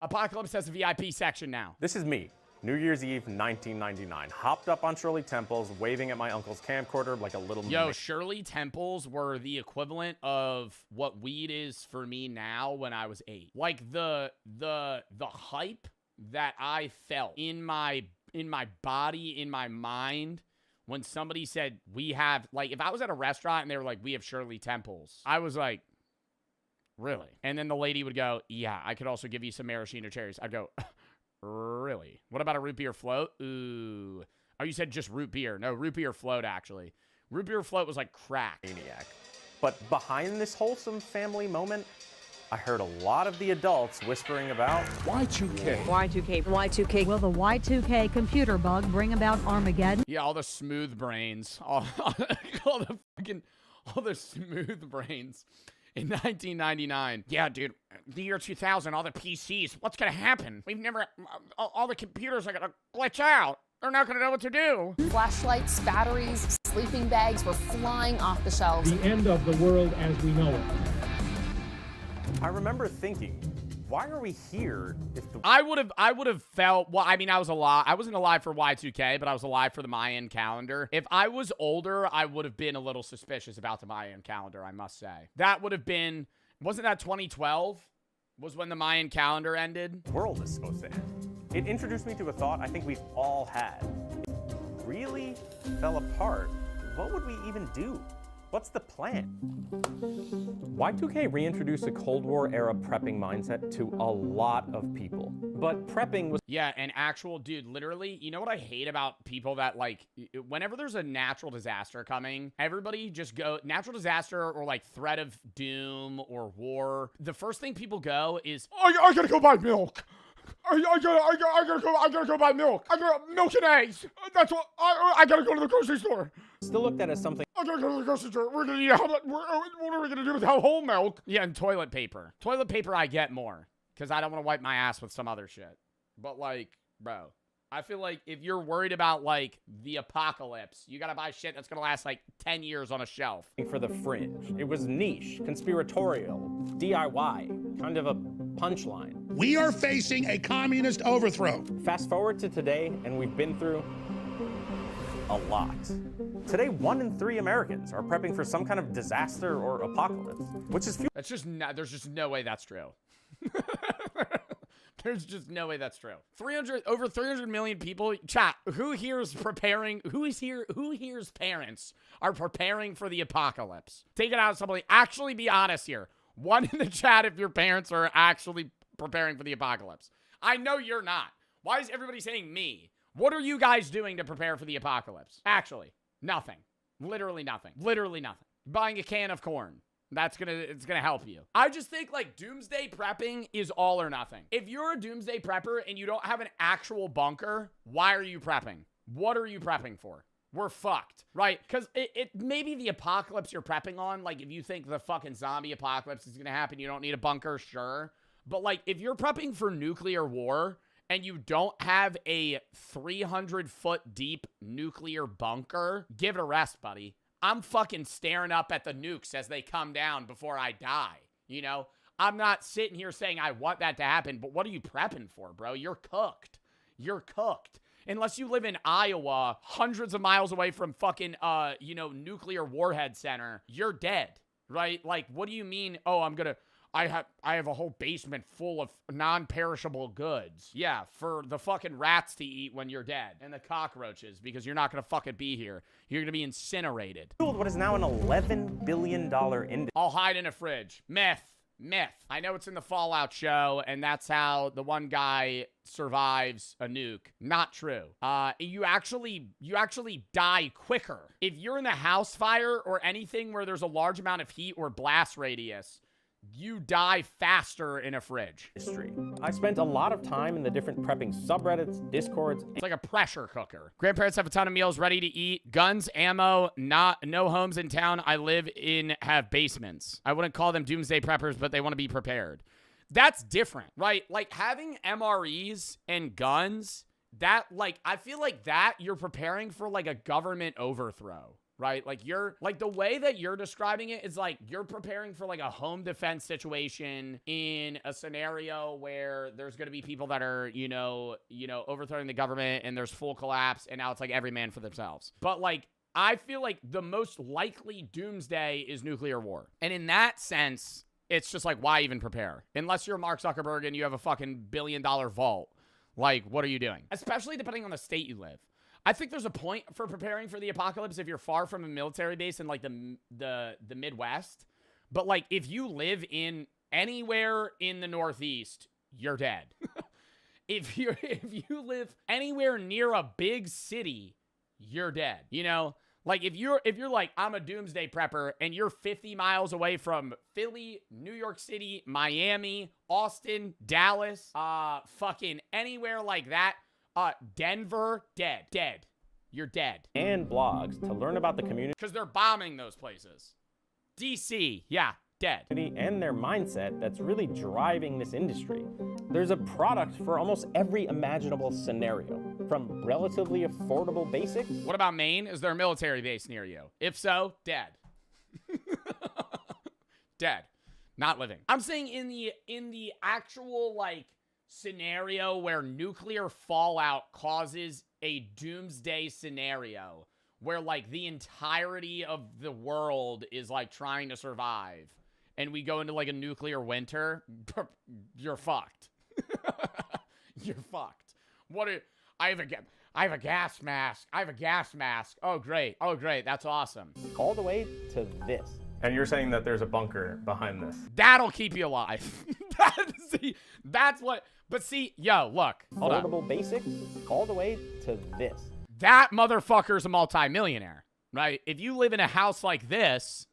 Apocalypse has a VIP section now. This is me, New Year's Eve 1999. Hopped up on Shirley Temples, waving at my uncle's camcorder like a little Yo, Shirley Temples were the equivalent of what weed is for me now when I was 8. Like the hype that I felt in my body, in my mind, when somebody said, we have, like, if I was at a restaurant and they were like, we have Shirley Temples, I was like, really? And then the lady would go, yeah, I could also give you some maraschino cherries. I'd go, really? What about a root beer float? Ooh. Oh, you said just root beer. No, root beer float, actually. Root beer float was like crack. Maniac. But behind this wholesome family moment, I heard a lot of the adults whispering about Y2K. Y2K. Y2K. Will the Y2K computer bug bring about Armageddon? Yeah, all the smooth brains. All the smooth brains. In 1999. Yeah, dude, the year 2000, all the PCs. What's going to happen? We've never, all the computers are going to glitch out. They're not going to know what to do. Flashlights, batteries, sleeping bags were flying off the shelves. The end of the world as we know it. I remember thinking, why are we here if the... I would have felt, well, I mean, I was alive. I wasn't alive for Y2K, but I was alive for the Mayan calendar. If I was older, I would have been a little suspicious about the Mayan calendar, I must say. That would have been, wasn't that 2012? Was when the Mayan calendar ended? The world is supposed to end. It introduced me to a thought I think we've all had. If it really fell apart, what would we even do? What's the plan? Y2K reintroduced a Cold War era prepping mindset to a lot of people. But prepping was... Yeah, and actual, dude, literally, you know what I hate about people that, like, whenever there's a natural disaster coming, everybody just go, natural disaster or, like, threat of doom or war, the first thing people go is, I gotta go buy milk. I gotta go buy milk. I got milk and eggs. That's what I gotta go to the grocery store. Still looked at as something. I gotta go to the grocery store. We're gonna eat what are we gonna do without whole milk? Yeah, and toilet paper. Toilet paper I get more because I don't want to wipe my ass with some other shit. But like, bro, I feel like if you're worried about like the apocalypse, you gotta buy shit that's gonna last like 10 years on a shelf. For the fringe. It was niche, conspiratorial, DIY, kind of a punchline. We are facing a communist overthrow. Fast forward to today, and we've been through a lot. Today, 1 in 3 Americans are prepping for some kind of disaster or apocalypse, which is... That's just not, there's just no way that's true. There's just no way that's true. Over 300 million people. Chat, who here's preparing? Who here's parents are preparing for the apocalypse? Take it out of somebody. Actually be honest here. One in the chat if your parents are actually preparing for the apocalypse. I know you're not. Why is everybody saying me? What are you guys doing to prepare for the apocalypse? Actually, nothing. Literally nothing. Literally nothing. Buying a can of corn. It's gonna help you. I just think like doomsday prepping is all or nothing. If you're a doomsday prepper and you don't have an actual bunker, why are you prepping? What are you prepping for? We're fucked, right? Because it maybe the apocalypse you're prepping on, like if you think the fucking zombie apocalypse is gonna happen, you don't need a bunker, sure. But like if you're prepping for nuclear war and you don't have a 300-foot deep nuclear bunker, give it a rest, buddy. I'm fucking staring up at the nukes as they come down before I die, you know? I'm not sitting here saying I want that to happen, but what are you prepping for, bro? You're cooked. You're cooked. Unless you live in Iowa, hundreds of miles away from fucking, nuclear warhead center, you're dead, right? Like, what do you mean, oh, I have a whole basement full of non-perishable goods. Yeah, for the fucking rats to eat when you're dead. And the cockroaches, because you're not going to fucking be here. You're going to be incinerated. What is now an $11 billion industry. I'll hide in a fridge. Myth. I know it's in the Fallout show, and that's how the one guy survives a nuke. Not true. You actually die quicker. If you're in a house fire or anything where there's a large amount of heat or blast radius, you die faster in a fridge. I spent a lot of time in the different prepping subreddits, discords. It's like a pressure cooker. Grandparents have a ton of meals ready to eat. Guns, ammo, no homes in town I live in have basements. I wouldn't call them doomsday preppers, but they want to be prepared. That's different, right? Like having MREs and guns, that like, I feel like that you're preparing for like a government overthrow. right? Like the way that you're describing it is like you're preparing for like a home defense situation in a scenario where there's going to be people that are, overthrowing the government and there's full collapse and now it's like every man for themselves. But like, I feel like the most likely doomsday is nuclear war. And in that sense, it's just like, why even prepare? Unless you're Mark Zuckerberg and you have a fucking $1 billion vault. Like, what are you doing? Especially depending on the state you live. I think there's a point for preparing for the apocalypse if you're far from a military base in like the Midwest. But like, if you live in anywhere in the Northeast, you're dead. If you live anywhere near a big city, you're dead. Like if you're like, I'm a doomsday prepper and you're 50 miles away from Philly, New York City, Miami, Austin, Dallas, fucking anywhere like that, Denver, dead. You're dead. And blogs to learn about the community Because they're bombing those places. DC, yeah, dead. and their mindset that's really driving this industry. There's a product for almost every imaginable scenario, from relatively affordable basics. What about Maine? Is there a military base near you? If so, dead. Dead. Not living. I'm saying in the actual like scenario where nuclear fallout causes a doomsday scenario where like the entirety of the world is like trying to survive and we go into like a nuclear winter, you're fucked. You're fucked. I have a gas mask. I have a gas mask. Oh great. That's awesome. All the way to this. And you're saying that there's a bunker behind this? That'll keep you alive. That's what. But see, yo, look. Hold on. Affordable basics, all the way to this. That motherfucker's a multimillionaire, right? If you live in a house like this,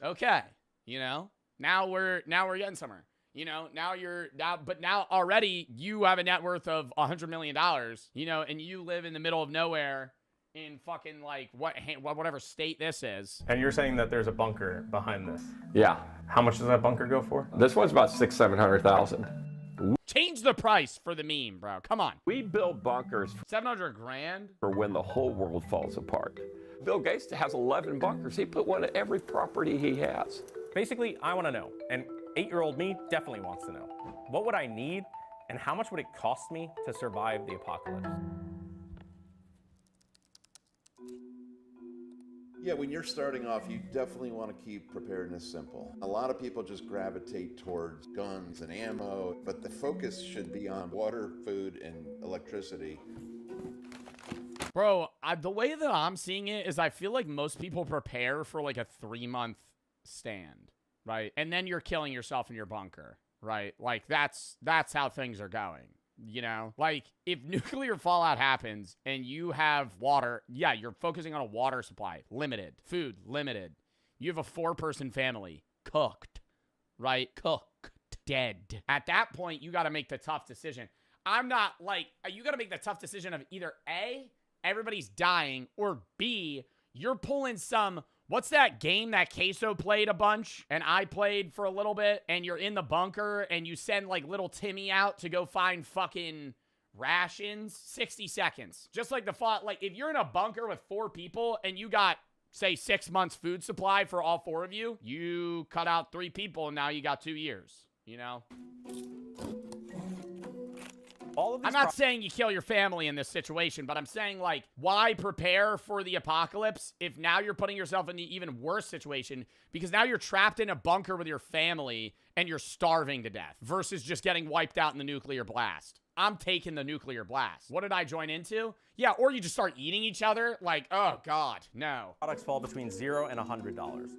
okay, now we're getting somewhere. But now already you have a net worth of $100 million, and you live in the middle of nowhere in fucking like whatever state this is. And you're saying that there's a bunker behind this? Yeah. How much does that bunker go for? This one's about $600,000-$700,000. Change the price for the meme, bro. Come on. We build bunkers $700,000 for when the whole world falls apart. Bill Gates has 11 bunkers. He put one at every property he has. Basically, I want to know, and 8-year-old me definitely wants to know, what would I need and how much would it cost me to survive the apocalypse? Yeah, when you're starting off, you definitely want to keep preparedness simple. A lot of people just gravitate towards guns and ammo, but the focus should be on water, food, and electricity. Bro, the way that I'm seeing it is I feel like most people prepare for like a 3-month stand, right? And then you're killing yourself in your bunker, right? Like that's how things are going. Like if nuclear fallout happens and you have water, yeah, you're focusing on a water supply, limited, food, limited. You have a 4-person family, cooked, right? Cooked, dead. At that point, you got to make the tough decision. I'm not like, you got to make the tough decision of either A, everybody's dying, or B, you're pulling some, what's that game that Queso played a bunch and I played for a little bit, and you're in the bunker and you send like little Timmy out to go find fucking rations? 60 seconds. Just like the thought, like if you're in a bunker with 4 people and you got, say, 6 months food supply for all 4 of you, you cut out 3 people and now you got 2 years, I'm not saying you kill your family in this situation, but I'm saying, like, why prepare for the apocalypse if now you're putting yourself in the even worse situation? Because now you're trapped in a bunker with your family and you're starving to death versus just getting wiped out in the nuclear blast. I'm taking the nuclear blast. What did I join into? Yeah, or you just start eating each other. Like, oh, God, no. Products fall between $0 and $100.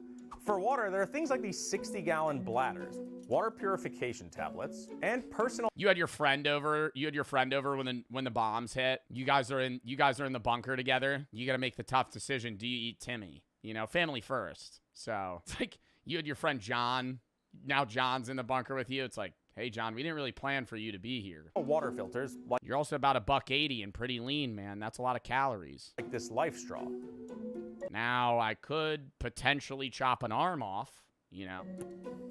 For water, there are things like these 60-gallon bladders, water purification tablets, and personal. You had your friend over. When the bombs hit. You guys are in the bunker together. You got to make the tough decision. Do you eat Timmy? Family first. So it's like you had your friend John. Now John's in the bunker with you. It's like, hey John, we didn't really plan for you to be here. Water filters. You're also about $1.80 and pretty lean, man. That's a lot of calories. Like this life straw. Now, I could potentially chop an arm off,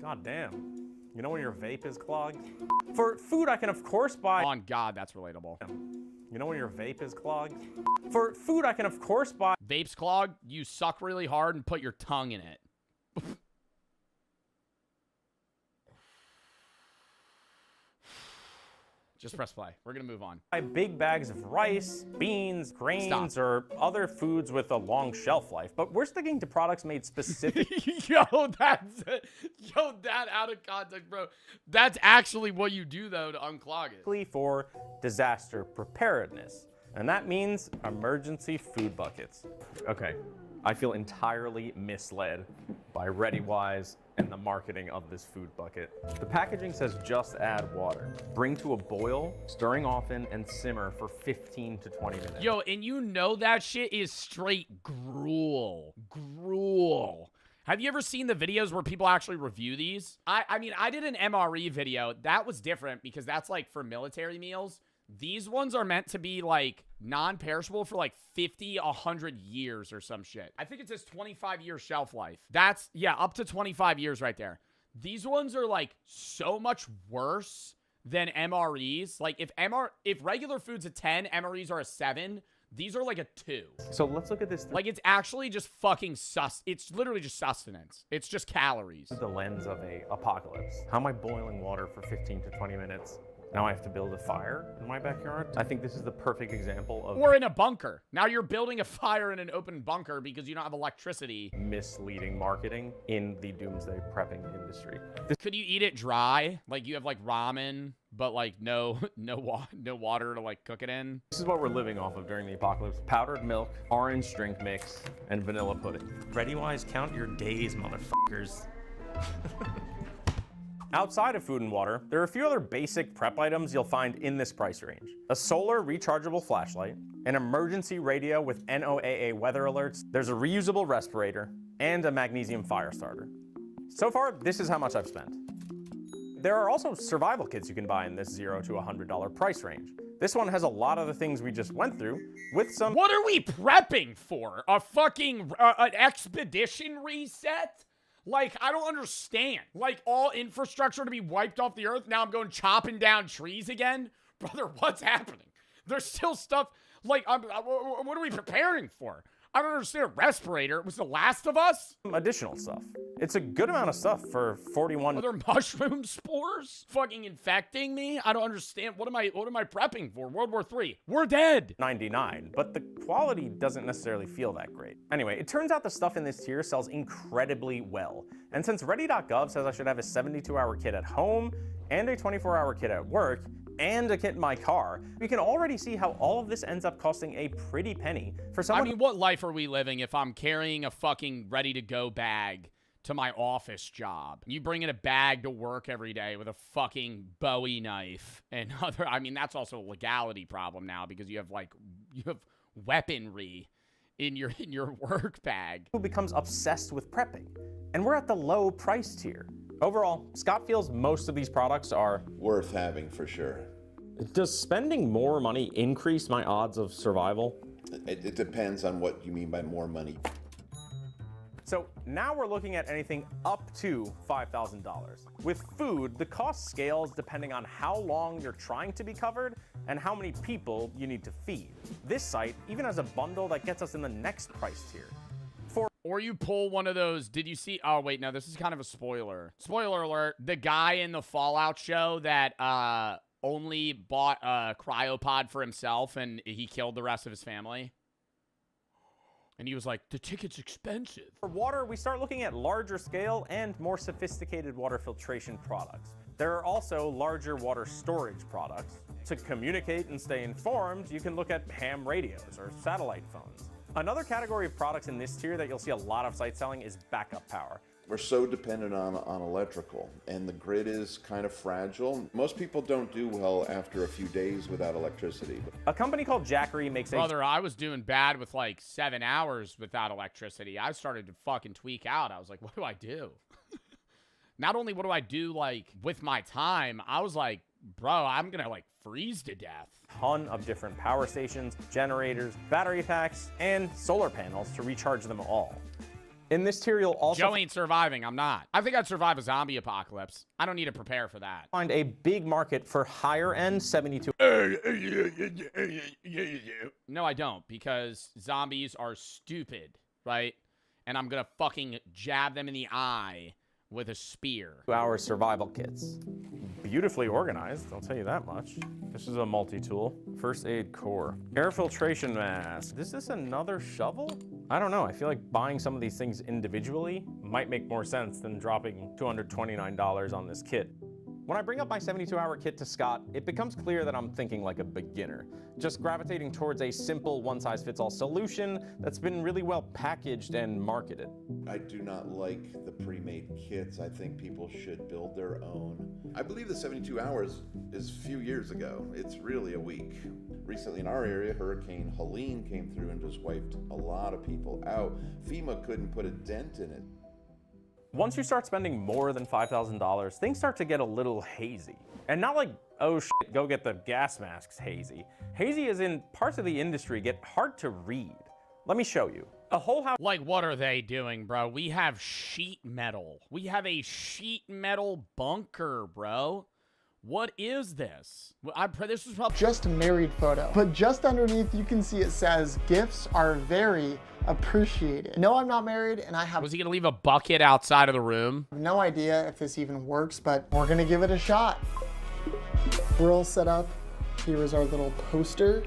God damn. When your vape is clogged? For food, I can, of course, buy... On God, that's relatable. You know when your vape is clogged? For food, I can of course buy Vapes clog, you suck really hard and put your tongue in it. Just press play. We're gonna move on. big bags of rice, beans, grains, Stop. or other foods with a long shelf life. But we're sticking to products made specifically Yo, that out of context, bro. That's actually what you do though to unclog it. for disaster preparedness. And that means emergency food buckets. Okay, I feel entirely misled by ReadyWise and the marketing of this food bucket. The packaging says just add water. Bring to a boil, stirring often, and simmer for 15 to 20 minutes. Yo, and you know that shit is straight gruel. Gruel. Have you ever seen the videos where people actually review these? I mean, I did an MRE video. That was different because that's like for military meals. These ones are meant to be like non-perishable for like 50, 100 years or some shit. I think it says 25-year shelf life. That's, yeah, up to 25 years right there. These ones are like so much worse than MREs. Like if regular food's a 10, MREs are a 7. These are like a 2. So let's look at this Like it's actually just fucking it's literally just sustenance. It's just calories. through the lens of a apocalypse. How am I boiling water for 15 to 20 minutes? Now I have to build a fire in my backyard? I think this is the perfect example of Or in a bunker. Now you're building a fire in an open bunker because you don't have electricity. misleading marketing in the doomsday prepping industry. Could you eat it dry? Like you have like ramen, but like no water to like cook it in? This is what we're living off of during the apocalypse. Powdered milk, orange drink mix, and vanilla pudding. ReadyWise, count your days, motherfuckers. Outside of food and water, there are a few other basic prep items you'll find in this price range. A solar rechargeable flashlight, an emergency radio with NOAA weather alerts, there's a reusable respirator, and a magnesium fire starter. So far, this is how much I've spent. There are also survival kits you can buy in this $0 to $100 price range. This one has a lot of the things we just went through, with some— What are we prepping for? A fucking an expedition reset? Like, I don't understand. Like, all infrastructure to be wiped off the earth. Now I'm going chopping down trees again? Brother, what's happening? There's still stuff. Like, what are we preparing for? I don't understand. Respirator. Was The Last of Us? additional stuff. It's a good amount of stuff for 41. Are there mushroom spores fucking infecting me? I don't understand. What am I prepping for? World War III. We're dead. $99, but the quality doesn't necessarily feel that great. Anyway, it turns out the stuff in this tier sells incredibly well. And since Ready.gov says I should have a 72-hour kit at home and a 24-hour kit at work and a kit in my car, we can already see how all of this ends up costing a pretty penny for someone— I mean, what life are we living if I'm carrying a fucking ready-to-go bag to my office job? You bring in a bag to work every day with a fucking Bowie knife and other— I mean, that's also a legality problem now because you have weaponry in your work bag. who becomes obsessed with prepping. And we're at the low price tier. Overall, Scott feels most of these products are— Worth having for sure. Does spending more money increase my odds of survival? It depends on what you mean by more money. So now we're looking at anything up to $5,000. With food, the cost scales depending on how long you're trying to be covered and how many people you need to feed. This site even has a bundle that gets us in the next price tier. Or you pull one of those— did you see— oh, wait, no, this is kind of a spoiler. Spoiler alert. The guy in the Fallout show that only bought a cryopod for himself and he killed the rest of his family. And he was like, the ticket's expensive. For water, we start looking at larger scale and more sophisticated water filtration products. There are also larger water storage products. To communicate and stay informed, you can look at ham radios or satellite phones. Another category of products in this tier that you'll see a lot of sites selling is backup power. We're so dependent on electrical, and the grid is kind of fragile. Most people don't do well after a few days without electricity. A company called Jackery makes Brother, I was doing bad with like 7 hours without electricity. I started to fucking tweak out. I was like, what do I do? Not only what do I do like with my time, I was like, bro, I'm gonna like freeze to death. ton of different power stations, generators, battery packs, and solar panels to recharge them all. And this tier you'll also Joe ain't surviving. I'm not. I think I'd survive a zombie apocalypse. I don't need to prepare for that. find a big market for higher end 72. No, I don't, because zombies are stupid, right? And I'm gonna fucking jab them in the eye with a spear. Hour survival kits. Beautifully organized, I'll tell you that much. This is a multi-tool. First aid core. Air filtration mask. Is this another shovel? I don't know. I feel like buying some of these things individually might make more sense than dropping $229 on this kit. When I bring up my 72-hour kit to Scott, it becomes clear that I'm thinking like a beginner, just gravitating towards a simple one-size-fits-all solution that's been really well packaged and marketed. I do not like the pre-made kits. I think people should build their own. I believe the 72 hours is a few years ago. It's really a week. Recently in our area, Hurricane Helene came through and just wiped a lot of people out. FEMA couldn't put a dent in it. Once you start spending more than $5,000, things start to get a little hazy. And not like, oh shit, go get the gas masks hazy. Hazy as in parts of the industry get hard to read. Let me show you. A whole house. Like, what are they doing, bro? We have sheet metal. We have a sheet metal bunker, bro. What is this? This was probably just a married photo, but just underneath you can see it says gifts are very appreciated. No, I'm not married, and I have Was he gonna leave a bucket outside of the room? no idea if this even works, but we're gonna give it a shot. We're all set up. Here is our little poster.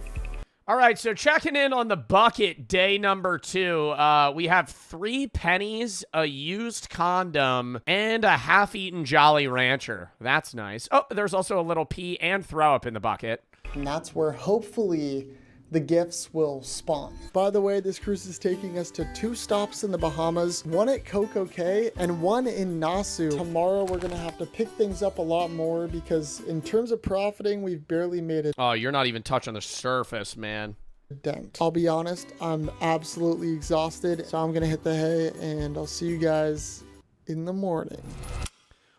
All right, so checking in on the bucket, day number 2. We have 3 pennies, a used condom, and a half-eaten Jolly Rancher. That's nice. Oh, there's also a little pee and throw up in the bucket. And that's where hopefully the gifts will spawn. By the way, this cruise is taking us to 2 stops in the Bahamas, 1 at Coco Cay and 1 in Nassau. Tomorrow we're gonna have to pick things up a lot more because in terms of profiting, we've barely made a Oh, you're not even touching the surface, man. dent. I'll be honest, I'm absolutely exhausted, so I'm gonna hit the hay and I'll see you guys in the morning.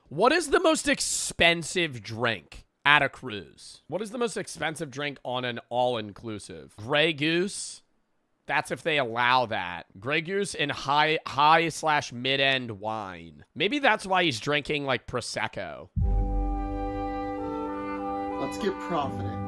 What is the most expensive drink at a cruise? What is the most expensive drink on an all-inclusive? Grey Goose? That's if they allow that. Grey Goose and high/mid-end wine. Maybe that's why he's drinking like Prosecco. Let's get profiting.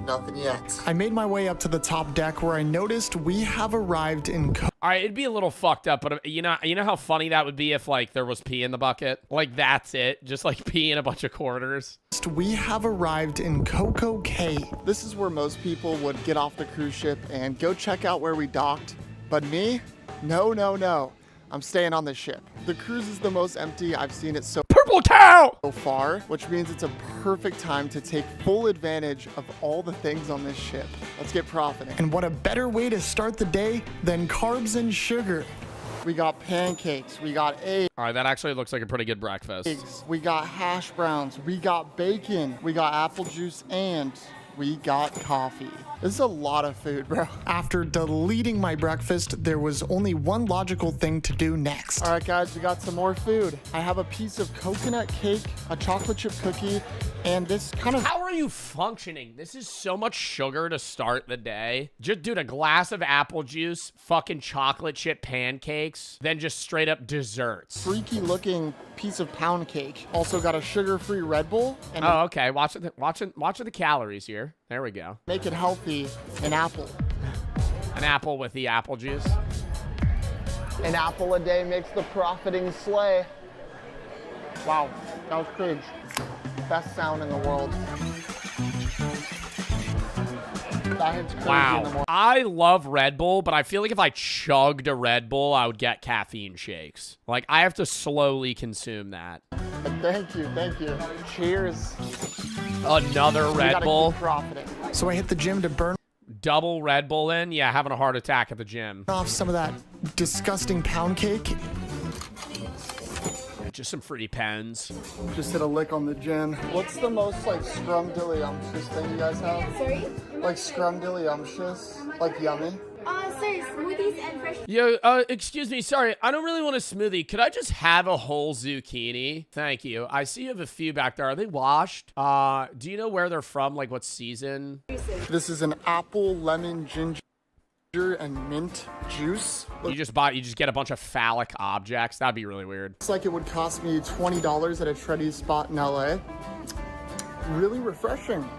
Nothing yet. I made my way up to the top deck where I noticed we have arrived in All right, it'd be a little fucked up, but you know how funny that would be if like there was pee in the bucket? Like that's it, just like pee in a bunch of quarters. We have arrived in Coco Cay. This is where most people would get off the cruise ship and go check out where we docked. But me? No. I'm staying on the ship. The cruise is the most empty I've seen it so Purple cow! far, which means it's a perfect time to take full advantage of all the things on this ship. Let's get profiting. And what a better way to start the day than carbs and sugar. We got pancakes, we got eggs, All right, that actually looks like a pretty good breakfast. we got hash browns, we got bacon, we got apple juice, and we got coffee. This is a lot of food, bro. After deleting my breakfast, there was only one logical thing to do next. All right, guys, we got some more food. I have a piece of coconut cake, a chocolate chip cookie, and this kind of... How are you functioning? This is so much sugar to start the day. Just, dude, a glass of apple juice, fucking chocolate chip pancakes, then just straight up desserts. freaky looking piece of pound cake. Also got a sugar-free Red Bull. And Oh, okay. Watching the calories here. There we go. make it healthy, an apple. An apple with the apple juice. An apple a day makes the profiting sleigh. Wow, that was cringe. Best sound in the world. That hits crazy in the Wow. morning. I love Red Bull, but I feel like if I chugged a Red Bull, I would get caffeine shakes. Like, I have to slowly consume that. Thank you. Cheers. Another We Red gotta Bull. keep profiting. So I hit the gym to burn Double Red Bull in? Yeah, having a heart attack at the gym. off some of that disgusting pound cake. Just some fruity pens. Just hit a lick on the gin. What's the most like scrumdiddlyumptious thing you guys have? Sorry? Like scrumdiddlyumptious? Like yummy? Sorry, smoothies and fresh. Yo, excuse me, sorry, I don't really want a smoothie. Could I just have a whole zucchini? Thank you. I see you have a few back there. Are they washed? Do you know where they're from? Like what season? This is an apple lemon ginger. and mint juice. You just get a bunch of phallic objects. That'd be really weird. Looks like it would cost me $20 at a Shreddy's spot in LA. Really refreshing.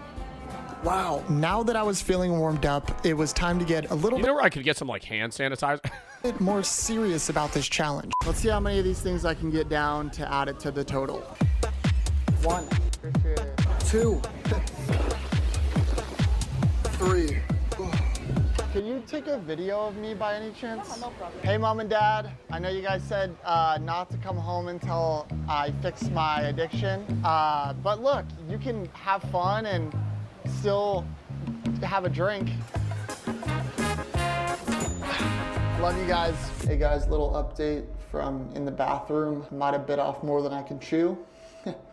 Wow. Now that I was feeling warmed up, it was time to get a little You know where I could get some like hand sanitizer? bit more serious about this challenge. Let's see how many of these things I can get down to add it to the total. 1, 2, 3. Can you take a video of me by any chance? Yeah, no problem. Hey, Mom and Dad. I know you guys said not to come home until I fix my addiction. But look, you can have fun and still have a drink. Love you guys. Hey guys, little update from in the bathroom. Might have bit off more than I can chew.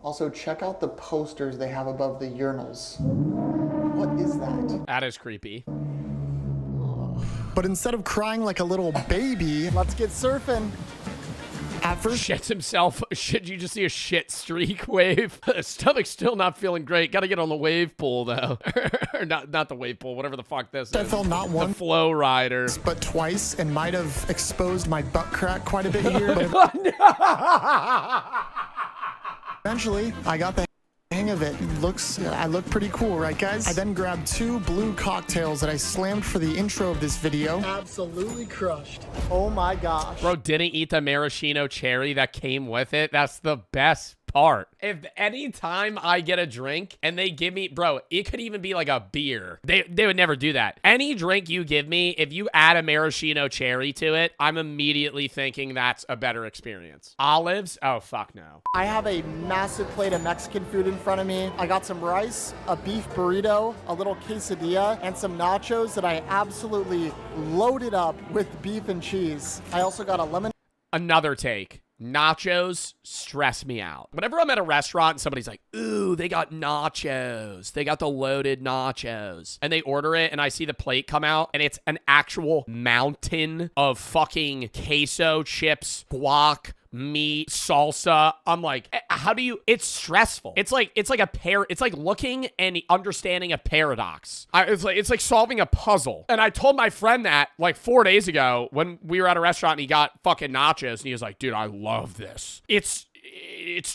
Also, check out the posters they have above the urinals. What is that? That is creepy. But instead of crying like a little baby, let's get surfing. At first, Shits himself. Shit, you just see a shit streak wave. Stomach's still not feeling great. Gotta get on the wave pool though. Or not the wave pool, whatever the fuck this is. I fell not The once, flow rider. but twice, and might have exposed my butt crack quite a bit here. But eventually, I got the hang of it. I look pretty cool, right guys? I then grabbed 2 blue cocktails that I slammed for the intro of this video. Absolutely crushed. Oh my gosh. Bro didn't eat the maraschino cherry that came with it. That's the best part. If any time I get a drink and they give me, bro, it could even be like a beer. They would never do that. Any drink you give me, if you add a maraschino cherry to it, I'm immediately thinking that's a better experience. Olives? Oh, fuck no. I have a massive plate of Mexican food in front of me. I got some rice, a beef burrito, a little quesadilla, and some nachos that I absolutely loaded up with beef and cheese. I also got a lemon. Another take. Nachos stress me out. Whenever I'm at a restaurant and somebody's like, ooh, they got nachos. They got the loaded nachos. And they order it and I see the plate come out and it's an actual mountain of fucking queso chips, guac, meat, salsa. I'm like, how do you, it's stressful. It's like looking and understanding a paradox. It's like solving a puzzle. And I told my friend that like 4 days ago when we were at a restaurant and he got fucking nachos and he was like, dude, I love this. It's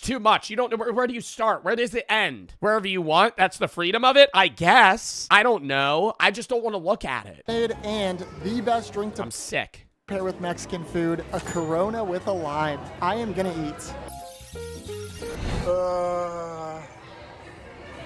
too much. You don't know, where do you start? Where does it end? Wherever you want. That's the freedom of it, I guess. I don't know. I just don't want to look at it. And the best drink to I'm sick. pair with Mexican food, a Corona with a lime. I am gonna eat.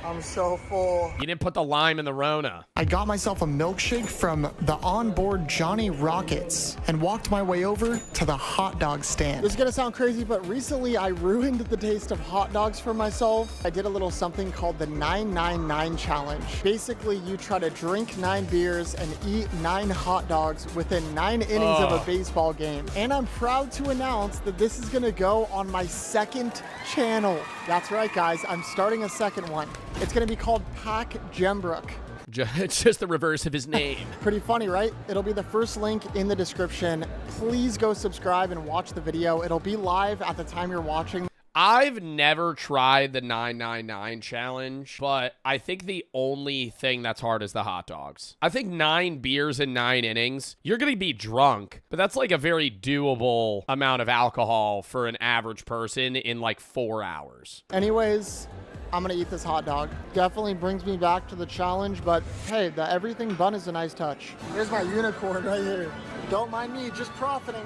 I'm so full. You didn't put the lime in the Rona. I got myself a milkshake from the onboard Johnny Rockets and walked my way over to the hot dog stand. This is gonna sound crazy, but recently I ruined the taste of hot dogs for myself. I did a little something called the 999 challenge. Basically, you try to drink 9 beers and eat 9 hot dogs within 9 innings of a baseball game. And I'm proud to announce that this is gonna go on my 2nd channel. That's right, guys. I'm starting a 2nd one. It's gonna be called Pack Gembrook. It's just the reverse of his name. Pretty funny, right? It'll be the first link in the description. Please go subscribe and watch the video. It'll be live at the time you're watching. I've never tried the 999 challenge, but I think the only thing that's hard is the hot dogs. I think 9 beers in 9 innings, you're going to be drunk, but that's like a very doable amount of alcohol for an average person in like 4 hours. Anyways, I'm gonna eat this hot dog. Definitely brings me back to the challenge, but hey, the everything bun is a nice touch. Here's my unicorn right here. Don't mind me, just profiting.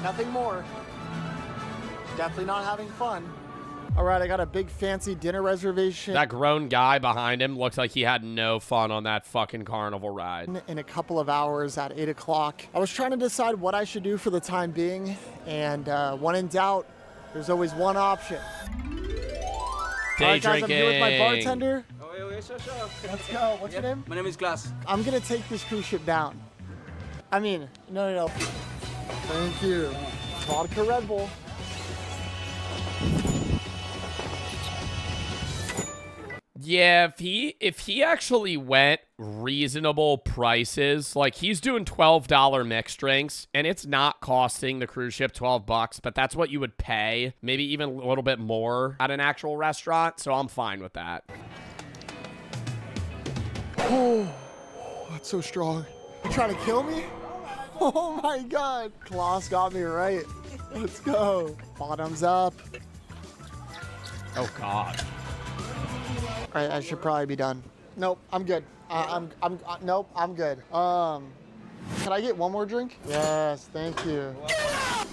Nothing more. Definitely not having fun. All right, I got a big fancy dinner reservation. That grown guy behind him looks like he had no fun on that fucking carnival ride. In a couple of hours at 8 o'clock. I was trying to decide what I should do for the time being, and when in doubt, there's always one option. Day All right, guys, drinking. I'm here with my bartender. Oh, yeah, sure. Let's go. What's your name? My name is Glass. I'm gonna take this cruise ship down. I mean, no. Thank you. Vodka Red Bull. Yeah, if he actually went reasonable prices, like he's doing $12 mixed drinks and it's not costing the cruise ship $12, but that's what you would pay, maybe even a little bit more at an actual restaurant, so I'm fine with that. Oh, that's so strong. You trying to kill me? Oh my God. Klaus got me right. Let's go. Bottoms up. Oh God. All right, I should probably be done. Nope, I'm good. Nope, I'm good. Can I get one more drink? Yes, thank you.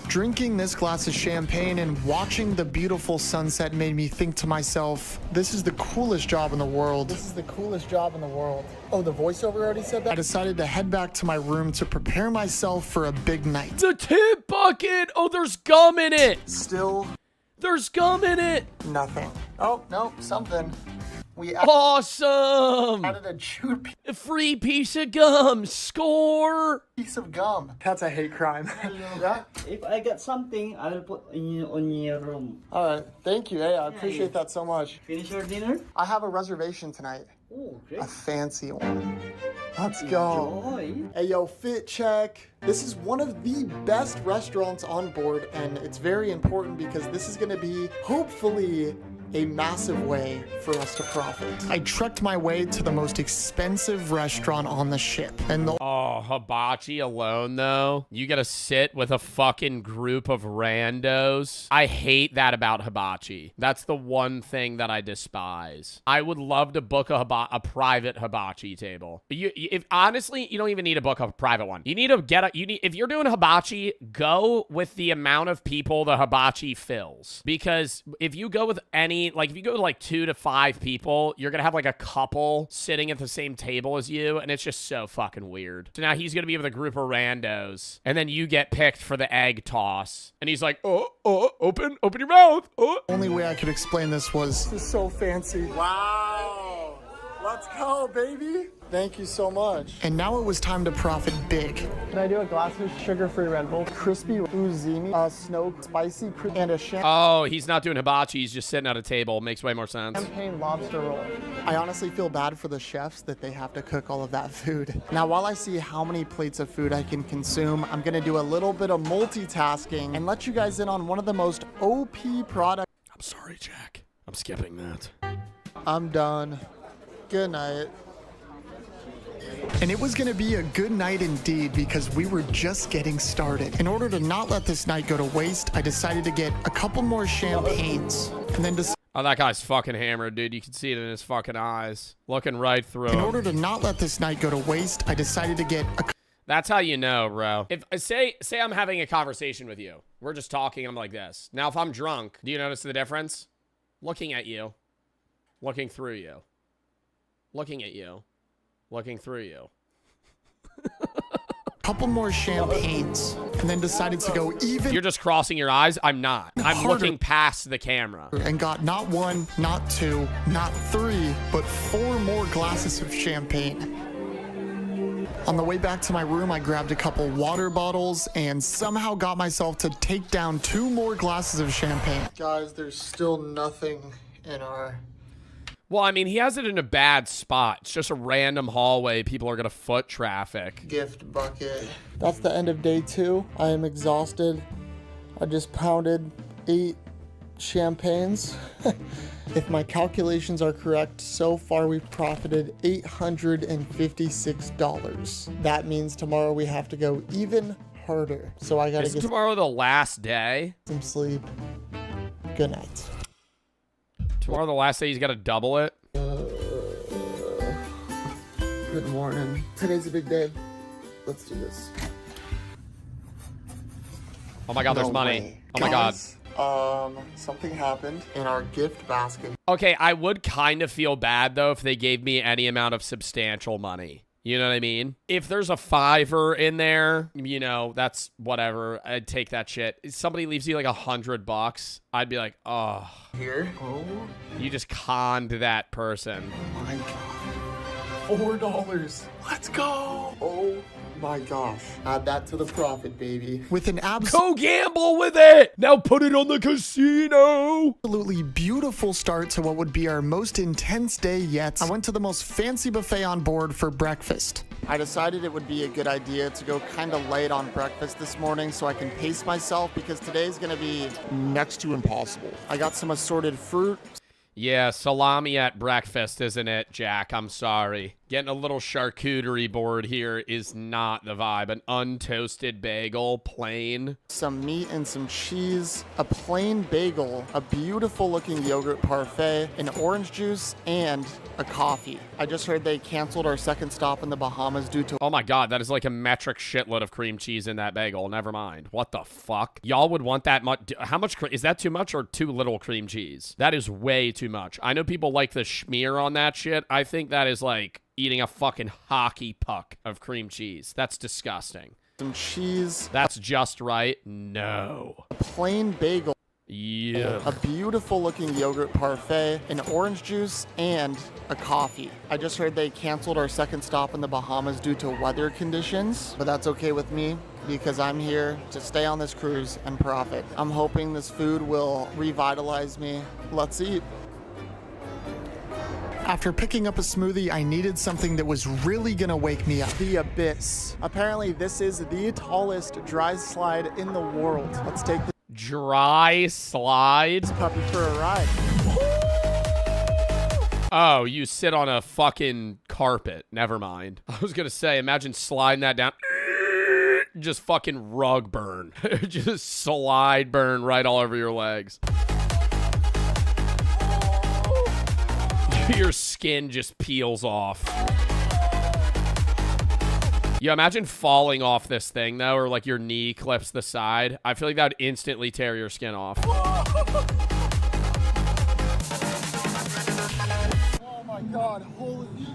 Drinking this glass of champagne and watching the beautiful sunset made me think to myself, this is the coolest job in the world. This is the coolest job in the world. Oh, the voiceover already said that? I decided to head back to my room to prepare myself for a big night. The tip bucket. Oh, there's gum in it. Still There's gum in it. nothing. Oh, no, something. We Awesome. added a chewed A free piece of gum. Score. piece of gum. That's a hate crime. Yeah? If I get something, I will put on your room. All right, thank you. Hey, I appreciate that so much. Finish your dinner? I have a reservation tonight. Oh, great. A fancy one. Let's go. Enjoy. Hey, yo, fit check. This is one of the best restaurants on board, and it's very important because this is going to be, hopefully, a massive way for us to profit. I trekked my way to the most expensive restaurant on the ship, and the Oh, hibachi alone, though. You gotta sit with a fucking group of randos. I hate that about hibachi. That's the one thing that I despise. I would love to book a private hibachi table. If honestly, you don't even need to book a private one. You need to if you're doing hibachi, go with the amount of people the hibachi fills. Because if you go with if you go to like 2 to 5 people, you're gonna have like a couple sitting at the same table as you, and it's just so fucking weird. So now he's gonna be with a group of randos, and then you get picked for the egg toss, and he's like, open your mouth. only way I could explain this was, this is so fancy. Wow. Let's go, baby. Thank you so much. And now it was time to profit big. Can I do a glass of sugar-free Red Bull? Crispy uzimi, snow spicy, and a Oh, he's not doing hibachi. He's just sitting at a table. Makes way more sense. champagne lobster roll. I honestly feel bad for the chefs that they have to cook all of that food. Now, while I see how many plates of food I can consume, I'm gonna do a little bit of multitasking and let you guys in on one of the most OP products. I'm sorry, Jack. I'm skipping that. I'm done. Good night. And it was going to be a good night indeed because we were just getting started. In order to not let this night go to waste, I decided to get a couple more champagnes and then Oh, that guy's fucking hammered, dude. You can see it in his fucking eyes. Looking right through in him. order to not let this night go to waste, I decided to get a That's how you know, bro. If say I'm having a conversation with you. We're just talking, I'm like this. Now, if I'm drunk, do you notice the difference? Looking at you. Looking through you. Looking at you. Looking through you. couple more champagnes and then decided to go even. You're just crossing your eyes? I'm not. I'm harder. looking past the camera. And got not 1, not 2, not 3, but 4 more glasses of champagne. On the way back to my room, I grabbed a couple water bottles and somehow got myself to take down 2 more glasses of champagne. Guys, there's still nothing in our... Well, I mean, he has it in a bad spot. It's just a random hallway. People are going to foot traffic. Gift bucket. That's the end of day 2. I am exhausted. I just pounded 8 champagnes. If my calculations are correct, so far we've profited $856. That means tomorrow we have to go even harder. So I gotta Is get tomorrow the last day? some sleep. Good night. Tomorrow the last day he's got to double it? Good morning. Today's a big day. Let's do this. Oh my God, there's No money. way. Oh my God. Guys, something happened in our gift basket. Okay, I would kind of feel bad, though, if they gave me any amount of substantial money. You know what I mean? If there's a $5 in there, you know, that's whatever. I'd take that shit. If somebody leaves you like $100, I'd be like, oh. Here? Oh You just conned that person. my God. $4. Let's go. Oh my gosh. Add that to the profit, baby. With an Go gamble with it! Now put it on the casino! absolutely beautiful start to what would be our most intense day yet, I went to the most fancy buffet on board for breakfast. I decided it would be a good idea to go kind of late on breakfast this morning so I can pace myself because today's gonna be next to impossible. I got some assorted fruit. Yeah, salami at breakfast, isn't it, Jack? I'm sorry. Getting a little charcuterie board here is not the vibe. An untoasted bagel, plain. Some meat and some cheese, a plain bagel, a beautiful looking yogurt parfait, an orange juice, and a coffee. I just heard they canceled our second stop in the Bahamas due to— Oh my God, that is like a metric shitload of cream cheese in that bagel. Never mind. What the fuck? Y'all would want that much? How much? Is that too much or too little cream cheese? That is way too much. I know people like the schmear on that shit. I think that is like eating a fucking hockey puck of cream cheese. That's disgusting. some cheese. That's just right. No. A plain bagel. Yeah. A beautiful looking yogurt parfait, an orange juice, and a coffee. I just heard they canceled our second stop in the Bahamas due to weather conditions, but that's okay with me because I'm here to stay on this cruise and profit. I'm hoping this food will revitalize me. Let's eat. After picking up a smoothie, I needed something that was really gonna wake me up. The Abyss. Apparently, this is the tallest dry slide in the world. Let's take the dry slide puppy for a ride. Oh, you sit on a fucking carpet. Never mind. I was gonna say, imagine sliding that down. Just fucking rug burn. Just slide burn right all over your legs. Your skin just peels off. Yeah, imagine falling off this thing, though, or like your knee clips the side. I feel like that would instantly tear your skin off. Oh my god, holy shit.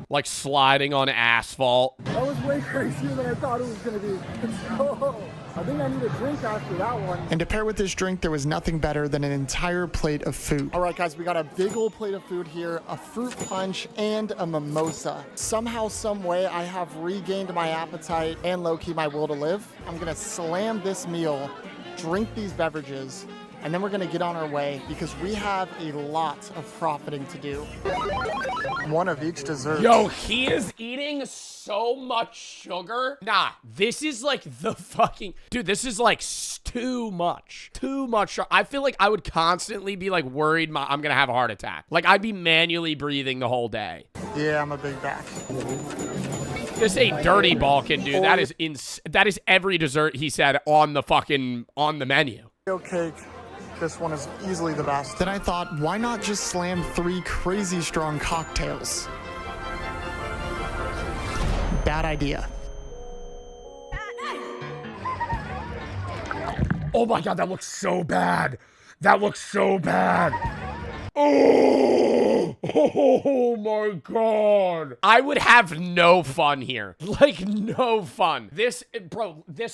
Like sliding on asphalt. That was way crazier than I thought it was gonna be. I think I need a drink after that one. And to pair with this drink, there was nothing better than an entire plate of food. All right, guys, we got a big old plate of food here, a fruit punch, and a mimosa. Somehow, some way, I have regained my appetite and low-key my will to live. I'm gonna slam this meal, drink these beverages, and then we're gonna get on our way because we have a lot of profiting to do. One of each dessert. Yo, he is eating so much sugar. Nah, this is like the fucking... Dude, this is like too much. Too much sugar. I feel like I would constantly be like worried I'm gonna have a heart attack. Like I'd be manually breathing the whole day. Yeah, I'm a big back. This ain't dirty Balkan, dude. That is every dessert he said on the menu. Cake. This one is easily the best. Then I thought, why not just slam 3 crazy strong cocktails? Bad idea. Oh my god, that looks so bad. That looks so bad. Oh my god. I would have no fun here. Like, no fun. This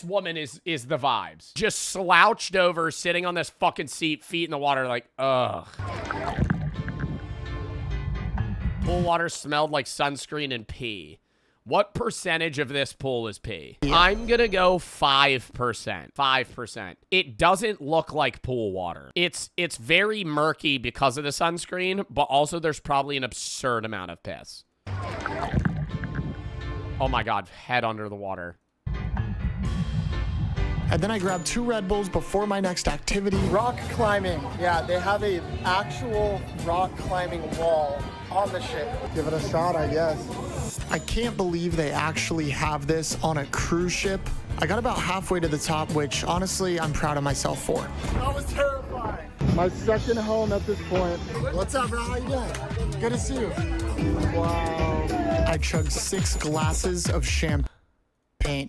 woman is the vibes. Just slouched over, sitting on this fucking seat, feet in the water, like, ugh. Pool water smelled like sunscreen and pee. What percentage of this pool is pee? Yeah. I'm gonna go 5%. 5%. It doesn't look like pool water. It's very murky because of the sunscreen, but also there's probably an absurd amount of piss. Oh my god, head under the water. And then I grabbed 2 Red Bulls before my next activity. Rock climbing. Yeah, they have a actual rock climbing wall on the ship. Give it a shot, I guess. I can't believe they actually have this on a cruise ship. I got about halfway to the top, which honestly, I'm proud of myself for. That was terrifying. My second home at this point. What's up, bro? How you doing? Good to see you. Wow. I chugged 6 glasses of champagne.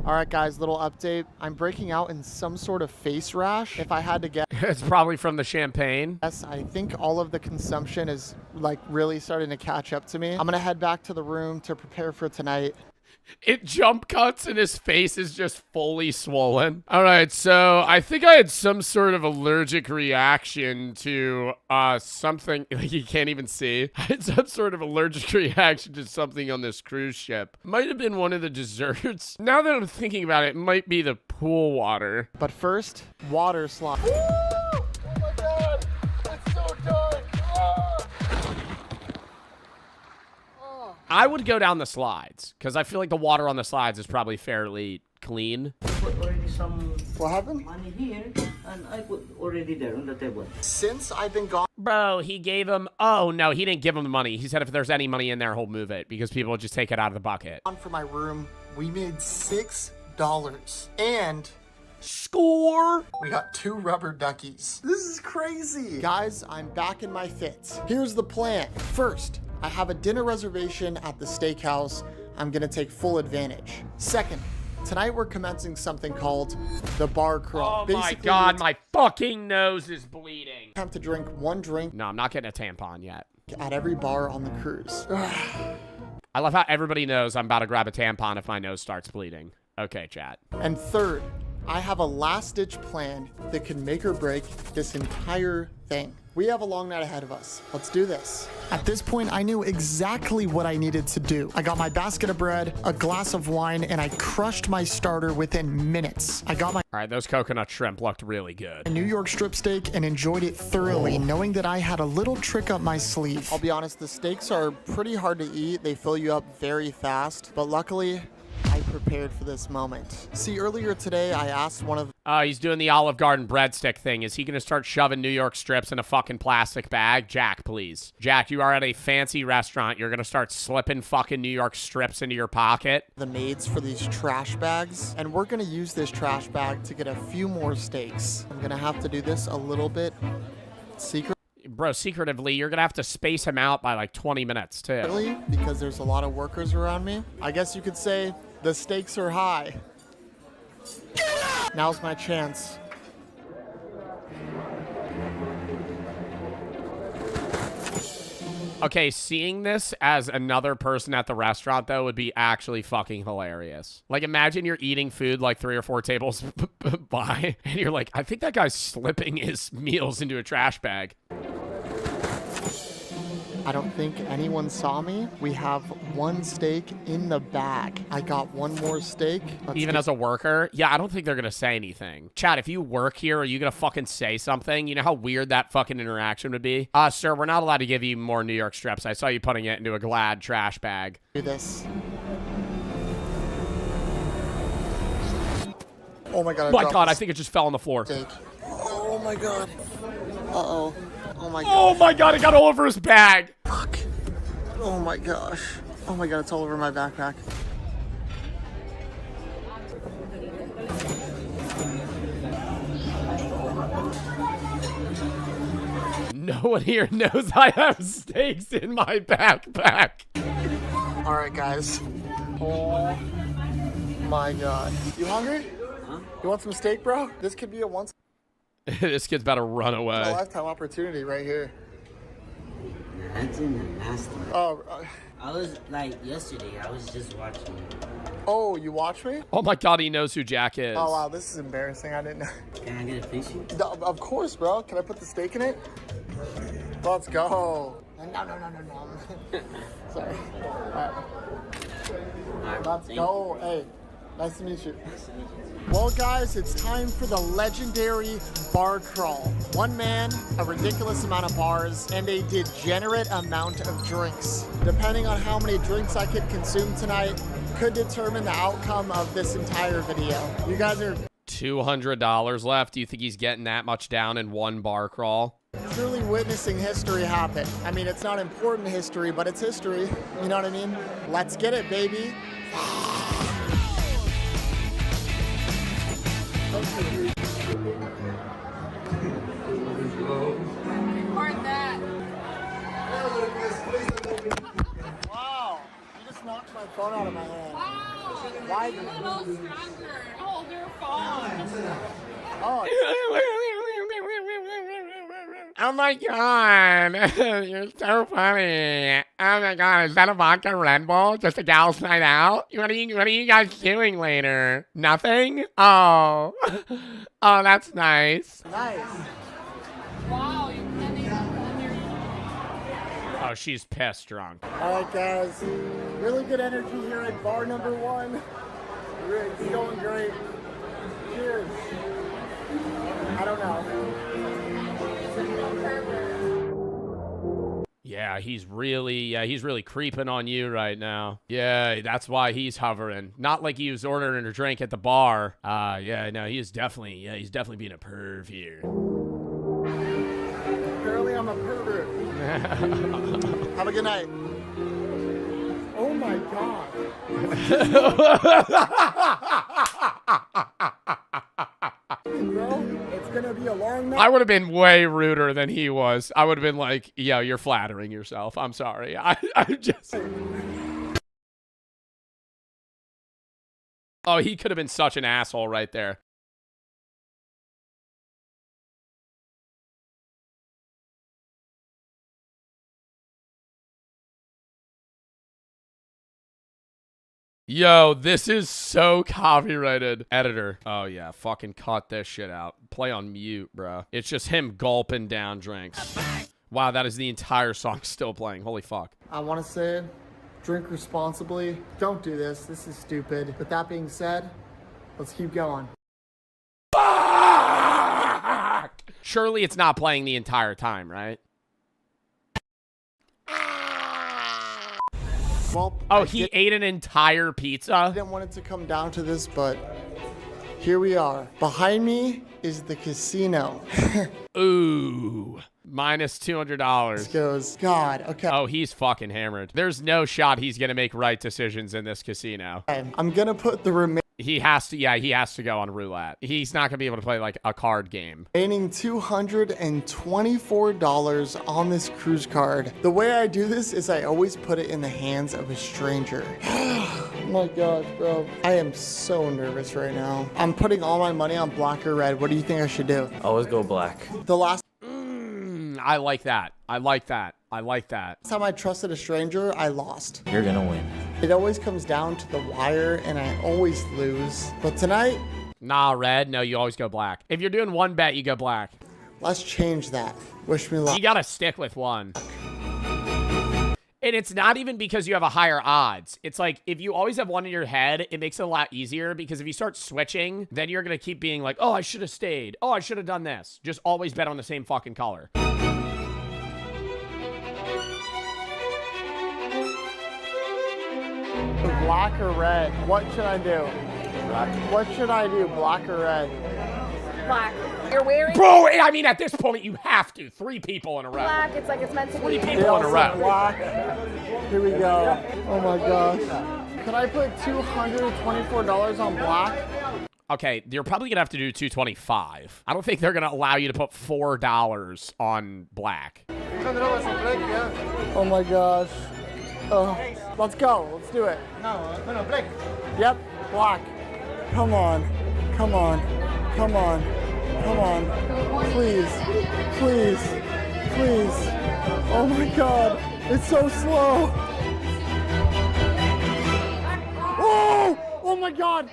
All right, guys, little update. I'm breaking out in some sort of face rash. If I had to guess, it's probably from the champagne. Yes, I think all of the consumption is like really starting to catch up to me. I'm gonna head back to the room to prepare for tonight. It jump cuts and his face is just fully swollen. All right, so I think I had some sort of allergic reaction to something. Like you can't even see. I had some sort of allergic reaction to something on this cruise ship. Might have been one of the desserts. Now that I'm thinking about it, it might be the pool water. But first, water slide. Oh my god, it's so dark. I would go down the slides because I feel like the water on the slides is probably fairly clean. Put already some what happened? money here, and I put already there on the table. Since I've been gone, Bro, he gave him... Oh, no, he didn't give him the money. He said if there's any money in there, he'll move it because people will just take it out of the bucket. On for my room, we made $6. And... Score! We got 2 rubber duckies. This is crazy. Guys, I'm back in my fits. Here's the plan. First, I have a dinner reservation at the steakhouse. I'm gonna take full advantage. Second, tonight we're commencing something called the bar crawl. Oh my God, my fucking nose is bleeding. Have to drink 1 drink. No, I'm not getting a tampon yet. At every bar on the cruise. I love how everybody knows I'm about to grab a tampon if my nose starts bleeding. Okay, chat. And third, I have a last-ditch plan that can make or break this entire thing. We have a long night ahead of us. Let's do this. At this point, I knew exactly what I needed to do. I got my basket of bread, a glass of wine, and I crushed my starter within minutes. I got my All right, those coconut shrimp looked really good. New York strip steak and enjoyed it thoroughly, knowing that I had a little trick up my sleeve. I'll be honest, the steaks are pretty hard to eat. They fill you up very fast, but luckily, I prepared for this moment. See, earlier today, I asked one of... He's doing the Olive Garden breadstick thing. Is he going to start shoving New York strips in a fucking plastic bag? Jack, please. Jack, you are at a fancy restaurant. You're going to start slipping fucking New York strips into your pocket. The maids for these trash bags, and we're going to use this trash bag to get a few more steaks. I'm going to have to do this a little bit secret. Bro, secretively, you're going to have to space him out by like 20 minutes, too. Really? Because there's a lot of workers around me. I guess you could say the stakes are high. Now's my chance. Okay, seeing this as another person at the restaurant, though, would be actually fucking hilarious. Like, imagine you're eating food like 3 or 4 tables by, and you're like, I think that guy's slipping his meals into a trash bag. I don't think anyone saw me. We have 1 steak in the bag. I got 1 more steak. Even as a worker? Yeah, I don't think they're going to say anything. Chad, if you work here, are you going to fucking say something? You know how weird that fucking interaction would be? Sir, we're not allowed to give you more New York strips. I saw you putting it into a Glad trash bag. Do this. Oh my God. My God, I think it just fell on the floor. Steak. Oh my God. Uh-oh. Oh my God. Oh my God, it got all over his bag. Fuck. Oh my gosh. Oh my God, it's all over my backpack. No one here knows I have steaks in my backpack. All right, guys. Oh my God. You hungry? Huh? You want some steak, bro? This could be a once This kid's about to run away. a lifetime opportunity right here. That's in the master. Oh, I was like yesterday. I was just watching. oh, you watch me? Oh my God, he knows who Jack is. Oh wow, this is embarrassing. I didn't know. Can I get a picture? Of course, bro. Can I put the steak in it? Let's go. No. Sorry. All right. Let's go. Hey, nice to meet you. Well, guys, it's time for the legendary bar crawl. 1 man, a ridiculous amount of bars, and a degenerate amount of drinks. Depending on how many drinks I could consume tonight, could determine the outcome of this entire video. You guys are $200 left. Do you think he's getting that much down in 1 bar crawl? truly witnessing history happen. I mean, it's not important history, but it's history. You know what I mean? Let's get it, baby. Record that. Wow, you just knocked my phone out of my hand. Wow. Why? You're a little stronger. Hold your phone. Oh. Oh my God, you're so funny. Oh my God, is that a vodka Red Bull? Just a gal's night out? What are you guys doing later? Nothing? Oh, oh, that's nice. Nice. Wow, you're planning on your... Oh, she's pissed drunk. All right, guys. Really good energy here at bar number 1. It's going great. Cheers. I don't know. Yeah, he's really creeping on you right now. Yeah, that's why he's hovering. Not like he was ordering a drink at the bar. Yeah, no, he's definitely being a perv here. Girl Apparently I'm a pervert. Have a good night. Oh my god. Bro, it's gonna be a long night. I would have been way ruder than he was. I would have been like, yo, you're flattering yourself. I'm sorry. I just... Oh, he could have been such an asshole right there. Yo, this is so copyrighted. Editor. Oh, yeah. Fucking cut this shit out. Play on mute, bro. It's just him gulping down drinks. Wow, that is the entire song still playing. Holy fuck. I want to say, drink responsibly. Don't do this. This is stupid. With that being said, let's keep going. Fuck! Surely it's not playing the entire time, right? Well, oh, he ate an entire pizza? I didn't want it to come down to this, but here we are. Behind me is the casino. Ooh. Minus $200. This goes, God, okay. Oh, he's fucking hammered. There's no shot he's going to make right decisions in this casino. I'm going to put the He has to, yeah, he has to go on roulette. He's not going to be able to play like a card game. remaining $224 on this cruise card. The way I do this is I always put it in the hands of a stranger. Oh my gosh, bro. I am so nervous right now. I'm putting all my money on black or red. What do you think I should do? Always go black. The last I like that. I like that. I like that. time I trusted a stranger, I lost. You're gonna win. It always comes down to the wire, and I always lose. But tonight... Nah, red. No, you always go black. If you're doing one bet, you go black. Let's change that. Wish me luck. You gotta stick with one. And it's not even because you have a higher odds. It's like, if you always have one in your head, it makes it a lot easier, because if you start switching, then you're gonna keep being like, oh, I should have stayed. Oh, I should have done this. Just always bet on the same fucking color. Black or red? What should I do? Black. What should I do? Black or red? Black. You're wearing Bro, I mean, at this point, you have to. 3 people in a row. black. It's like it's meant to be. 3 people in a row. Black. Here we go. Oh my gosh. Could I put $224 on black? Okay, you're probably gonna have to do 225. I don't think they're gonna allow you to put $4 on black. Oh my gosh. Oh, let's go. Let's do it. No, black. Yep, black. Come on. Come on. Come on. Come on. Please. Please. Please. Oh my god. It's so slow. Oh! Oh my god.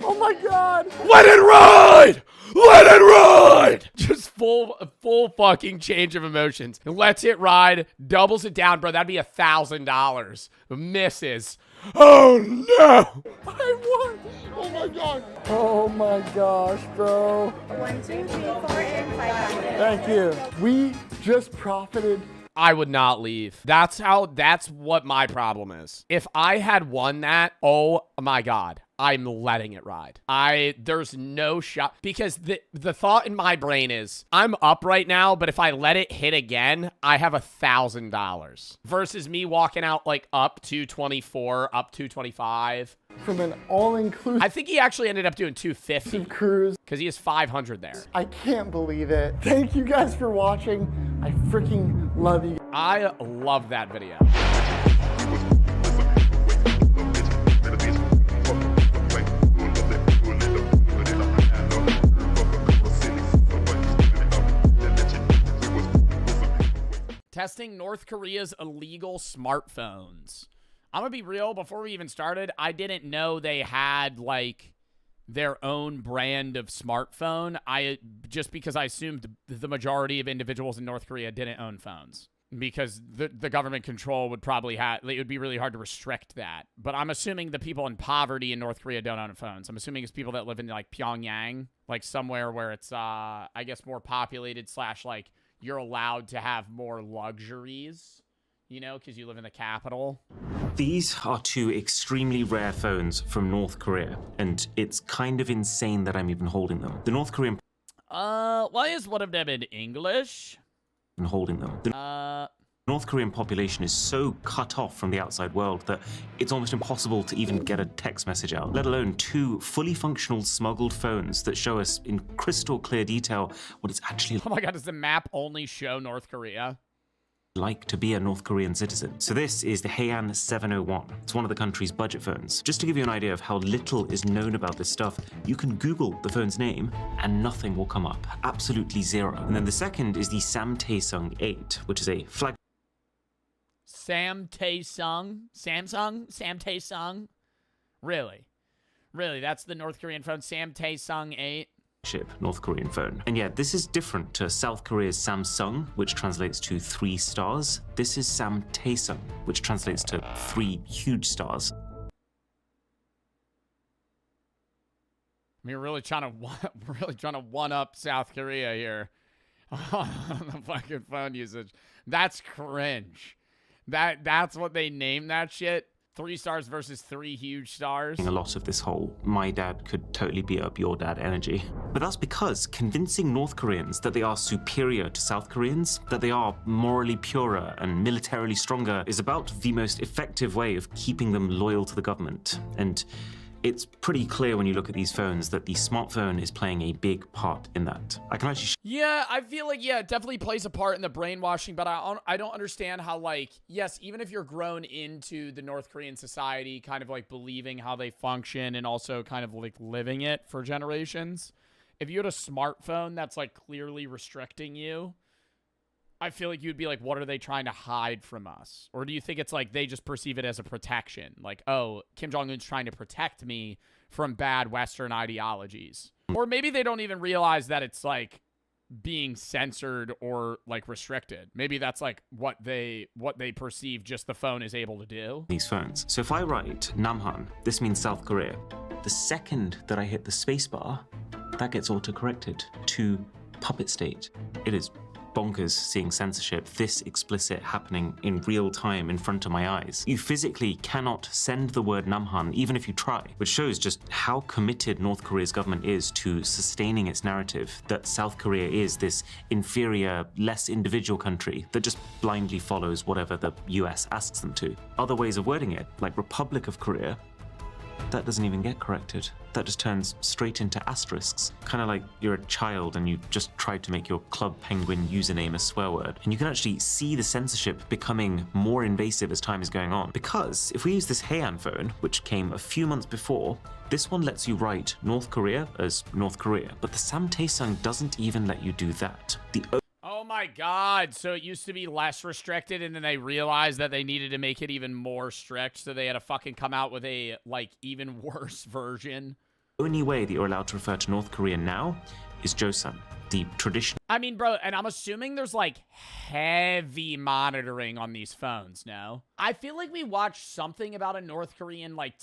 Oh my god. Let it ride! Let it ride! Just full fucking change of emotions. Lets it ride, doubles it down, bro. That'd be $1,000. Misses. Oh no! I won! Oh my god! Oh my gosh, bro. 1, 2, 3, 4, and 500. Thank you. We just profited. I would not leave. That's what my problem is. If I had won that, oh my god, I'm letting it ride. There's no shot, because the thought in my brain is, I'm up right now, but if I let it hit again, I have $1,000 versus me walking out like up 224, up 225. From an all-inclusive I think he actually ended up doing 250 cruise. because he has 500 there. I can't believe it. Thank you guys for watching. I freaking love you. I love that video. Testing North Korea's illegal smartphones. I'm gonna be real, before we even started, I didn't know they had, like, their own brand of smartphone. Just because I assumed the majority of individuals in North Korea didn't own phones. Because the government control would probably it would be really hard to restrict that. But I'm assuming the people in poverty in North Korea don't own phones. I'm assuming it's people that live in, like, Pyongyang, like, somewhere where it's, I guess, more populated / like, you're allowed to have more luxuries, you know, because you live in the capital. These are 2 extremely rare phones from North Korea, and it's kind of insane that I'm even holding them. The North Korean... Why is one of them in English? and holding them. The North Korean population is so cut off from the outside world that it's almost impossible to even get a text message out, let alone 2 fully functional smuggled phones that show us in crystal clear detail what it's actually Oh my god, does the map only show North Korea? like to be a North Korean citizen. So this is the Heian 701. It's one of the country's budget phones. Just to give you an idea of how little is known about this stuff, you can Google the phone's name and nothing will come up. Absolutely zero. And then the second is the Samtaesung 8, which is a flag Samtaesung? Really? Really, that's the North Korean phone, Samtaesung 8? North Korean phone. And yeah, this is different to South Korea's Samsung, which translates to 3 stars. This is Samtaesung, which translates to 3 huge stars. I mean, we're really trying to one up South Korea here on the fucking phone usage. That's cringe. That's what they named that shit. 3 stars versus 3 huge stars. A lot of this whole my dad could totally beat up your dad energy. But that's because convincing North Koreans that they are superior to South Koreans, that they are morally purer and militarily stronger, is about the most effective way of keeping them loyal to the government. And it's pretty clear when you look at these phones that the smartphone is playing a big part in that. I can actually Yeah, I feel like, yeah, it definitely plays a part in the brainwashing, but I don't understand how, like, yes, even if you're grown into the North Korean society, kind of like believing how they function and also kind of like living it for generations, if you had a smartphone that's like clearly restricting you, I feel like you'd be like, what are they trying to hide from us? Or do you think it's like they just perceive it as a protection? Like, oh, Kim Jong-un's trying to protect me from bad Western ideologies. Or maybe they don't even realize that it's like being censored or like restricted. Maybe that's like what they perceive just the phone is able to do. These phones. So if I write Namhan, this means South Korea. The second that I hit the spacebar, that gets auto-corrected to puppet state. It is bonkers seeing censorship this explicit happening in real time in front of my eyes. You physically cannot send the word Namhan even if you try, which shows just how committed North Korea's government is to sustaining its narrative that South Korea is this inferior, less individual country that just blindly follows whatever the US asks them to. Other ways of wording it, like Republic of Korea, that doesn't even get corrected. That just turns straight into asterisks. Kind of like you're a child and you just tried to make your Club Penguin username a swear word. And you can actually see the censorship becoming more invasive as time is going on. Because if we use this Heian phone, which came a few months before, this one lets you write North Korea as North Korea. But the Samtaesung doesn't even let you do that. Oh my god, so it used to be less restricted and then they realized that they needed to make it even more strict, so they had to fucking come out with a, like, even worse version. The only way that you're allowed to refer to North Korea now is Joseon, the traditional. I mean, bro, and I'm assuming there's, like, heavy monitoring on these phones, no? I feel like we watched something about a North Korean, like,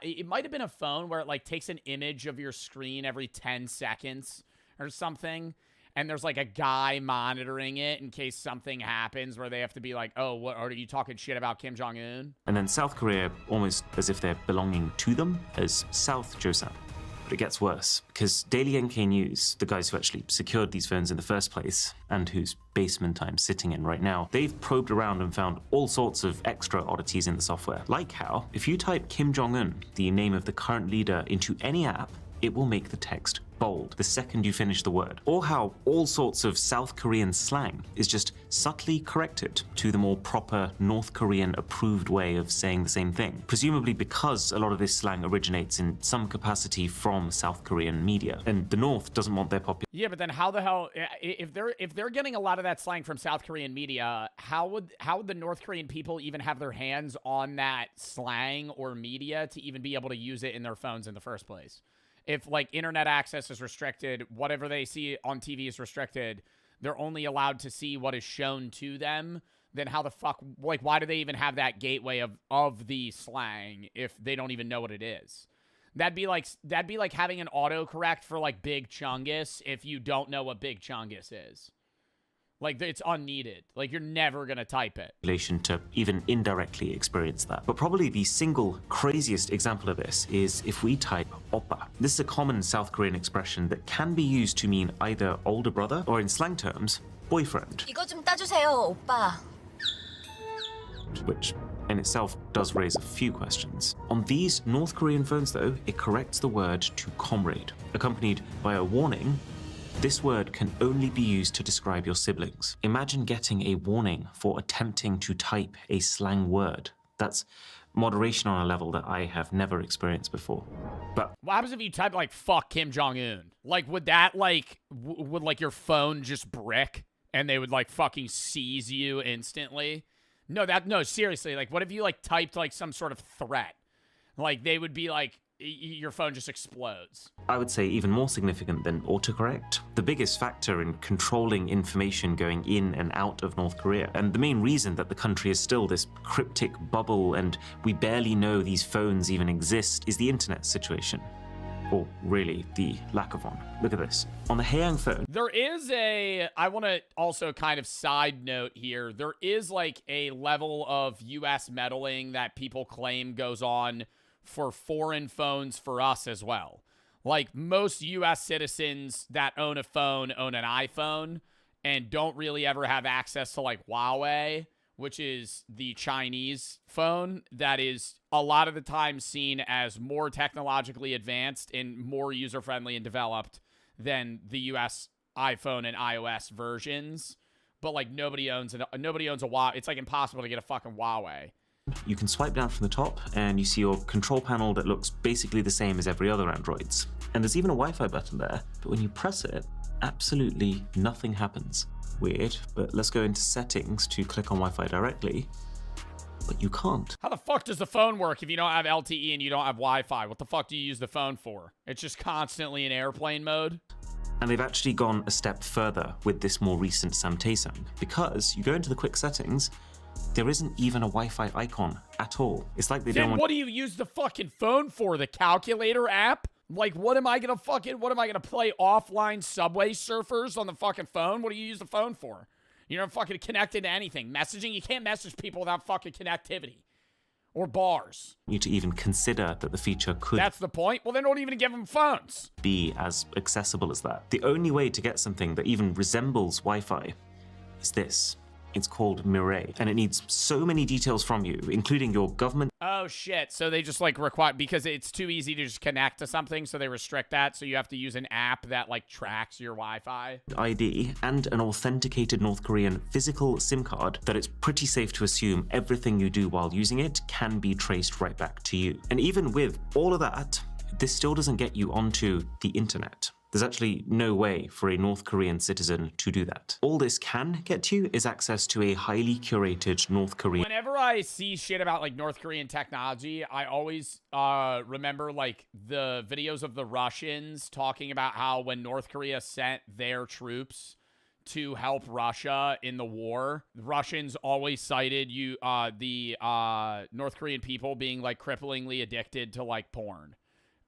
it might have been a phone where it, like, takes an image of your screen every 10 seconds or something. And there's like a guy monitoring it in case something happens where they have to be like, oh, what are you talking shit about Kim Jong-un? And then South Korea, almost as if they're belonging to them, as South Joseon. But it gets worse, because Daily NK News, the guys who actually secured these phones in the first place, and whose basement I'm sitting in right now, they've probed around and found all sorts of extra oddities in the software. Like how, if you type Kim Jong-un, the name of the current leader, into any app, it will make the text bold the second you finish the word. Or how all sorts of South Korean slang is just subtly corrected to the more proper North Korean approved way of saying the same thing. Presumably because a lot of this slang originates in some capacity from South Korean media. And the North doesn't want their population. Yeah, but then how the hell, if they're getting a lot of that slang from South Korean media, how would the North Korean people even have their hands on that slang or media to even be able to use it in their phones in the first place? If, like, internet access is restricted, whatever they see on TV is restricted, they're only allowed to see what is shown to them, then how the fuck, like, why do they even have that gateway of the slang if they don't even know what it is? That'd be like having an autocorrect for, like, Big Chungus if you don't know what Big Chungus is. Like, it's unneeded. Like, you're never gonna type it. To even indirectly experience that. But probably the single craziest example of this is if we type oppa. This is a common South Korean expression that can be used to mean either older brother or, in slang terms, boyfriend. 이거 좀 따주세요, 오빠. Which in itself does raise a few questions. On these North Korean phones, though, it corrects the word to comrade, accompanied by a warning. This word can only be used to describe your siblings. Imagine getting a warning for attempting to type a slang word. That's moderation on a level that I have never experienced before. But what happens if you type like fuck Kim Jong-un? Like, would that like, would like your phone just brick and they would like fucking seize you instantly? No, seriously, like what if you like typed like some sort of threat? Like they would be like, your phone just explodes. I would say even more significant than autocorrect, the biggest factor in controlling information going in and out of North Korea, and the main reason that the country is still this cryptic bubble and we barely know these phones even exist, is the internet situation. Or really, the lack of one. Look at this. On the Haeyang phone, there is I want to also kind of side note here, there is like a level of US meddling that people claim goes on for foreign phones for us as well. Like most US citizens that own a phone own an iPhone and don't really ever have access to like Huawei, which is the Chinese phone that is a lot of the time seen as more technologically advanced and more user-friendly and developed than the US iPhone and iOS versions. But like nobody owns a Huawei. It's like impossible to get a fucking Huawei. you can swipe down from the top and you see your control panel that looks basically the same as every other Android's. And there's even a Wi-Fi button there, but when you press it, absolutely nothing happens. Weird, but let's go into settings to click on Wi-Fi directly, but you can't. How the fuck does the phone work if you don't have LTE and you don't have Wi-Fi? What the fuck do you use the phone for? It's just constantly in airplane mode? And they've actually gone a step further with this more recent Samtaesang, because you go into the quick settings, there isn't even a Wi-Fi icon at all. It's like they don't want— What do you use the fucking phone for? The calculator app? Like, what am I gonna play offline Subway Surfers on the fucking phone? What do you use the phone for? You're not fucking connected to anything. Messaging? You can't message people without fucking connectivity. Or bars. You to even consider that the feature could— That's the point? Well, then don't even give them phones. —be as accessible as that. The only way to get something that even resembles Wi-Fi is this. It's called Mirai, and it needs so many details from you, including your government— Oh shit, so they just like require, because it's too easy to just connect to something, so they restrict that, so you have to use an app that like tracks your Wi-Fi. ID and an authenticated North Korean physical SIM card that it's pretty safe to assume everything you do while using it can be traced right back to you. And even with all of that, this still doesn't get you onto the internet. There's actually no way for a North Korean citizen to do that. All this can get you is access to a highly curated North Korean— Whenever I see shit about like North Korean technology, I always remember like the videos of the Russians talking about how when North Korea sent their troops to help Russia in the war, the Russians always cited the North Korean people being like cripplingly addicted to like porn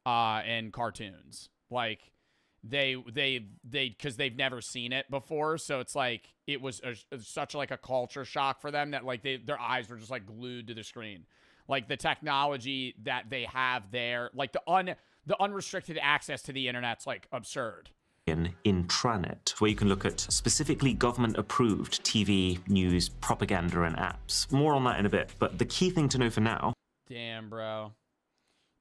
and cartoons. Like, because they've never seen it before, so it's like it was such like a culture shock for them that like their eyes were just like glued to the screen. Like the technology that they have there, like the unrestricted access to the internet's like absurd. Intranet, where you can look at specifically government-approved TV, news, propaganda, and apps. More on that in a bit, but the key thing to know for now— Damn, bro.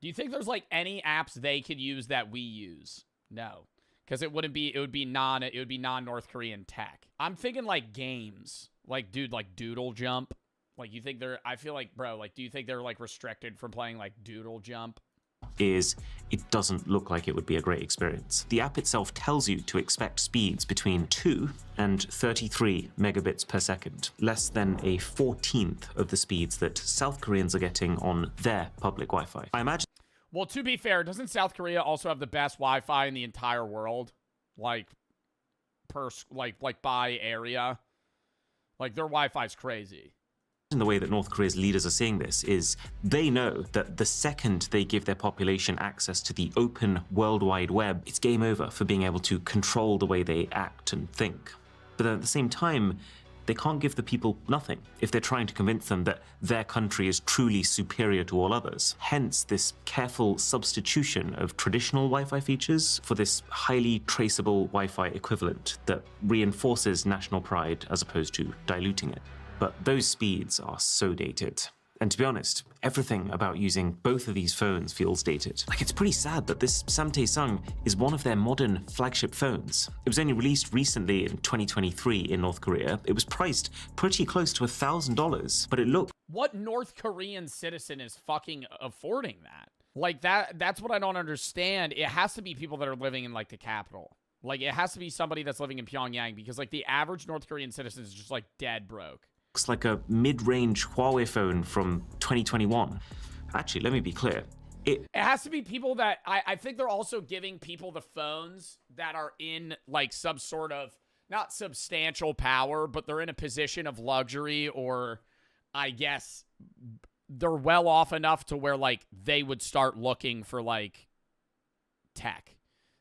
Do you think there's like any apps they could use that we use? No, because it would be non-North Korean tech. I'm thinking like games, like dude, like Doodle Jump. Like you think I feel like, bro, like do you think they're like restricted from playing like Doodle Jump? Is it doesn't look like it would be a great experience. The app itself tells you to expect speeds between 2 and 33 megabits per second, less than a 14th of the speeds that South Koreans are getting on their public Wi-Fi. I imagine— Well, to be fair, doesn't South Korea also have the best Wi-Fi in the entire world? Like, by area? Like, their Wi-Fi's crazy. the way that North Korea's leaders are seeing this is they know that the second they give their population access to the open World Wide Web, it's game over for being able to control the way they act and think. But then at the same time, they can't give the people nothing if they're trying to convince them that their country is truly superior to all others. Hence, this careful substitution of traditional Wi-Fi features for this highly traceable Wi-Fi equivalent that reinforces national pride as opposed to diluting it. But those speeds are so dated. And to be honest, everything about using both of these phones feels dated. Like, it's pretty sad that this Samtaesung is one of their modern flagship phones. It was only released recently in 2023 in North Korea. It was priced pretty close to $1,000, but it looked... What North Korean citizen is fucking affording that? Like, that's what I don't understand. It has to be people that are living in, like, the capital. Like, it has to be somebody that's living in Pyongyang, because, like, the average North Korean citizen is just, like, dead broke. Looks like a mid-range Huawei phone from 2021. Actually, let me be clear. It has to be people that I think they're also giving people the phones that are in like some sort of not substantial power, but they're in a position of luxury, or I guess they're well off enough to where like they would start looking for like tech.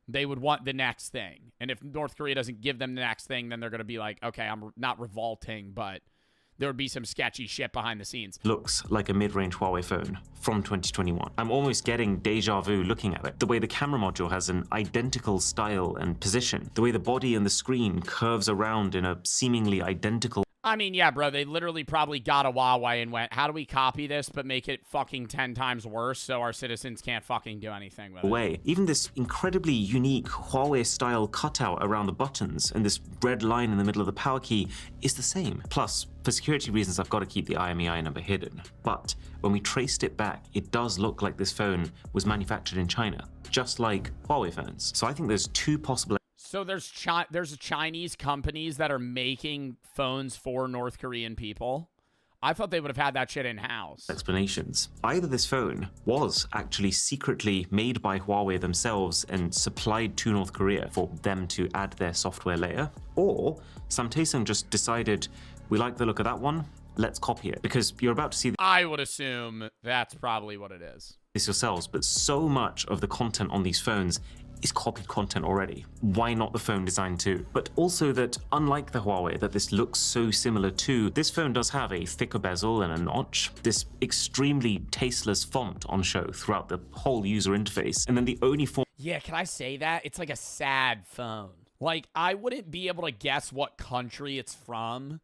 They would want the next thing. And if North Korea doesn't give them the next thing, then they're going to be like, okay, I'm not revolting, but there would be some sketchy shit behind the scenes. Looks like a mid-range Huawei phone from 2021. I'm almost getting deja vu looking at it. The way the camera module has an identical style and position. The way the body and the screen curves around in a seemingly identical... I mean, yeah, bro, they literally probably got a Huawei and went, how do we copy this but make it fucking 10 times worse so our citizens can't fucking do anything with it? Even this incredibly unique Huawei-style cutout around the buttons and this red line in the middle of the power key is the same. Plus, for security reasons, I've got to keep the IMEI number hidden. But when we traced it back, it does look like this phone was manufactured in China, just like Huawei phones. So I think there's two possible... So there's Chinese companies that are making phones for North Korean people? I thought they would have had that shit in-house. Explanations. Either this phone was actually secretly made by Huawei themselves and supplied to North Korea for them to add their software layer, or Samtaesung just decided, we like the look of that one, let's copy it. Because you're about to see... I would assume that's probably what it is. This yourselves, but so much of the content on these phones is copied content already. Why not the phone design too? But also that, unlike the Huawei that this looks so similar to, this phone does have a thicker bezel and a notch, this extremely tasteless font on show throughout the whole user interface, and then the only form... Yeah, can I say that? It's like a sad phone. Like, I wouldn't be able to guess what country it's from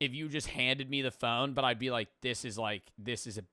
if you just handed me the phone, but I'd be like, this is a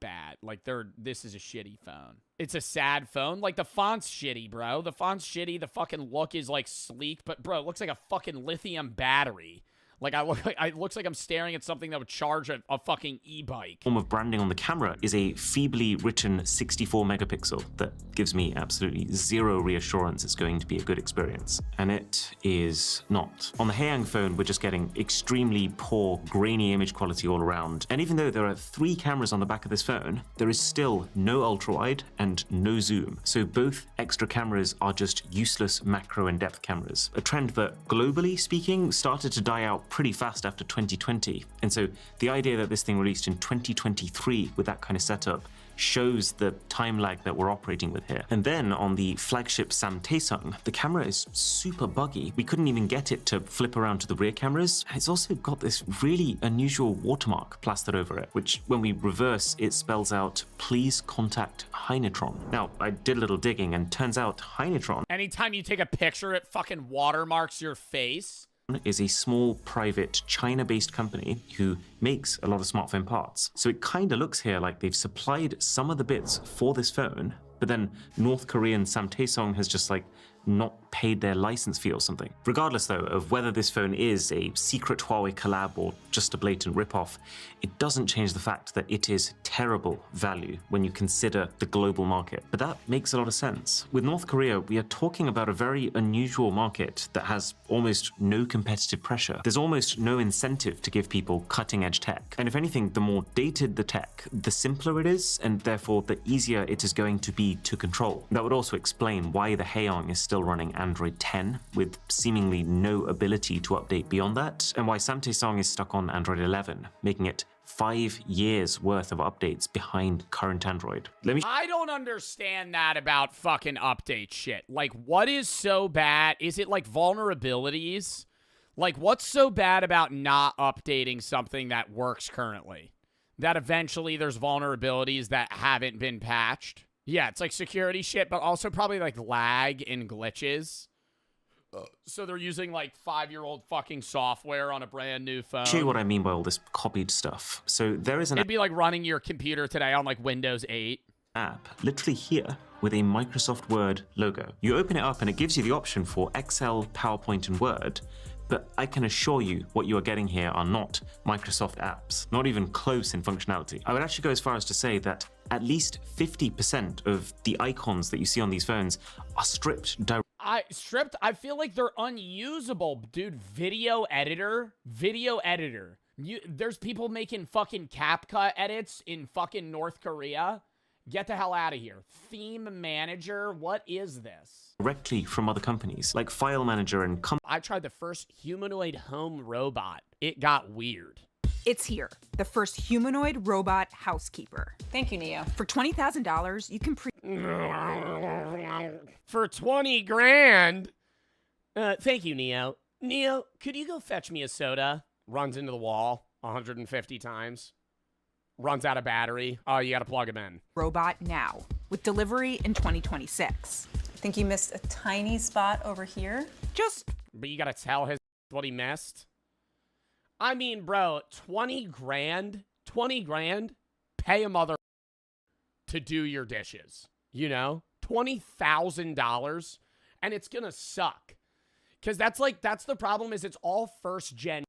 bad, like, this is a shitty phone. It's a sad phone. Like, the font's shitty, bro. The font's shitty. The fucking look is, like, sleek, but, bro, it looks like a fucking lithium battery. Like, it looks like I'm staring at something that would charge a fucking e-bike. Form of branding on the camera is a feebly written 64 megapixel that gives me absolutely zero reassurance it's going to be a good experience. And it is not. On the Haeyang phone, we're just getting extremely poor, grainy image quality all around. And even though there are 3 cameras on the back of this phone, there is still no ultra-wide and no zoom. So both extra cameras are just useless macro and depth cameras. A trend that, globally speaking, started to die out pretty fast after 2020. And so the idea that this thing released in 2023 with that kind of setup shows the time lag that we're operating with here. And then on the flagship Samtaesung, the camera is super buggy. We couldn't even get it to flip around to the rear cameras. And it's also got this really unusual watermark plastered over it, which when we reverse, it spells out, please contact Heinetron. Now, I did a little digging and turns out Heinetron... Anytime you take a picture, it fucking watermarks your face. ...is a small, private, China-based company who makes a lot of smartphone parts. So it kind of looks here like they've supplied some of the bits for this phone, but then North Korean Samtaesung has just like not paid their license fee or something. Regardless though of whether this phone is a secret Huawei collab or just a blatant ripoff, it doesn't change the fact that it is terrible value when you consider the global market. But that makes a lot of sense. With North Korea, we are talking about a very unusual market that has almost no competitive pressure. There's almost no incentive to give people cutting edge tech. And if anything, the more dated the tech, the simpler it is, and therefore the easier it is going to be to control. That would also explain why the Haeyang is still running Android 10 with seemingly no ability to update beyond that, and why Samtaesung is stuck on Android 11, making it 5 years worth of updates behind current Android. I don't understand that about fucking update shit. Like, what is so bad? Is it like vulnerabilities? Like, what's so bad about not updating something that works currently? That eventually there's vulnerabilities that haven't been patched? Yeah, it's like security shit, but also probably like lag and glitches. So they're using like 5-year-old fucking software on a brand new phone. Show you what I mean by all this copied stuff. So there is an It'd be like running your computer today on like Windows 8. app literally here with a Microsoft Word logo. You open it up and it gives you the option for Excel, PowerPoint, and Word. But I can assure you what you are getting here are not Microsoft apps, not even close in functionality. I would actually go as far as to say that at least 50% of the icons that you see on these phones are stripped directly. I feel like they're unusable, dude. Video editor. There's people making fucking CapCut edits in fucking North Korea. Get the hell out of here. Theme manager, what is this? Directly from other companies, like File Manager and I tried the first humanoid home robot. It got weird. It's here, the first humanoid robot housekeeper. Thank you, Neo. For $20,000, you can For 20 grand? Thank you, Neo. Neo, could you go fetch me a soda? Runs into the wall 150 times. Runs out of battery. Oh, you gotta plug him in. Robot now, with delivery in 2026. I think you missed a tiny spot over here. But you gotta tell his what he missed. I mean, bro, 20 grand? 20 grand? Pay a mother to do your dishes. You know? $20,000. And it's gonna suck. Because that's the problem is it's all first gen.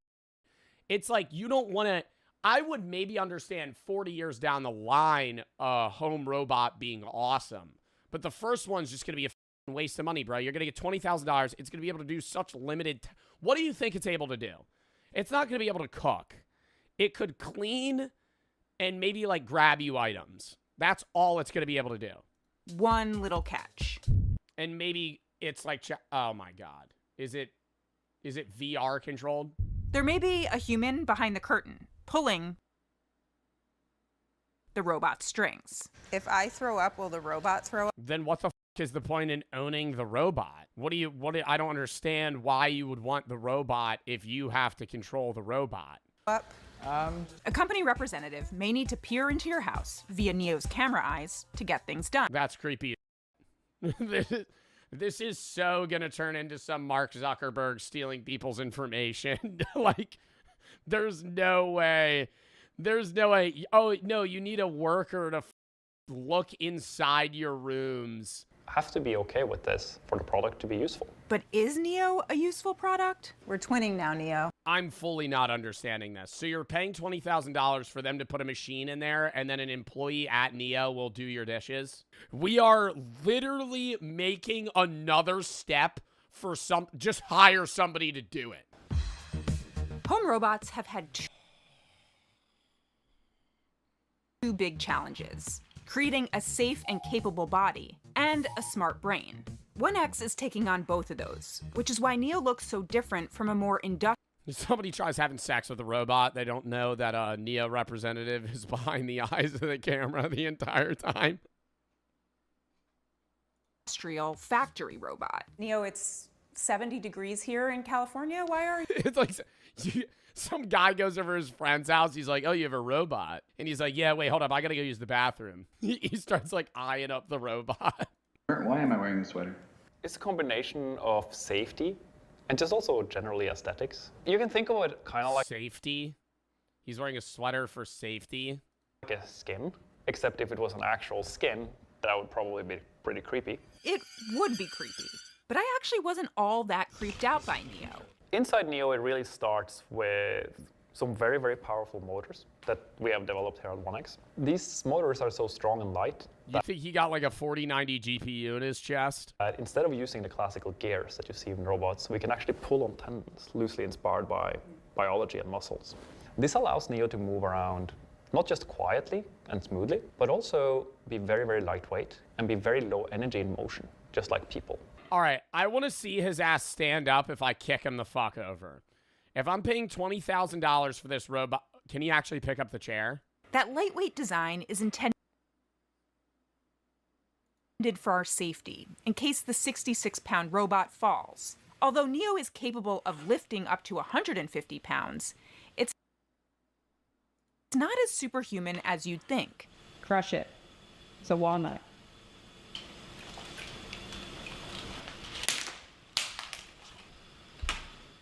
It's like you don't want to... I would maybe understand 40 years down the line a home robot being awesome. But the first one's just going to be a waste of money, bro. You're going to get $20,000. It's going to be able to do such limited... What do you think it's able to do? It's not going to be able to cook. It could clean and maybe, like, grab you items. That's all it's going to be able to do. One little catch. And maybe it's like... Oh, my God. Is it VR controlled? There may be a human behind the curtain, pulling the robot strings. If I throw up, will the robot throw up? Then what the is the point in owning the robot? I don't understand why you would want the robot if you have to control the robot. A company representative may need to peer into your house via Neo's camera eyes to get things done. That's creepy. This is so gonna turn into some Mark Zuckerberg stealing people's information. Like, there's no way. There's no way. Oh, no, you need a worker to look inside your rooms. Have to be okay with this for the product to be useful. But is Neo a useful product? We're twinning now, Neo. I'm fully not understanding this. So you're paying $20,000 for them to put a machine in there, and then an employee at Neo will do your dishes? We are literally making another step for just hire somebody to do it. Home robots have had two big challenges: creating a safe and capable body and a smart brain. 1X is taking on both of those, which is why Neo looks so different from a more industrial... If somebody tries having sex with a robot, they don't know that a Neo representative is behind the eyes of the camera the entire time. Industrial factory robot. Neo, it's 70 degrees here in California. Why are you... It's like... Some guy goes over his friend's house. He's like, oh, you have a robot. And he's like, yeah, wait, hold up. I got to go use the bathroom. He starts like eyeing up the robot. Why am I wearing a sweater? It's a combination of safety and just also generally aesthetics. You can think of it kind of like... Safety? He's wearing a sweater for safety? Like a skin, except if it was an actual skin, that would probably be pretty creepy. It would be creepy. But I actually wasn't all that creeped out by Neo. Inside Neo, it really starts with some very, very powerful motors that we have developed here at 1X. These motors are so strong and light. You think he got like a 4090 GPU in his chest? Instead of using the classical gears that you see in robots, we can actually pull on tendons loosely inspired by biology and muscles. This allows Neo to move around not just quietly and smoothly, but also be very, very lightweight and be very low energy in motion, just like people. All right, I want to see his ass stand up if I kick him the fuck over. If I'm paying $20,000 for this robot, can he actually pick up the chair? That lightweight design is intended for our safety, in case the 66-pound robot falls. Although Neo is capable of lifting up to 150 pounds, it's not as superhuman as you'd think. Crush it. It's a walnut.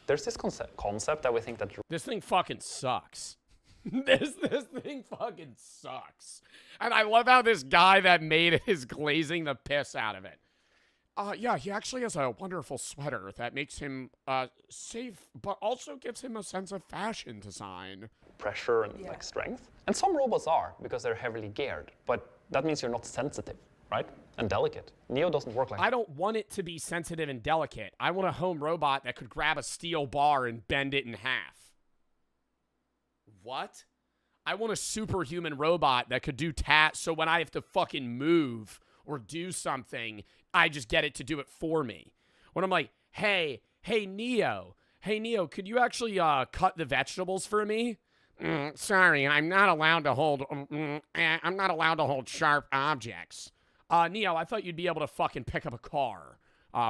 There's this concept that we think that this thing fucking sucks. this thing fucking sucks. And I love how this guy that made it is glazing the piss out of it. Yeah, he actually has a wonderful sweater that makes him safe, but also gives him a sense of fashion design. pressure and like strength. And some robots are because they're heavily geared, but that means you're not sensitive, right? And delicate. Neo doesn't work like that. I don't want it to be sensitive and delicate. I want a home robot that could grab a steel bar and bend it in half. What? I want a superhuman robot that could do tasks so when I have to fucking move or do something, I just get it to do it for me. When I'm like, hey, Neo, could you actually cut the vegetables for me? Sorry, I'm not allowed to hold. I'm not allowed to hold sharp objects. Neo, I thought you'd be able to fucking pick up a car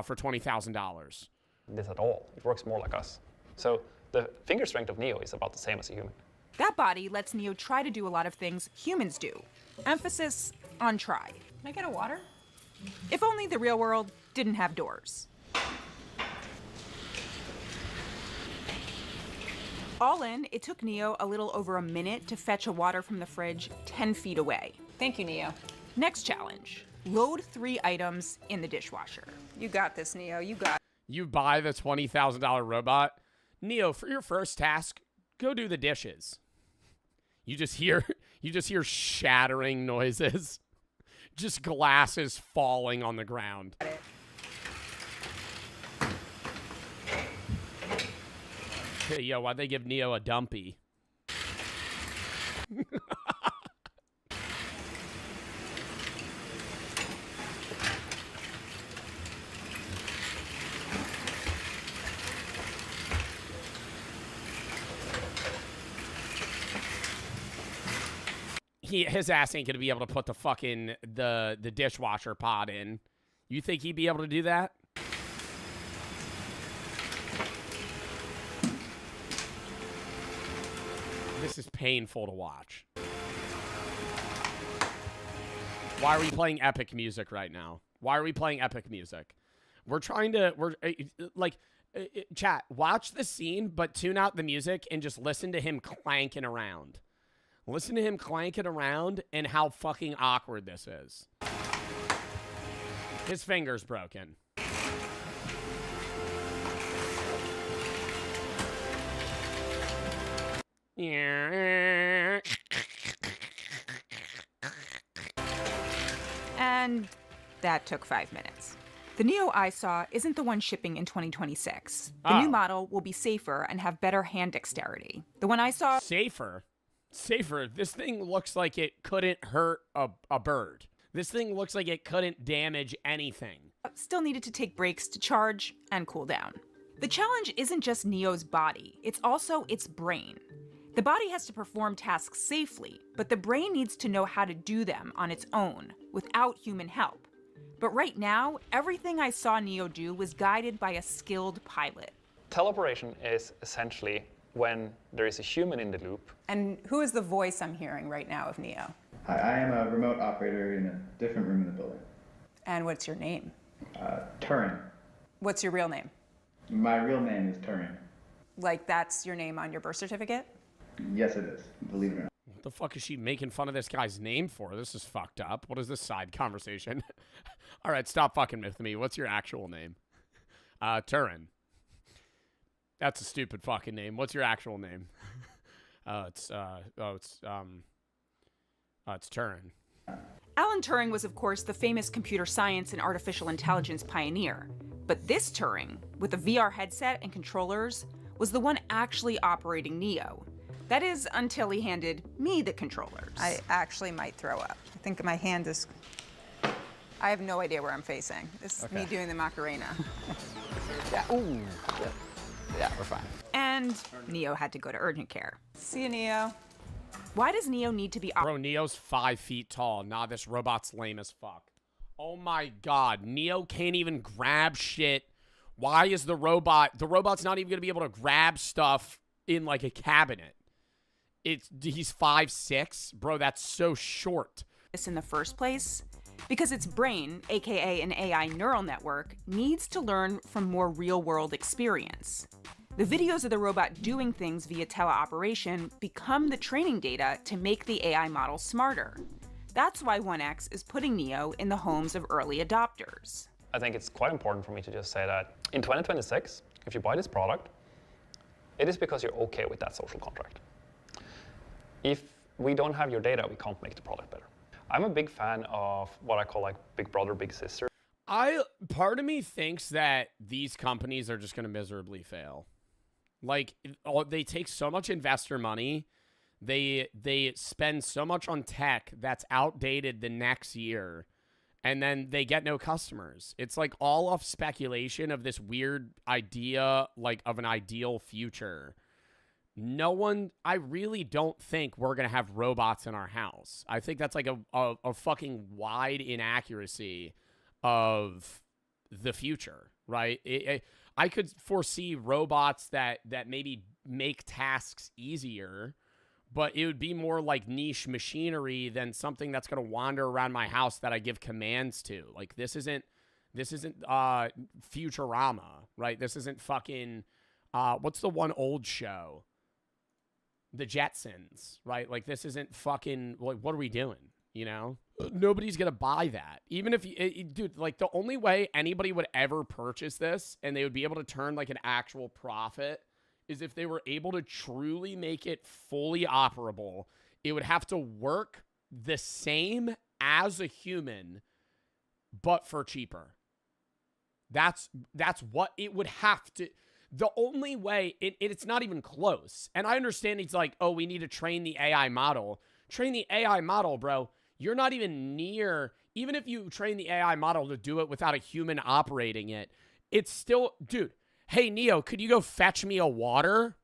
for $20,000. This at all. It works more like us. So the finger strength of Neo is about the same as a human. That body lets Neo try to do a lot of things humans do. Emphasis on try. Can I get a water? If only the real world didn't have doors. All in, it took Neo a little over a minute to fetch a water from the fridge 10 feet away. Thank you, Neo. Next challenge, load 3 items in the dishwasher. You got this, Neo. You got it. You buy the $20,000 robot. Neo, for your first task, go do the dishes. You just hear shattering noises. Just glasses falling on the ground. Hey, yo, why'd they give Neo a dumpy? His ass ain't gonna be able to put the fucking the dishwasher pod in. You think he'd be able to do that? This is painful to watch. Why are we playing epic music right now? Why are we playing epic music? Chat, watch the scene, but tune out the music and just listen to him clanking around. Listen to him clanking around and how fucking awkward this is. His finger's broken. And that took 5 minutes. The Neo I saw isn't the one shipping in 2026. The new model will be safer and have better hand dexterity. The one I saw... Safer? This thing looks like it couldn't hurt a bird. This thing looks like it couldn't damage anything. Still needed to take breaks to charge and cool down. The challenge isn't just Neo's body, it's also its brain. The body has to perform tasks safely, but the brain needs to know how to do them on its own, without human help. But right now, everything I saw Neo do was guided by a skilled pilot. Teleportation is essentially when there is a human in the loop. And who is the voice I'm hearing right now of Neo? Hi, I am a remote operator in a different room in the building. And what's your name? Turing. What's your real name? My real name is Turing. Like that's your name on your birth certificate? Yes, it is, believe it or not. What the fuck is she making fun of this guy's name for? This is fucked up. What is this side conversation? All right, stop fucking with me. What's your actual name? Turin. That's a stupid fucking name. What's your actual name? It's Turing. Alan Turing was, of course, the famous computer science and artificial intelligence pioneer. But this Turing, with a VR headset and controllers, was the one actually operating Neo. That is, until he handed me the controllers. I actually might throw up. I think my hand is... I have no idea where I'm facing. This is me doing the Macarena. Yeah, ooh. Yeah, we're fine. And Neo had to go to urgent care. See you, Neo. Why does Neo need to be... Bro, Neo's 5 feet tall. Nah, this robot's lame as fuck. Oh my god. Neo can't even grab shit Why is the robot's not even going to be able to grab stuff in like a cabinet? He's 5'6", bro. That's so short. This in the first place because its brain, aka an AI neural network, needs to learn from more real-world experience. The videos of the robot doing things via teleoperation become the training data to make the AI model smarter. That's why 1X is putting Neo in the homes of early adopters. I think it's quite important for me to just say that in 2026, if you buy this product, it is because you're okay with that social contract. If we don't have your data, we can't make the product better. I'm a big fan of what I call like big brother, big sister. Part of me thinks that these companies are just going to miserably fail. Like, they take so much investor money. They spend so much on tech that's outdated the next year, and then they get no customers. It's like all off speculation of this weird idea, like of an ideal future. I really don't think we're going to have robots in our house. I think that's like a fucking wide inaccuracy of the future, right? I could foresee robots that maybe make tasks easier, but it would be more like niche machinery than something that's going to wander around my house that I give commands to. Like, this isn't Futurama, right? This isn't fucking, what's the one old show? The Jetsons, right? Like, this isn't fucking, like, what are we doing, you know? Nobody's going to buy that. Even if, dude, like, the only way anybody would ever purchase this and they would be able to turn, like, an actual profit is if they were able to truly make it fully operable. It would have to work the same as a human, but for cheaper. That's what it would have to. The only way, it's not even close. And I understand it's like, oh, we need to train the AI model. Train the AI model, bro. You're not even near, even if you train the AI model to do it without a human operating it, it's still, dude, hey, Neo, could you go fetch me a water?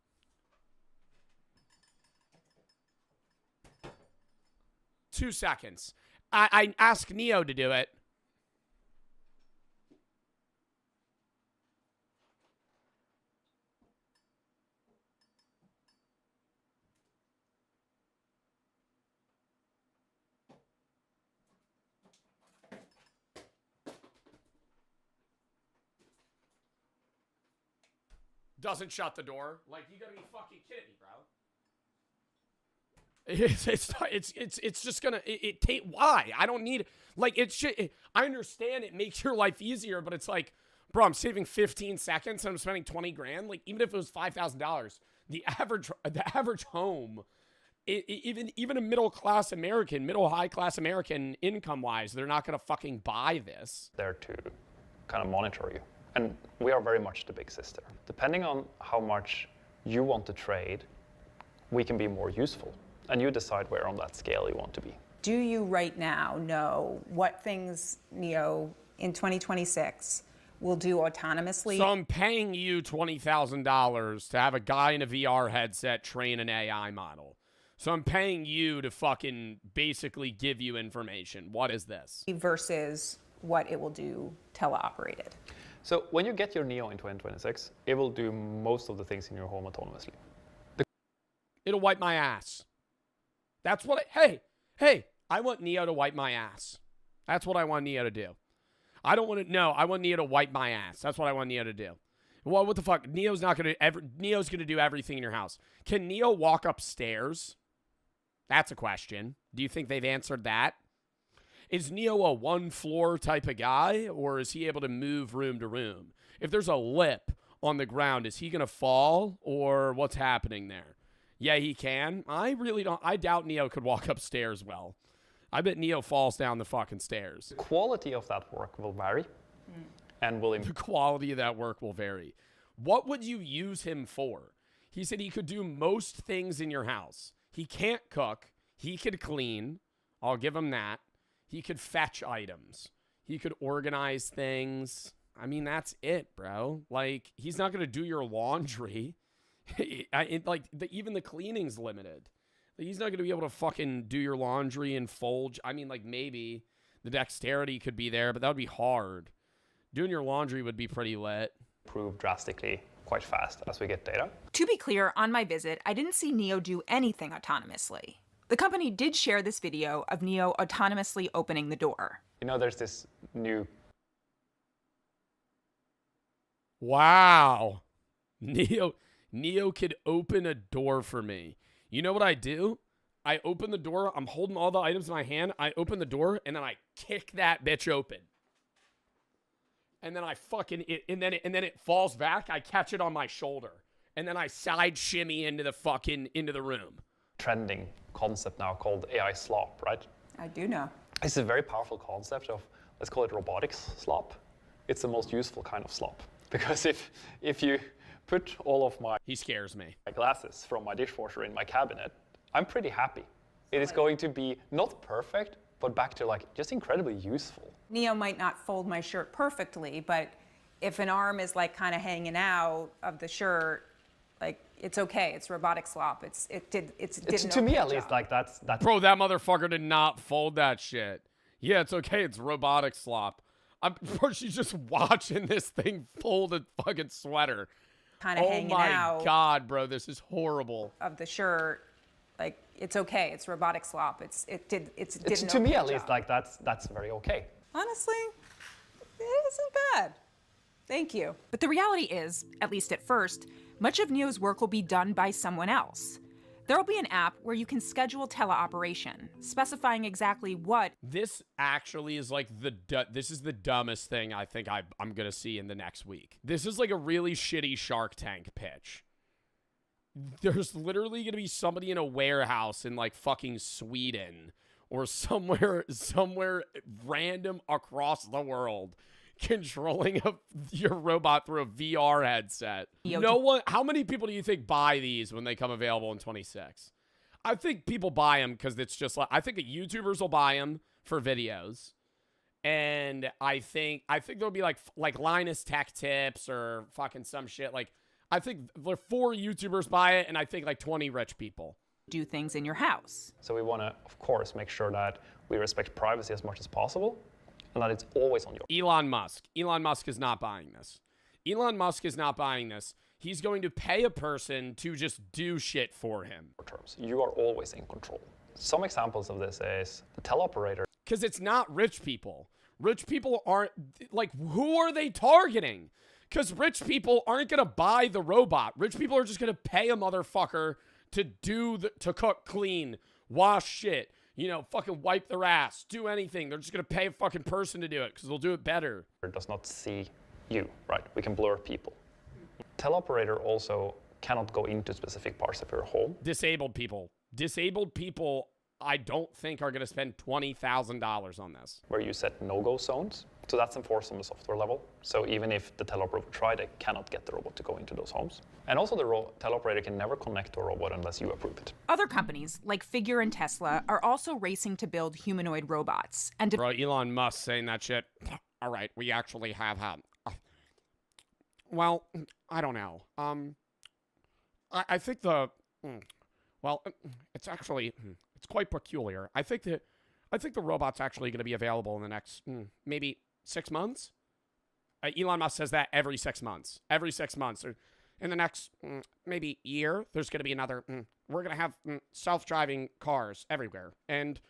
Two seconds. I asked Neo to do it. Doesn't shut the door. Like, you gotta be fucking kidding me, bro. It's just gonna why? I don't need, like, I understand it makes your life easier, but it's like, bro, I'm saving 15 seconds and I'm spending 20 grand. Like, even if it was $5,000, the average home, even a middle high class American income wise, they're not gonna fucking buy this. There to kind of monitor you. And we are very much the big sister. Depending on how much you want to trade, we can be more useful. And you decide where on that scale you want to be. Do you right now know what things, Neo, in 2026 will do autonomously? So I'm paying you $20,000 to have a guy in a VR headset train an AI model. So I'm paying you to fucking basically give you information. What is this? Versus what it will do teleoperated. So when you get your Neo in 2026, it will do most of the things in your home autonomously. It'll wipe my ass. That's what hey, I want Neo to wipe my ass. That's what I want Neo to do. I want Neo to wipe my ass. That's what I want Neo to do. Well, what the fuck? Neo's gonna do everything in your house. Can Neo walk upstairs? That's a question. Do you think they've answered that? Is Neo a one-floor type of guy, or is he able to move room to room? If there's a lip on the ground, is he going to fall, or what's happening there? Yeah, he can. I doubt Neo could walk upstairs well. I bet Neo falls down the fucking stairs. The quality of that work will vary, and will The quality of that work will vary. What would you use him for? He said he could do most things in your house. He can't cook. He could clean. I'll give him that. He could fetch items. He could organize things. I mean, that's it, bro. Like, he's not going to do your laundry. Even the cleaning's limited. He's not going to be able to fucking do your laundry and fold. I mean, like, maybe the dexterity could be there, but that would be hard. Doing your laundry would be pretty lit. improve drastically quite fast as we get data. To be clear, on my visit, I didn't see Neo do anything autonomously. The company did share this video of Neo autonomously opening the door. You know, there's this new... Wow. Neo could open a door for me. You know what I do? I open the door. I'm holding all the items in my hand. I open the door, and then I kick that bitch open. And then I fucking... and then it falls back. I catch it on my shoulder. And then I side shimmy into the room. Trending concept now called AI slop, right? I do know. It's a very powerful concept of, let's call it robotics slop. It's the most useful kind of slop. Because if you put all of my... He scares me. My glasses from my dishwasher in my cabinet, I'm pretty happy. It is going to be not perfect, but back to like just incredibly useful. Neo might not fold my shirt perfectly, but if an arm is like kind of hanging out of the shirt, like it's okay. It's robotic slop. It's to me at least like that's. Bro, that motherfucker did not fold that shit. Yeah, it's okay. It's robotic slop. Bro, she's just watching this thing fold a fucking sweater. Kind of hanging out. Oh my god, bro, this is horrible. Of the shirt, like it's okay. It's robotic slop. To me at least like that's very okay. Honestly, it isn't bad. Thank you. But the reality is, at least at first, much of Neo's work will be done by someone else. There'll be an app where you can schedule teleoperation, specifying exactly what... This actually is like this is the dumbest thing I think I'm gonna see in the next week. This is like a really shitty Shark Tank pitch. There's literally gonna be somebody in a warehouse in like fucking Sweden or somewhere random across the world controlling your robot through a VR headset. No one. How many people do you think buy these when they come available in 26? I think people buy them because it's just like, I think that YouTubers will buy them for videos, and I think there'll be like Linus Tech Tips or fucking some shit. Like I think 4 YouTubers buy it, and I think like 20 rich people do things in your house. So we want to, of course, make sure that we respect privacy as much as possible. And that it's always on your... Elon Musk is not buying this. Elon Musk is not buying this. He's going to pay a person to just do shit for him. You are always in control. Some examples of this is the teleoperator. Because it's not rich people. Rich people aren't... Like, who are they targeting? Because rich people aren't going to buy the robot. Rich people are just going to pay a motherfucker to to cook, clean, wash shit. You know, fucking wipe their ass, do anything. They're just going to pay a fucking person to do it because they'll do it better. It does not see you, right? We can blur people. Teleoperator also cannot go into specific parts of your home. Disabled people, I don't think are going to spend $20,000 on this. Where you set no-go zones. So that's enforced on the software level. So even if the teleoperator would try, they cannot get the robot to go into those homes. And also the teleoperator can never connect to a robot unless you approve it. Other companies, like Figure and Tesla, are also racing to build humanoid robots. And Bro, Elon Musk saying that shit. All right, we actually have well, I don't know. I think well, it's actually, it's quite peculiar. I think the robot's actually going to be available in the next, maybe 6 months. Elon Musk says that every 6 months. Every 6 months. Or in the next, maybe year, there's going to be another, we're going to have self-driving cars everywhere. And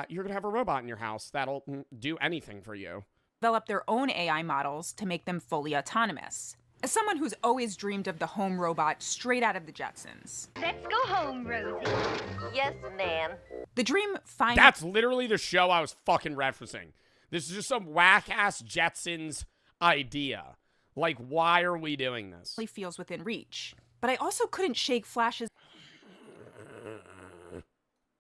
you're going to have a robot in your house that'll do anything for you. Develop their own AI models to make them fully autonomous. As someone who's always dreamed of the home robot straight out of the Jetsons. Let's go home, Rosie. Yes, ma'am. The dream finally... That's literally the show I was fucking referencing. This is just some whack-ass Jetsons idea. Like, why are we doing this? ...feels within reach. But I also couldn't shake flashes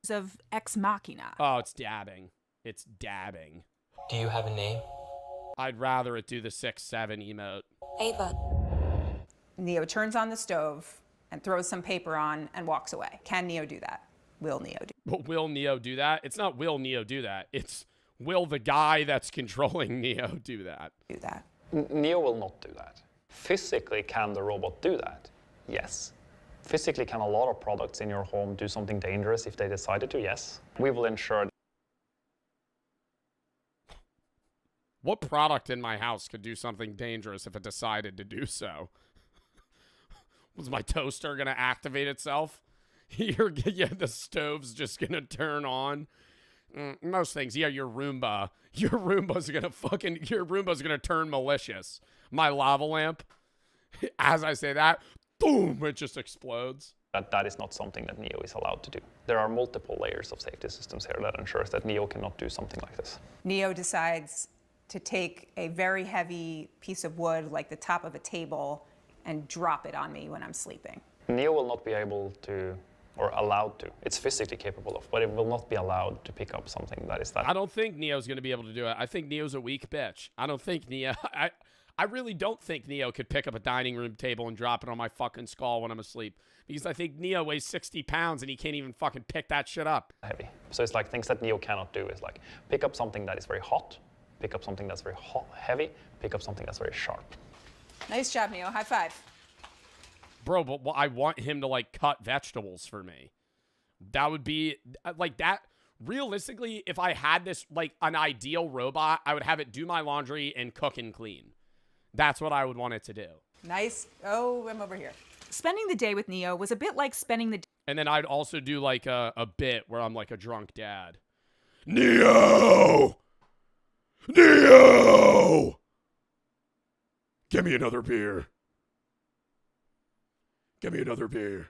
of Ex Machina. Oh, it's dabbing. It's dabbing. Do you have a name? I'd rather it do the 6-7 emote. Ava. Neo turns on the stove and throws some paper on and walks away. Can Neo do that? Will Neo do that? But will Neo do that? It's not will Neo do that. It's will the guy that's controlling Neo do that? Neo will not do that. Physically, can the robot do that? Yes. Physically, can a lot of products in your home do something dangerous if they decided to? Yes. We will ensure What product in my house could do something dangerous if it decided to do so? Was my toaster going to activate itself? Yeah, the stove's just going to turn on. Most things, yeah, your Roomba's going to turn malicious. My lava lamp, as I say that, boom, it just explodes. That is not something that Neo is allowed to do. There are multiple layers of safety systems here that ensures that Neo cannot do something like this. Neo decides to take a very heavy piece of wood, like the top of a table, and drop it on me when I'm sleeping. Neo will not be able to, or allowed to, it's physically capable of, but it will not be allowed to pick up something that is that. I don't think Neo's going to be able to do it. I think Neo's a weak bitch. I don't think Neo, I really don't think Neo could pick up a dining room table and drop it on my fucking skull when I'm asleep. Because I think Neo weighs 60 pounds and he can't even fucking pick that shit up. Heavy. So it's like things that Neo cannot do is like pick up something that is very hot, pick up something that's very heavy, pick up something that's very sharp. Nice job, Neo. High five. Bro, but I want him to, like, cut vegetables for me. That would be, like, that. Realistically, if I had this, like, an ideal robot, I would have it do my laundry and cook and clean. That's what I would want it to do. Nice. Oh, I'm over here. Spending the day with Neo was a bit like spending the And then I'd also do, like, a bit where I'm, like, a drunk dad. Neo! Neo! Give me another beer. Give me another beer.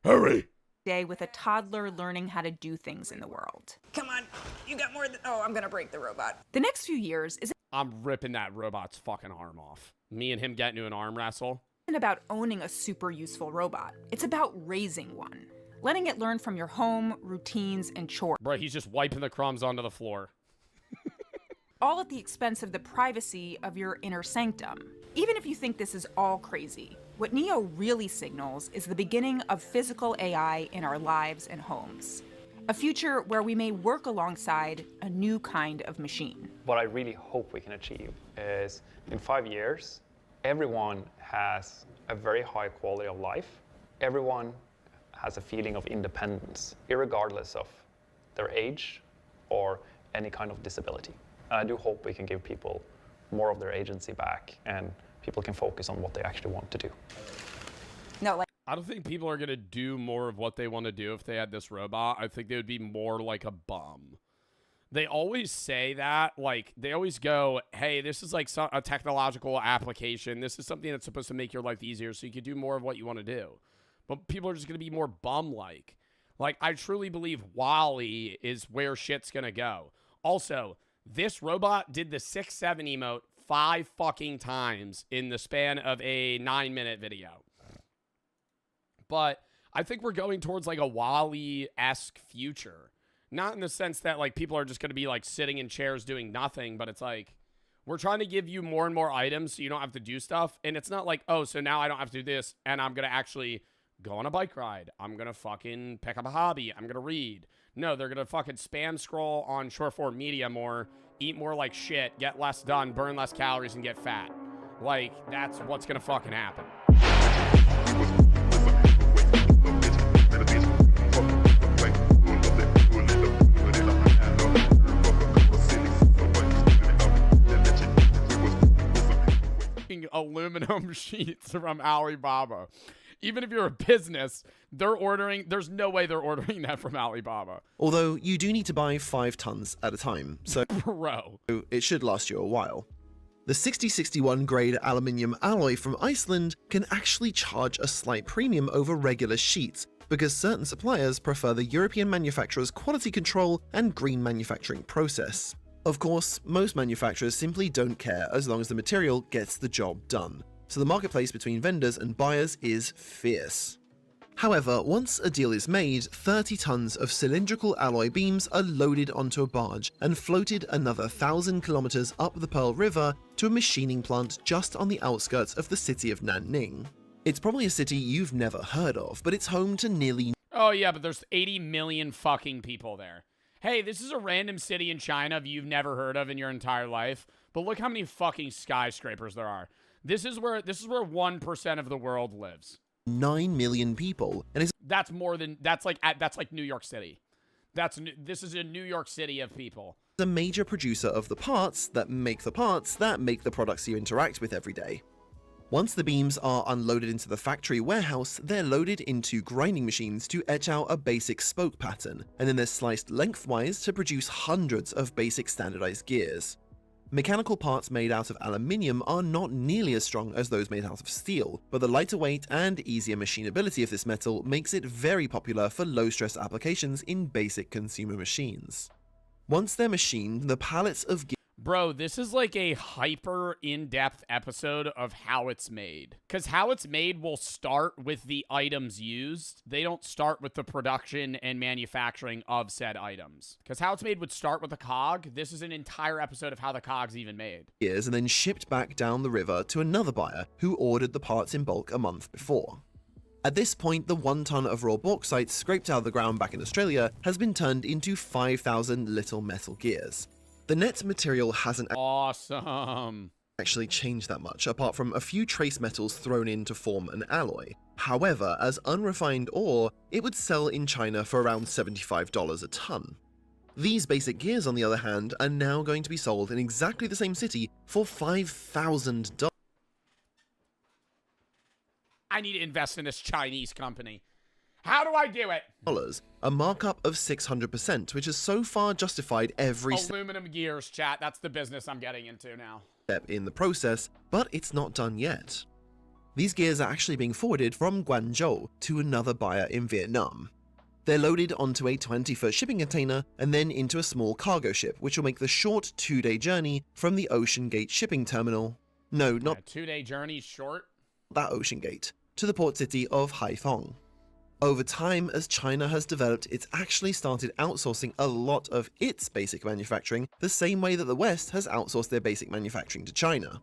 Hurry! day with a toddler learning how to do things in the world. Come on, you got more than, oh, I'm gonna break the robot. The next few years isn't I'm ripping that robot's fucking arm off. Me and him getting into an arm wrestle. About owning a super useful robot. It's about raising one. Letting it learn from your home, routines, and chores. Bro, he's just wiping the crumbs onto the floor. All at the expense of the privacy of your inner sanctum. Even if you think this is all crazy, what Neo really signals is the beginning of physical AI in our lives and homes. A future where we may work alongside a new kind of machine. What I really hope we can achieve is in 5 years, everyone has a very high quality of life. Everyone has a feeling of independence, irregardless of their age or any kind of disability. And I do hope we can give people more of their agency back and people can focus on what they actually want to do. No, like I don't think people are going to do more of what they want to do if they had this robot. I think they would be more like a bum. They always say that, like, they always go, hey, this is like a technological application. This is something that's supposed to make your life easier so you can do more of what you want to do. But people are just going to be more bum-like. Like, I truly believe WALL-E is where shit's going to go. Also, this robot did the 6-7 emote 5 fucking times in the span of a 9-minute video. But I think we're going towards like a WALL-E-esque future. Not in the sense that like people are just going to be like sitting in chairs doing nothing, but it's like we're trying to give you more and more items so you don't have to do stuff. And it's not like, oh, so now I don't have to do this and I'm going to actually go on a bike ride. I'm going to fucking pick up a hobby. I'm going to read. No, they're going to fucking spam scroll on short form media more, eat more like shit, get less done, burn less calories, and get fat. Like, that's what's going to fucking happen. Aluminum sheets from Alibaba. Even if you're a business, they're ordering, there's no way they're ordering that from Alibaba. Although you do need to buy 5 tons at a time, so Bro. It should last you a while. The 6061 grade aluminium alloy from Iceland can actually charge a slight premium over regular sheets because certain suppliers prefer the European manufacturer's quality control and green manufacturing process. Of course, most manufacturers simply don't care as long as the material gets the job done, so the marketplace between vendors and buyers is fierce. However, once a deal is made, 30 tons of cylindrical alloy beams are loaded onto a barge and floated another 1,000 kilometers up the Pearl River to a machining plant just on the outskirts of the city of Nanning. It's probably a city you've never heard of, but it's home to nearly... Oh yeah, but there's 80 million fucking people there. Hey, this is a random city in China you've never heard of in your entire life, but look how many fucking skyscrapers there are. This is where 1% of the world lives. 9 million people, and that's like New York City. This is a New York City of people. a major producer of the parts that make the products you interact with every day. Once the beams are unloaded into the factory warehouse, they're loaded into grinding machines to etch out a basic spoke pattern, and then they're sliced lengthwise to produce hundreds of basic standardized gears. Mechanical parts made out of aluminium are not nearly as strong as those made out of steel, but the lighter weight and easier machinability of this metal makes it very popular for low-stress applications in basic consumer machines. Once they're machined, the pallets of Bro, this is like a hyper in-depth episode of how it's made. Because how it's made will start with the items used. They don't start with the production and manufacturing of said items. Because how it's made would start with the cog. This is an entire episode of how the cog's even made. gears and then shipped back down the river to another buyer who ordered the parts in bulk a month before. At this point, the 1 ton of raw bauxite scraped out of the ground back in Australia has been turned into 5,000 little metal gears. The net material hasn't actually changed that much, apart from a few trace metals thrown in to form an alloy. However, as unrefined ore, it would sell in China for around $75 a ton. These basic gears, on the other hand, are now going to be sold in exactly the same city for $5,000. I need to invest in this Chinese company. How do I do it? A markup of 600%, which has so far justified every Aluminum gears, chat. That's the business I'm getting into now. step in the process, but it's not done yet. These gears are actually being forwarded from Guangzhou to another buyer in Vietnam. They're loaded onto a 20-foot shipping container and then into a small cargo ship, which will make the short 2-day journey from the Ocean Gate shipping terminal. No, not a 2-day journey short. That Ocean Gate, to the port city of Haiphong. Over time, as China has developed, it's actually started outsourcing a lot of its basic manufacturing the same way that the West has outsourced their basic manufacturing to China.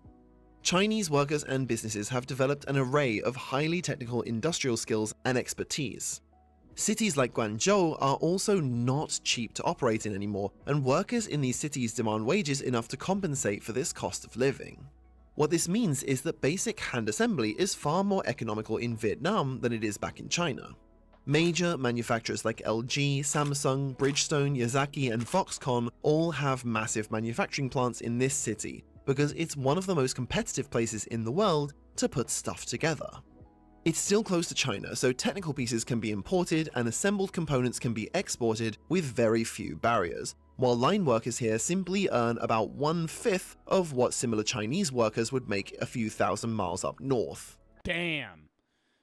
Chinese workers and businesses have developed an array of highly technical industrial skills and expertise. Cities like Guangzhou are also not cheap to operate in anymore, and workers in these cities demand wages enough to compensate for this cost of living. What this means is that basic hand assembly is far more economical in Vietnam than it is back in China. Major manufacturers like LG, Samsung, Bridgestone, Yazaki, and Foxconn all have massive manufacturing plants in this city because it's one of the most competitive places in the world to put stuff together. It's still close to China, so technical pieces can be imported and assembled components can be exported with very few barriers, while line workers here simply earn about 1/5 of what similar Chinese workers would make a few thousand miles up north. Damn.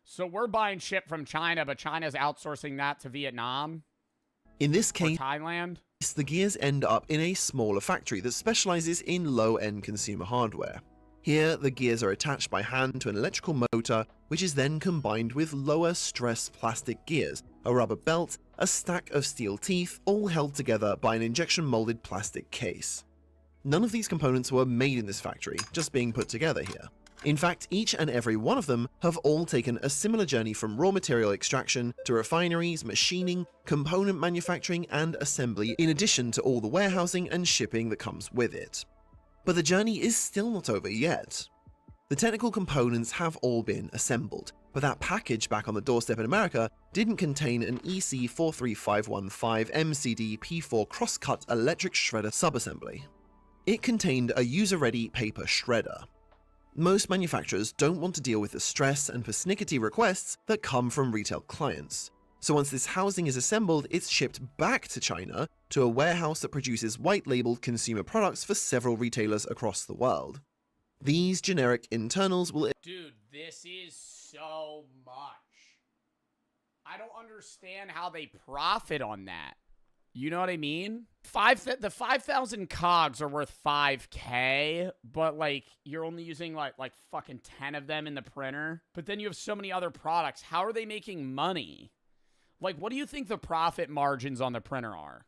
So we're buying shit from China, but China's outsourcing that to Vietnam? In this case, Thailand? The gears end up in a smaller factory that specializes in low-end consumer hardware. Here, the gears are attached by hand to an electrical motor, which is then combined with lower stress plastic gears, a rubber belt, a stack of steel teeth, all held together by an injection molded plastic case. None of these components were made in this factory, just being put together here. In fact, each and every one of them have all taken a similar journey from raw material extraction to refineries, machining, component manufacturing, and assembly, in addition to all the warehousing and shipping that comes with it. But the journey is still not over yet. The technical components have all been assembled, but that package back on the doorstep in America didn't contain an EC43515 MCD P4 cross-cut electric shredder subassembly. It contained a user-ready paper shredder. Most manufacturers don't want to deal with the stress and persnickety requests that come from retail clients. So once this housing is assembled, it's shipped back to China to a warehouse that produces white-labeled consumer products for several retailers across the world. These generic internals will... Dude, this is so much. I don't understand how they profit on that. You know what I mean? The 5,000 cogs are worth 5K, but like you're only using like fucking 10 of them in the printer. But then you have so many other products. How are they making money? Like, what do you think the profit margins on the printer are?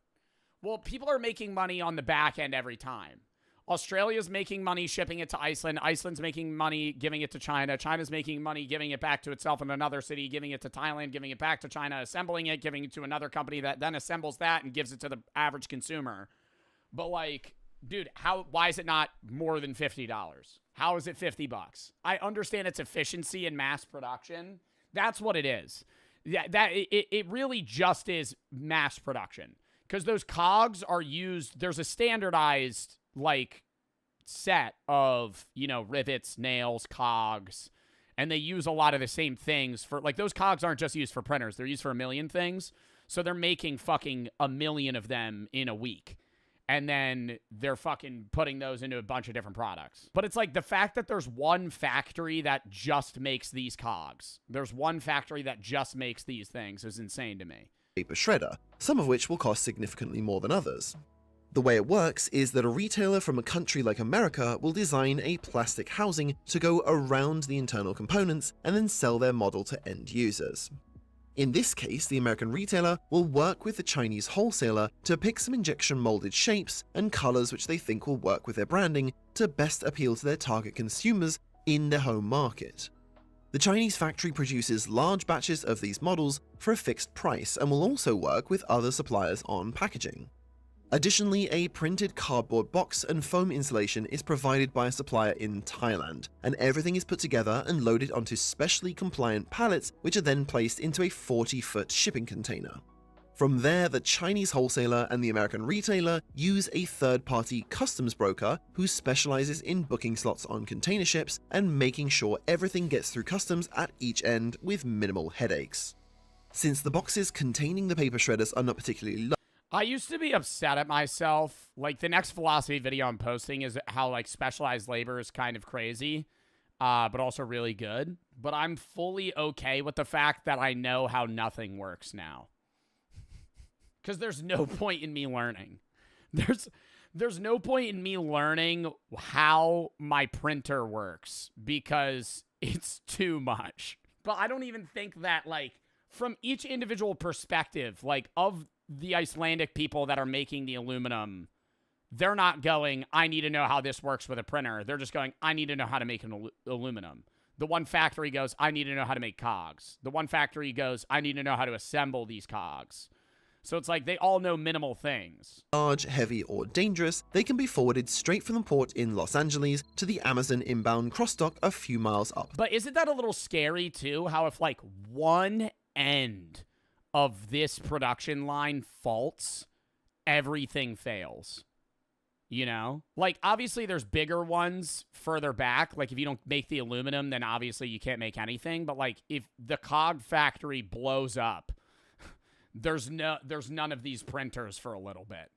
Well, people are making money on the back end every time. Australia's making money shipping it to Iceland. Iceland's making money giving it to China. China's making money giving it back to itself in another city, giving it to Thailand, giving it back to China, assembling it, giving it to another company that then assembles that and gives it to the average consumer. But like, dude, why is it not more than $50? How is it $50? I understand its efficiency in mass production. That's what it is. It really just is mass production. Because those cogs are used, there's a standardized, like, set of, you know, rivets, nails, cogs, and they use a lot of the same things for, like, those cogs aren't just used for printers. They're used for a million things. So they're making fucking a million of them in a week. And then they're fucking putting those into a bunch of different products. But it's like the fact that there's one factory that just makes these cogs. There's one factory that just makes these things is insane to me. Paper shredder, some of which will cost significantly more than others. The way it works is that a retailer from a country like America will design a plastic housing to go around the internal components and then sell their model to end users. In this case, the American retailer will work with the Chinese wholesaler to pick some injection molded shapes and colors which they think will work with their branding to best appeal to their target consumers in their home market. The Chinese factory produces large batches of these models for a fixed price and will also work with other suppliers on packaging. Additionally, a printed cardboard box and foam insulation is provided by a supplier in Thailand, and everything is put together and loaded onto specially compliant pallets, which are then placed into a 40-foot shipping container. From there, the Chinese wholesaler and the American retailer use a third-party customs broker who specializes in booking slots on container ships and making sure everything gets through customs at each end with minimal headaches. Since the boxes containing the paper shredders are not particularly large, I used to be upset at myself. Like, the next philosophy video I'm posting is how, like, specialized labor is kind of crazy, but also really good. But I'm fully okay with the fact that I know how nothing works now. Because there's no point in me learning. There's no point in me learning how my printer works because it's too much. But I don't even think that, like, from each individual perspective, like, of the Icelandic people that are making the aluminum, they're not going, I need to know how this works with a printer. They're just going, I need to know how to make an aluminum. The one factory goes, I need to know how to make cogs. The one factory goes, I need to know how to assemble these cogs. So it's like they all know minimal things. Large, heavy, or dangerous, they can be forwarded straight from the port in Los Angeles to the Amazon inbound cross-dock a few miles up. But isn't that a little scary too? How if like one end of this production line faults, everything fails. You know? Like, obviously, there's bigger ones further back. Like, if you don't make the aluminum, then obviously you can't make anything. But, like, if the cog factory blows up, there's none of these printers for a little bit.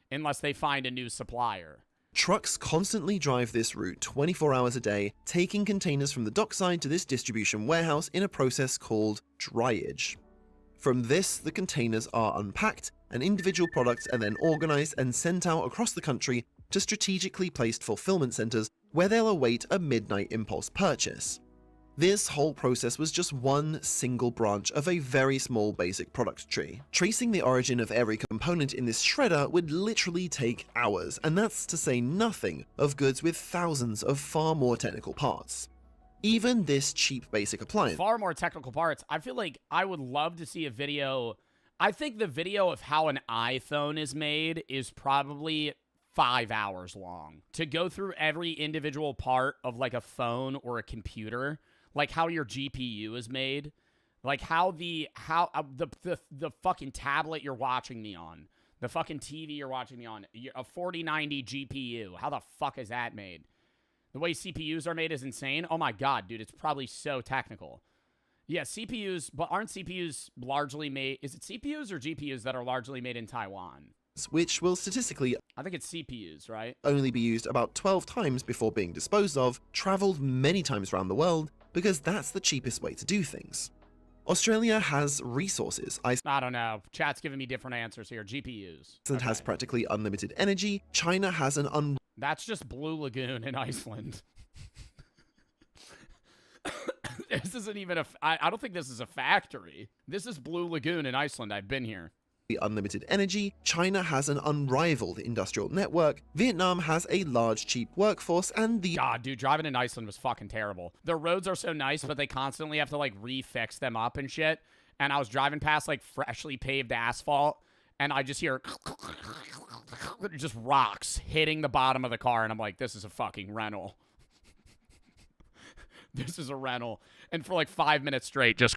Unless they find a new supplier. Trucks constantly drive this route 24 hours a day, taking containers from the dockside to this distribution warehouse in a process called dryage. From this, the containers are unpacked, and individual products are then organized and sent out across the country to strategically placed fulfillment centers where they'll await a midnight impulse purchase. This whole process was just one single branch of a very small basic product tree. Tracing the origin of every component in this shredder would literally take hours, and that's to say nothing of goods with thousands of far more technical parts. Even this cheap basic appliance. Far more technical parts. I feel like I would love to see a video. I think the video of how an iPhone is made is probably 5 hours long. To go through every individual part of like a phone or a computer, like how your GPU is made, like how the fucking tablet you're watching me on, the fucking TV you're watching me on, a 4090 GPU. How the fuck is that made? The way CPUs are made is insane. Oh my god, dude, it's probably so technical. Yeah, CPUs, but aren't CPUs largely made... Is it CPUs or GPUs that are largely made in Taiwan? Which will statistically... I think it's CPUs, right? ...only be used about 12 times before being disposed of, traveled many times around the world, because that's the cheapest way to do things. Australia has resources. I don't know. Chat's giving me different answers here. GPUs. Iceland has practically unlimited energy. China has an That's just Blue Lagoon in Iceland. This isn't even I don't think this is a factory. This is Blue Lagoon in Iceland. I've been here. Unlimited energy. China has an unrivaled industrial network. Vietnam has a large, cheap workforce, and the... God, dude, driving in Iceland was fucking terrible. Their roads are so nice, but they constantly have to, like, refix them up and shit. And I was driving past, like, freshly paved asphalt, and I just hear... just rocks hitting the bottom of the car, and I'm like, this is a fucking rental. this is a rental. And for like 5 minutes straight, just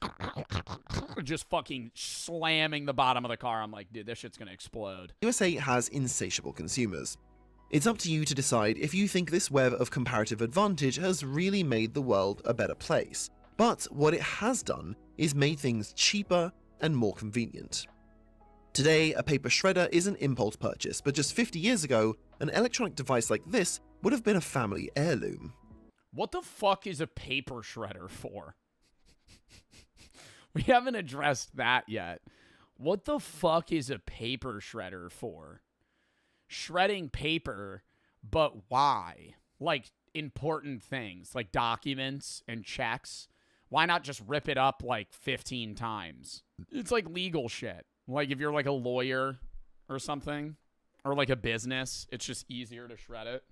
fucking slamming the bottom of the car. I'm like, dude, this shit's gonna explode. USA has insatiable consumers. It's up to you to decide if you think this web of comparative advantage has really made the world a better place. But what it has done is made things cheaper and more convenient. Today, a paper shredder is an impulse purchase, but just 50 years ago, an electronic device like this would have been a family heirloom. What the fuck is a paper shredder for? We haven't addressed that yet. What the fuck is a paper shredder for? Shredding paper, but why? Like important things, like documents and checks. Why not just rip it up like 15 times? It's like legal shit. Like if you're like a lawyer or something, or like a business, it's just easier to shred it.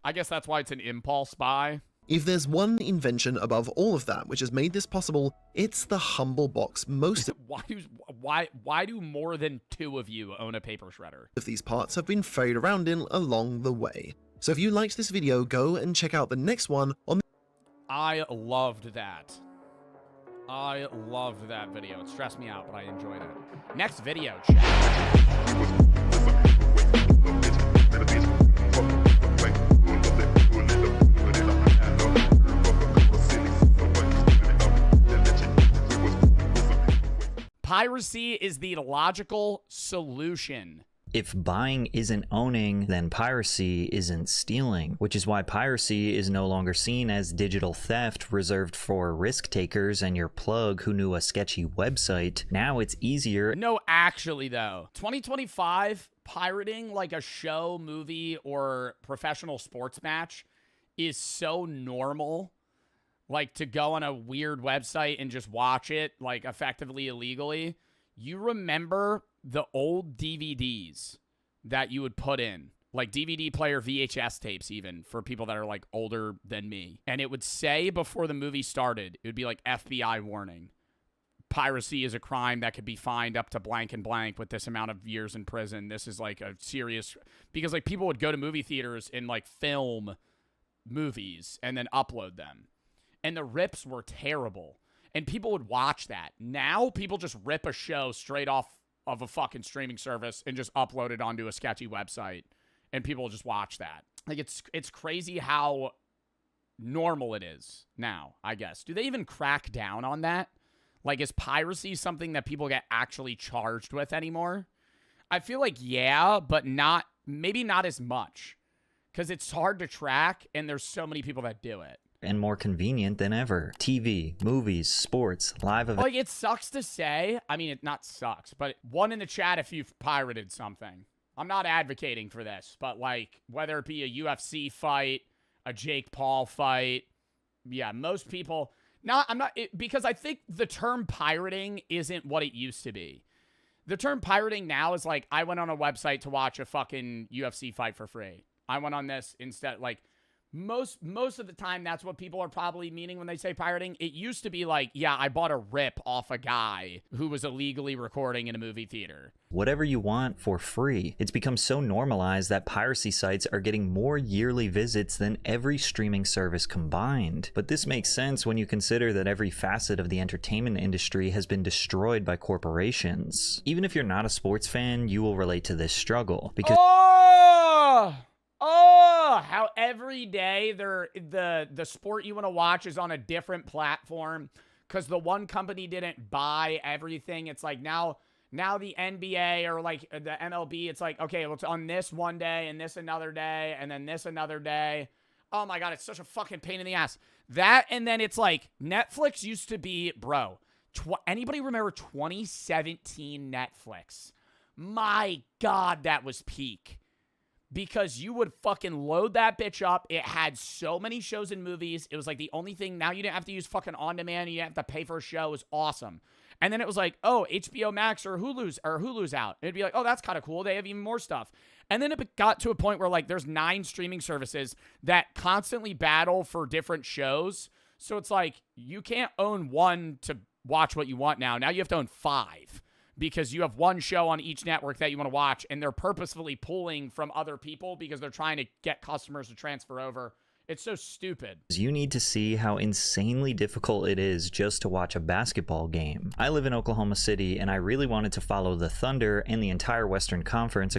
I guess that's why it's an impulse buy. If there's one invention above all of that which has made this possible, it's the humble box. Most why do more than 2 of you own a paper shredder? of these parts have been ferried around in along the way. So if you liked this video, go and check out the next one on I loved that. I loved that video. It stressed me out, but I enjoyed it. Next video, chat. Piracy is the logical solution. If buying isn't owning, then piracy isn't stealing, which is why piracy is no longer seen as digital theft reserved for risk takers and your plug who knew a sketchy website. Now it's easier. No, actually, though. 2025, pirating like a show, movie, or professional sports match is so normal. Like to go on a weird website and just watch it, like effectively illegally. You remember the old DVDs that you would put in, like DVD player VHS tapes, even for people that are like older than me. And it would say before the movie started, it would be like FBI warning. Piracy is a crime that could be fined up to blank and blank with this amount of years in prison. This is like a serious, because like people would go to movie theaters and like film movies and then upload them. And the rips were terrible. And people would watch that. Now, people just rip a show straight off of a fucking streaming service and just upload it onto a sketchy website. And people will just watch that. Like, it's crazy how normal it is now, I guess. Do they even crack down on that? Like, is piracy something that people get actually charged with anymore? I feel like, yeah, but not, maybe not as much. Because it's hard to track, and there's so many people that do it. And more convenient than ever. TV, movies, sports, live events. Like, it sucks to say. I mean, it not sucks, but one in the chat if you've pirated something. I'm not advocating for this, but like, whether it be a UFC fight, a Jake Paul fight, yeah, most people, because I think the term pirating isn't what it used to be. The term pirating now is like, I went on a website to watch a fucking UFC fight for free. I went on this instead, like, most of the time, that's what people are probably meaning when they say pirating. It used to be like, yeah, I bought a rip off a guy who was illegally recording in a movie theater. Whatever you want for free. It's become so normalized that piracy sites are getting more yearly visits than every streaming service combined. But this makes sense when you consider that every facet of the entertainment industry has been destroyed by corporations. Even if you're not a sports fan, you will relate to this struggle because how every day the sport you want to watch is on a different platform because the one company didn't buy everything. It's like now the NBA or like the MLB, it's like, okay, well, it's on this one day and this another day and then this another day. Oh my God, it's such a fucking pain in the ass. That, and then it's like Netflix used to be, bro, anybody remember 2017 Netflix? My God, that was peak. Because you would fucking load that bitch up. It had so many shows and movies. It was like the only thing. Now you didn't have to use fucking on-demand. You didn't have to pay for a show. It was awesome. And then it was like, oh, HBO Max or Hulu's out. It'd be like, oh, that's kind of cool. They have even more stuff. And then it got to a point where like there's 9 streaming services that constantly battle for different shows. So it's like you can't own one to watch what you want now. Now you have to own 5. Because you have one show on each network that you want to watch, and they're purposefully pulling from other people because they're trying to get customers to transfer over It's so stupid. You need to see how insanely difficult it is just to watch a basketball game. I live in Oklahoma City, and I really wanted to follow the Thunder and the entire Western Conference.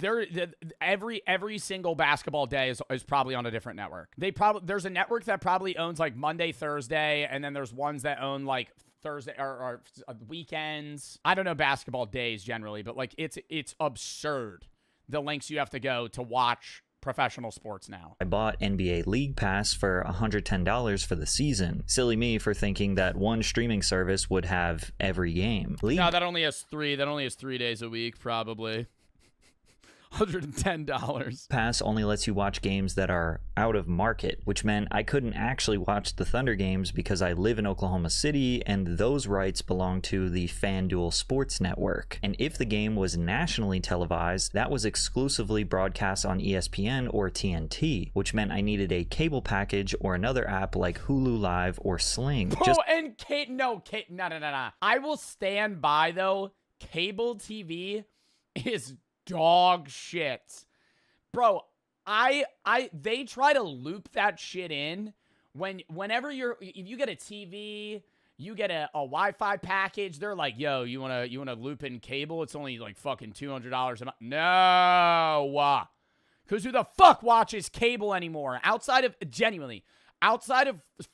Every single basketball day is probably on a different network. There's a network that probably owns like Monday, Thursday, and then there's ones that own like Thursday or weekends. I don't know basketball days generally, but like it's absurd the lengths you have to go to watch professional sports now. I bought NBA League Pass for $110 for the season. Silly me for thinking that one streaming service would have every game. No, that only has 3 days a week, probably. $110. Pass only lets you watch games that are out of market, which meant I couldn't actually watch the Thunder games because I live in Oklahoma City and those rights belong to the FanDuel Sports Network. And if the game was nationally televised, that was exclusively broadcast on ESPN or TNT, which meant I needed a cable package or another app like Hulu Live or Sling. No. I will stand by though. Cable TV is dog shit. Bro, they try to loop that shit in whenever if you get a TV, you get a Wi-Fi package, they're like, yo, you wanna loop in cable? It's only like fucking $200 a month. No. Because who the fuck watches cable anymore? Outside of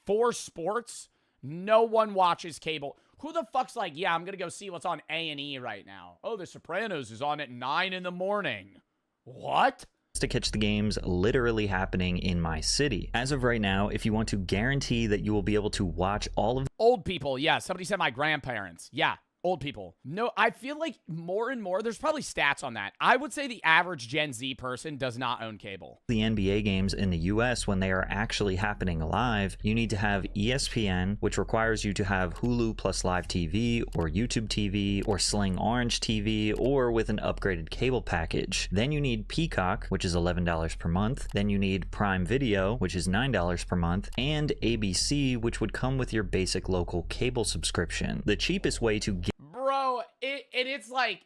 4 sports, no one watches cable. Who the fuck's like, yeah, I'm going to go see what's on A&E right now. Oh, The Sopranos is on at 9 in the morning. What? To catch the games literally happening in my city. As of right now, if you want to guarantee that you will be able to watch all of old people, yeah, somebody said my grandparents. Yeah, old people. No, I feel like more and more, there's probably stats on that. I would say the average Gen Z person does not own cable. The NBA games in the US, when they are actually happening live, you need to have ESPN, which requires you to have Hulu plus Live TV or YouTube TV or Sling Orange TV or with an upgraded cable package. Then you need Peacock, which is $11 per month. Then you need Prime Video, which is $9 per month, and ABC, which would come with your basic local cable subscription. The cheapest way to get Bro, it's like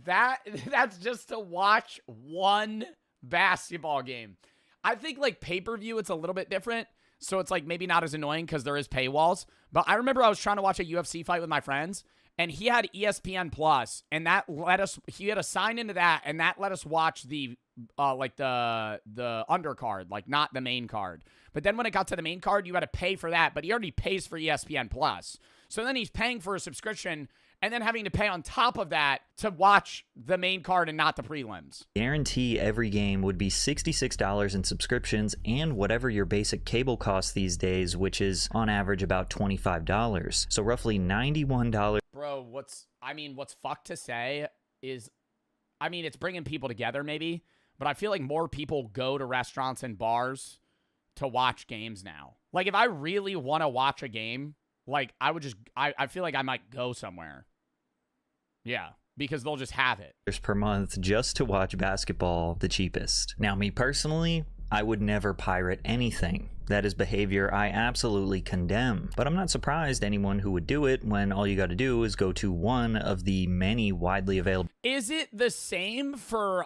that's just to watch one basketball game. I think like pay-per-view, it's a little bit different. So it's like maybe not as annoying because there is paywalls. But I remember I was trying to watch a UFC fight with my friends, and he had ESPN Plus, and that let us, he had to sign into that, and that let us watch the like the undercard, like not the main card. But then when it got to the main card, you had to pay for that, but he already pays for ESPN Plus. So then he's paying for a subscription and then having to pay on top of that to watch the main card and not the prelims. Guarantee every game would be $66 in subscriptions and whatever your basic cable costs these days, which is on average about $25. So roughly $91. Bro, what's fucked to say is, it's bringing people together maybe, but I feel like more people go to restaurants and bars to watch games now. Like if I really want to watch a game, like I feel like I might go somewhere. Yeah, because they'll just have it. Per month just to watch basketball the cheapest. Now, me personally, I would never pirate anything. That is behavior I absolutely condemn. But I'm not surprised anyone who would do it when all you got to do is go to one of the many widely available. Is it the same for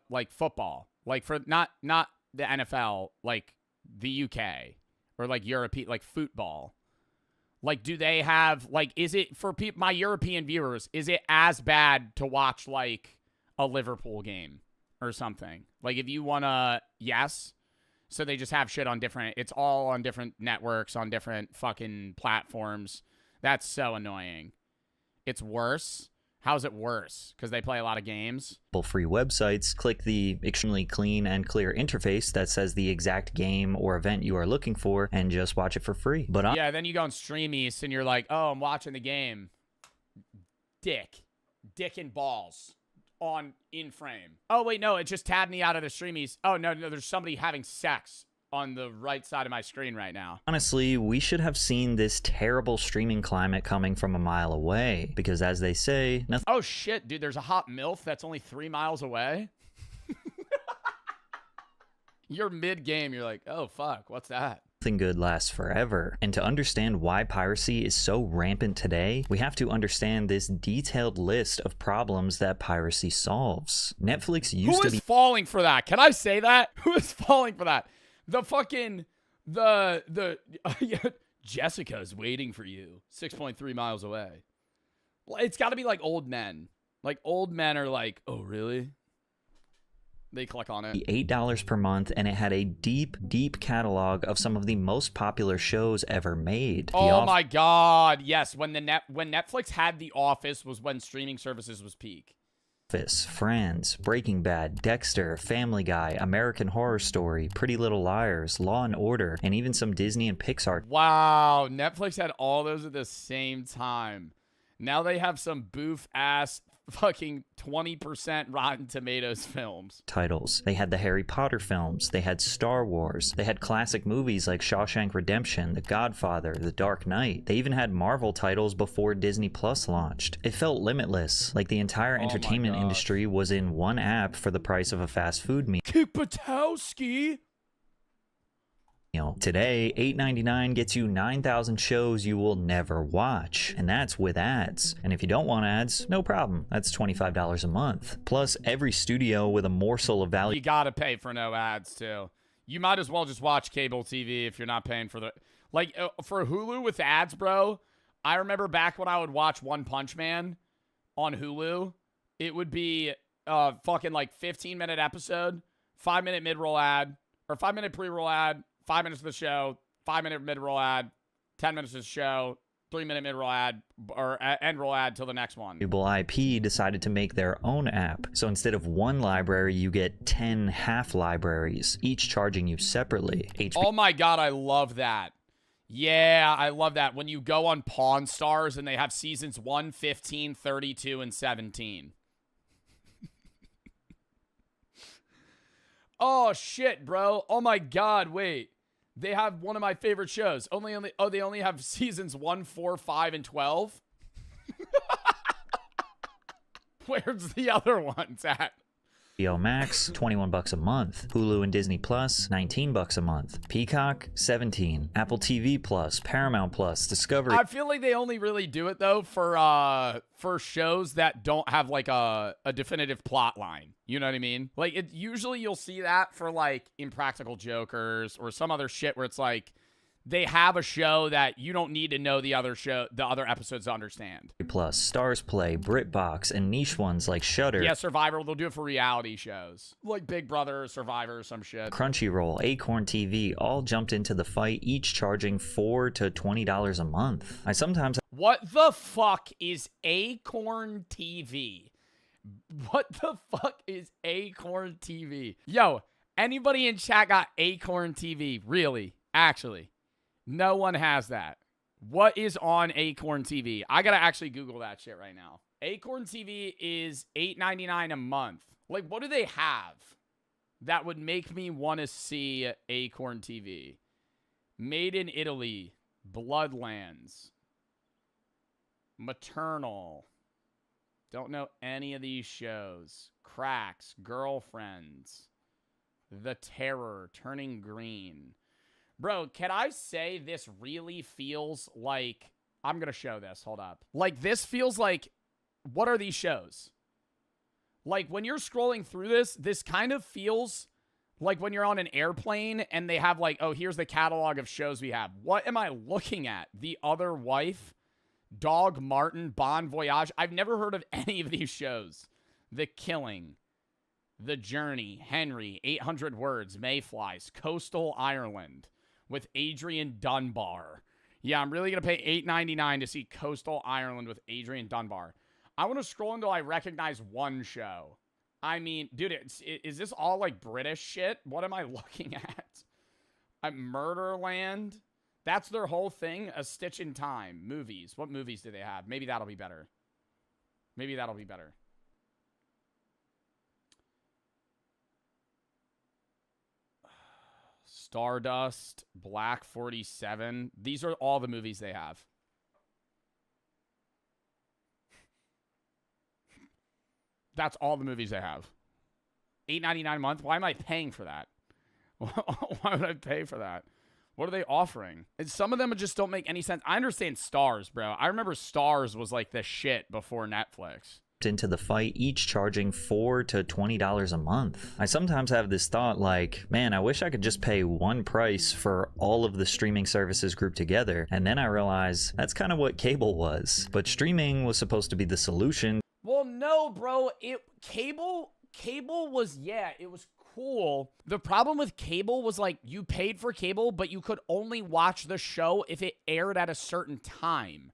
like football? Like for not the NFL, like the UK or like European, like football? Like, do they have, like, is it, for my European viewers, is it as bad to watch, like, a Liverpool game or something? Like, if you want to, yes. So they just have shit on different, it's all on different networks, on different fucking platforms. That's so annoying. It's worse. How's it worse? Because they play a lot of games. Free websites, click the extremely clean and clear interface that says the exact game or event you are looking for and just watch it for free. But yeah, then you go on Stream East and you're like, oh, I'm watching the game. Dick and balls on in frame. Oh, wait, no, it just tabbed me out of the Stream East. Oh, no, there's somebody having sex on the right side of my screen right now. Honestly, we should have seen this terrible streaming climate coming from a mile away, because as they say, nothing— Oh shit, dude, there's a hot MILF that's only 3 miles away. You're mid-game, you're like, oh fuck, what's that? Nothing good lasts forever. And to understand why piracy is so rampant today, we have to understand this detailed list of problems that piracy solves. Netflix used to be— Who is falling for that? Can I say that? Who is falling for that? The fucking Jessica's waiting for you 6.3 miles away. It's got to be like old men. Like old men are like, oh, really? They click on it. $8 per month, and it had a deep, deep catalog of some of the most popular shows ever made. Oh my God. Yes. When Netflix had The Office was when streaming services was peak. Office, Friends, Breaking Bad, Dexter, Family Guy, American Horror Story, Pretty Little Liars, Law and Order, and even some Disney and Pixar. Wow. Netflix had all those at the same time. Now they have some boof ass fucking 20% Rotten Tomatoes films. Titles. They had the Harry Potter films, they had Star Wars, they had classic movies like Shawshank Redemption, The Godfather, The Dark Knight. They even had Marvel titles before Disney Plus launched. It felt limitless, like the entire entertainment industry was in one app for the price of a fast food meal. Kipatowski. Today, $8.99 gets you 9,000 shows you will never watch, and that's with ads. And if you don't want ads, no problem. That's $25 a month. Plus, every studio with a morsel of value. You gotta pay for no ads too. You might as well just watch cable TV if you're not paying for the for Hulu with ads, bro. I remember back when I would watch One Punch Man on Hulu, it would be fucking like 15-minute episode, 5-minute mid-roll ad, or 5-minute pre-roll ad. 5 minutes of the show, 5-minute mid-roll ad, 10 minutes of the show, 3-minute mid-roll ad, or end-roll ad till the next one. IP decided to make their own app. So instead of one library, you get 10 half libraries, each charging you separately. Oh my God, I love that. Yeah, I love that. When you go on Pawn Stars and they have seasons 1, 15, 32, and 17. Oh, shit, bro. Oh my God, wait. They have one of my favorite shows. They only have seasons 1, 4, 5, and 12. Where's the other ones at? HBO Max, $21 a month. Hulu and Disney Plus, $19 a month. Peacock, $17. Apple TV Plus, Paramount Plus, Discovery. I feel like they only really do it though for shows that don't have like a definitive plot line. You know what I mean? Like usually you'll see that for like Impractical Jokers or some other shit where it's like they have a show that you don't need to know the other episodes to understand. Plus, Stars Play, BritBox, and niche ones like Shudder. Yeah, Survivor. They'll do it for reality shows. Like Big Brother, Survivor, some shit. Crunchyroll, Acorn TV, all jumped into the fight, each charging $4 to $20 a month. What the fuck is Acorn TV? What the fuck is Acorn TV? Yo, anybody in chat got Acorn TV? Really? Actually. No one has that. What is on Acorn TV? I gotta actually Google that shit right now. Acorn TV is $8.99 a month. Like, what do they have that would make me want to see Acorn TV? Made in Italy, Bloodlands, Maternal. Don't know any of these shows. Cracks, Girlfriends, The Terror, Turning Green. Bro, can I say this really feels like... I'm going to show this. Hold up. Like, this feels like... What are these shows? Like, when you're scrolling through this kind of feels like when you're on an airplane and they have like, oh, here's the catalog of shows we have. What am I looking at? The Other Wife? Dog Martin? Bon Voyage? I've never heard of any of these shows. The Killing. The Journey. Henry. 800 Words. Mayflies. Coastal Ireland. With Adrian Dunbar. Yeah, I'm really going to pay $8.99 to see Coastal Ireland with Adrian Dunbar. I want to scroll until I recognize one show. I mean, dude, is this all like British shit? What am I looking at? Murderland? That's their whole thing? A Stitch in Time. Movies. What movies do they have? Maybe that'll be better. Maybe that'll be better. Stardust, Black 47. These are all the movies they have. That's all the movies they have. $8.99 a month? Why am I paying for that? Why would I pay for that? What are they offering? And some of them just don't make any sense. I understand Stars, bro. I remember Stars was like the shit before Netflix. into the fight, each charging $4 to $20 a month. I sometimes have this thought like, man, I wish I could just pay one price for all of the streaming services grouped together, and then I realize that's kind of what cable was. But streaming was supposed to be the solution. Well, no, bro. Cable was, yeah, it was cool. The problem with cable was like you paid for cable, but you could only watch the show if it aired at a certain time.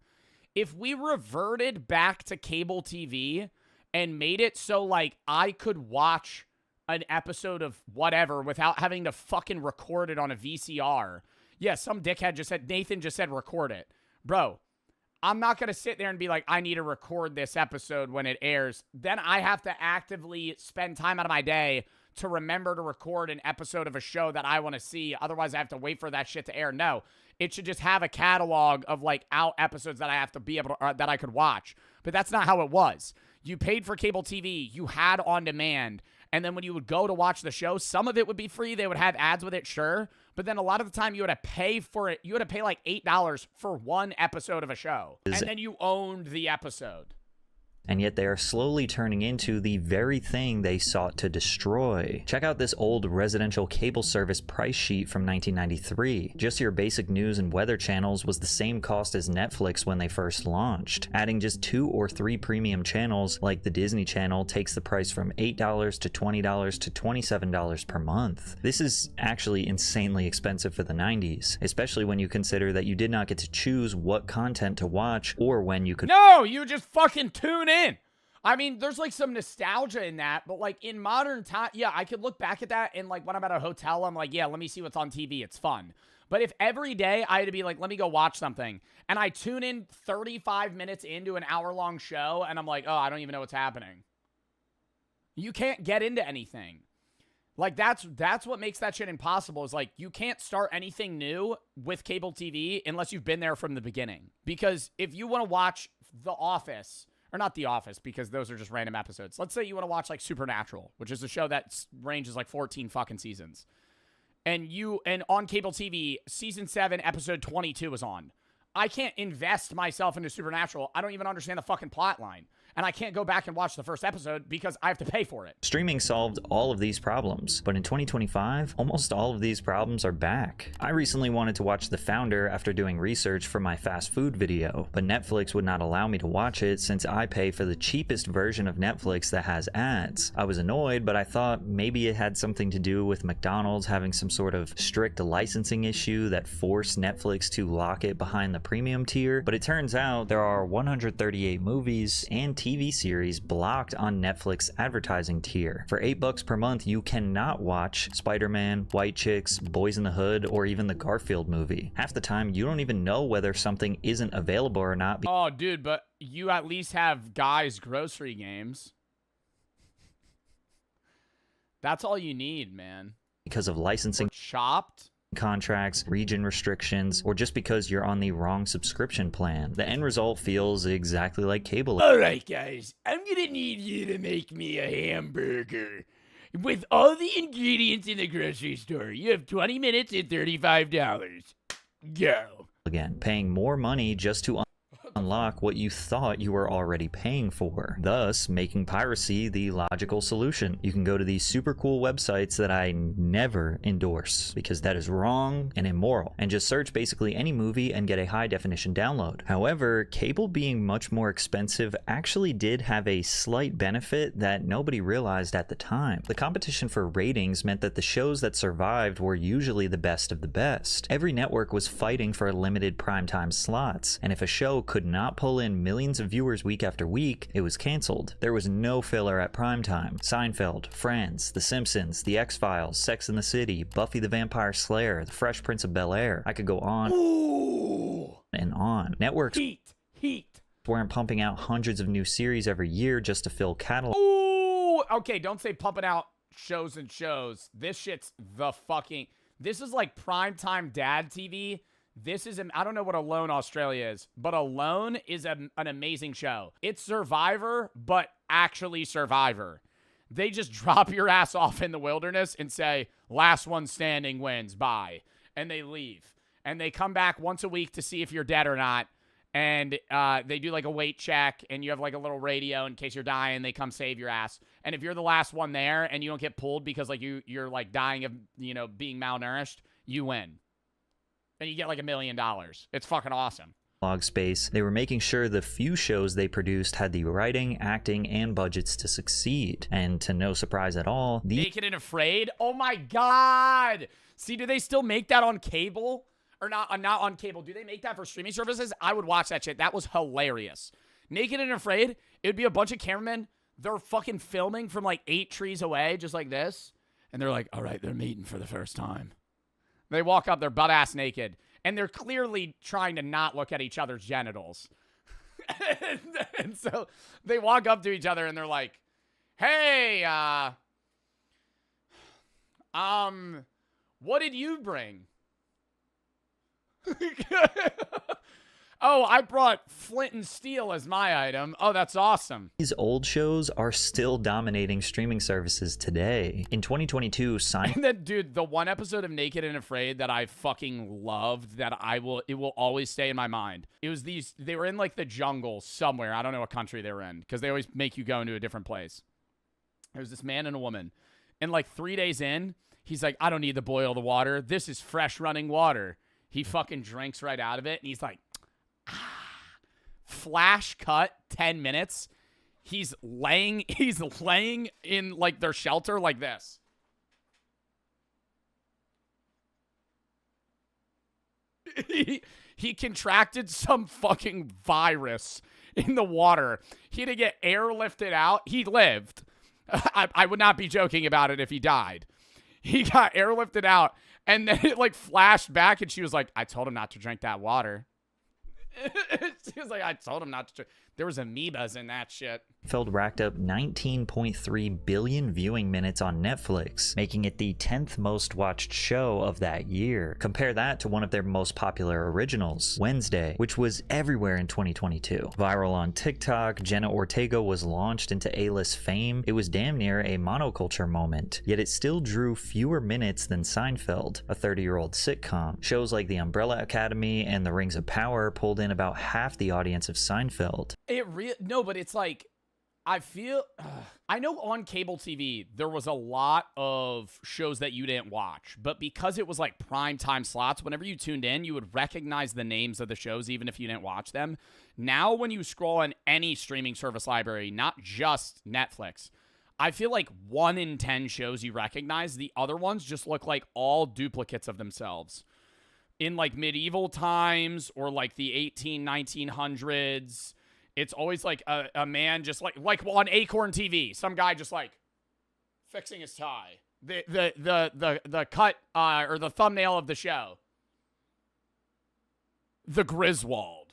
If we reverted back to cable TV and made it so like I could watch an episode of whatever without having to fucking record it on a VCR. Yeah, some dickhead just said, Nathan just said record it. Bro, I'm not going to sit there and be like, I need to record this episode when it airs. Then I have to actively spend time out of my day to remember to record an episode of a show that I want to see. Otherwise, I have to wait for that shit to air. No, it should just have a catalog of like out episodes that I have to be able to, that I could watch. But that's not how it was. You paid for cable TV, you had on demand, and then when you would go to watch the show, some of it would be free. They would have ads with it, sure. But then a lot of the time you had to pay for it. You had to pay like $8 for one episode of a show. And then you owned the episode. And yet they are slowly turning into the very thing they sought to destroy. Check out this old residential cable service price sheet from 1993. Just your basic news and weather channels was the same cost as Netflix when they first launched. Adding just 2 or 3 premium channels like the Disney Channel takes the price from $8 to $20 to $27 per month. This is actually insanely expensive for the 90s, especially when you consider that you did not get to choose what content to watch or when you could— No, you just fucking tune in. I mean, there's like some nostalgia in that, but like in modern time, yeah, I could look back at that and like when I'm at a hotel, I'm like, yeah, let me see what's on TV. It's fun. But if every day I had to be like, let me go watch something, and I tune in 35 minutes into an hour-long show, and I'm like, oh, I don't even know what's happening. You can't get into anything. Like that's what makes that shit impossible, is like you can't start anything new with cable TV unless you've been there from the beginning. Because if you want to watch The Office, or not The Office, because those are just random episodes. Let's say you want to watch like Supernatural, which is a show that ranges like 14 fucking seasons. And on cable TV, season 7, episode 22 is on. I can't invest myself into Supernatural. I don't even understand the fucking plot line. And I can't go back and watch the first episode because I have to pay for it. Streaming solved all of these problems, but in 2025, almost all of these problems are back. I recently wanted to watch The Founder after doing research for my fast food video, but Netflix would not allow me to watch it since I pay for the cheapest version of Netflix that has ads. I was annoyed, but I thought maybe it had something to do with McDonald's having some sort of strict licensing issue that forced Netflix to lock it behind the premium tier, but it turns out there are 138 movies and TV series blocked on Netflix advertising tier. For $8 per month, you cannot watch Spider-Man, White Chicks, Boys in the Hood, or even the Garfield movie. Half the time, you don't even know whether something isn't available or not. Oh, dude, but you at least have Guy's Grocery Games. That's all you need, man. Because of licensing. Or Chopped. Contracts, region restrictions, or just because you're on the wrong subscription plan. The end result feels exactly like cable. Alright guys, I'm gonna need you to make me a hamburger with all the ingredients in the grocery store. You have 20 minutes and $35. Go. Again, paying more money just to unlock what you thought you were already paying for, thus making piracy the logical solution. You can go to these super cool websites that I never endorse because that is wrong and immoral, and just search basically any movie and get a high definition download. However, cable being much more expensive actually did have a slight benefit that nobody realized at the time. The competition for ratings meant that the shows that survived were usually the best of the best. Every network was fighting for limited primetime slots, and if a show could not pull in millions of viewers week after week, it was canceled. There was no filler at primetime. Seinfeld, Friends, The Simpsons, The X-Files, Sex and the City, Buffy the Vampire Slayer, The Fresh Prince of Bel-Air. I could go on and on. Networks weren't pumping out hundreds of new series every year just to fill catalog. Ooh, okay, don't say pumping out shows and shows. This shit's the fucking... This is like primetime dad TV. This is, I don't know what Alone Australia is, but Alone is an amazing show. It's Survivor, but actually Survivor. They just drop your ass off in the wilderness and say, last one standing wins, bye. And they leave. And they come back once a week to see if you're dead or not. and they do like a weight check, and you have like a little radio in case you're dying. They come save your ass. And if you're the last one there and you don't get pulled because like you're like dying of, you know, being malnourished, you win. And you get like $1 million. It's fucking awesome. Log space, they were making sure the few shows they produced had the writing, acting, and budgets to succeed. And to no surprise at all, Naked and Afraid? Oh my god! See, do they still make that on cable? Or not on cable. Do they make that for streaming services? I would watch that shit. That was hilarious. Naked and Afraid, it would be a bunch of cameramen. They're fucking filming from like 8 trees away, just like this. And they're like, all right, they're meeting for the first time. They walk up, they're butt-ass naked. And they're clearly trying to not look at each other's genitals. And so they walk up to each other and they're like, hey, what did you bring? Oh, I brought flint and steel as my item. Oh, that's awesome. These old shows are still dominating streaming services today. In 2022, And then, dude, the one episode of Naked and Afraid that I fucking loved, that it will always stay in my mind. It was they were in like the jungle somewhere. I don't know what country they were in, because they always make you go into a different place. There was this man and a woman. And like 3 days in, he's like, I don't need to boil the water. This is fresh running water. He fucking drinks right out of it, and he's like, flash cut 10 minutes. He's laying in like their shelter like this. He contracted some fucking virus in the water. He had to get airlifted out. He lived. I would not be joking about it if he died. He got airlifted out, and then it like flashed back, and she was like, I told him not to drink that water. She was like, I told him not to drink. There was amoebas in that shit. Seinfeld racked up 19.3 billion viewing minutes on Netflix, making it the 10th most watched show of that year. Compare that to one of their most popular originals, Wednesday, which was everywhere in 2022. Viral on TikTok, Jenna Ortega was launched into A-list fame. It was damn near a monoculture moment, yet it still drew fewer minutes than Seinfeld, a 30-year-old sitcom. Shows like The Umbrella Academy and The Rings of Power pulled in about half the audience of Seinfeld. No, but it's like, I feel, I know on cable TV, there was a lot of shows that you didn't watch, but because it was like prime time slots, whenever you tuned in, you would recognize the names of the shows, even if you didn't watch them. Now, when you scroll on any streaming service library, not just Netflix, I feel like 1 in 10 shows you recognize. The other ones just look like all duplicates of themselves. In like medieval times or like the 1900s. It's always like a man just like on Acorn TV, some guy just like fixing his tie. The cut or the thumbnail of the show. The Griswold.